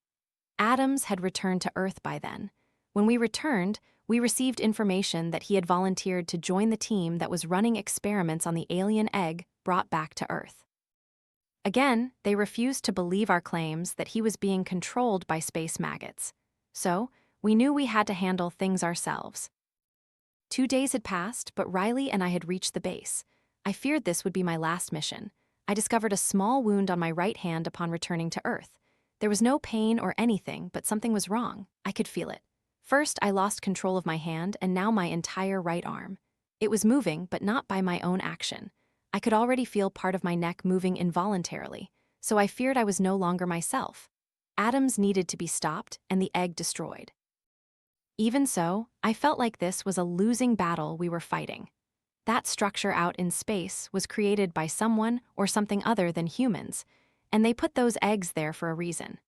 Adams had returned to Earth by then. When we returned, we received information that he had volunteered to join the team that was running experiments on the alien egg brought back to Earth. Again, they refused to believe our claims that he was being controlled by space maggots. So, we knew we had to handle things ourselves. 2 days had passed, but Riley and I had reached the base. I feared this would be my last mission. I discovered a small wound on my right hand upon returning to Earth. There was no pain or anything, but something was wrong. I could feel it. First, I lost control of my hand and now my entire right arm. It was moving, but not by my own action. I could already feel part of my neck moving involuntarily, so I feared I was no longer myself. Adams needed to be stopped and the egg destroyed. Even so, I felt like this was a losing battle we were fighting. That structure out in space was created by someone or something other than humans, and they put those eggs there for a reason.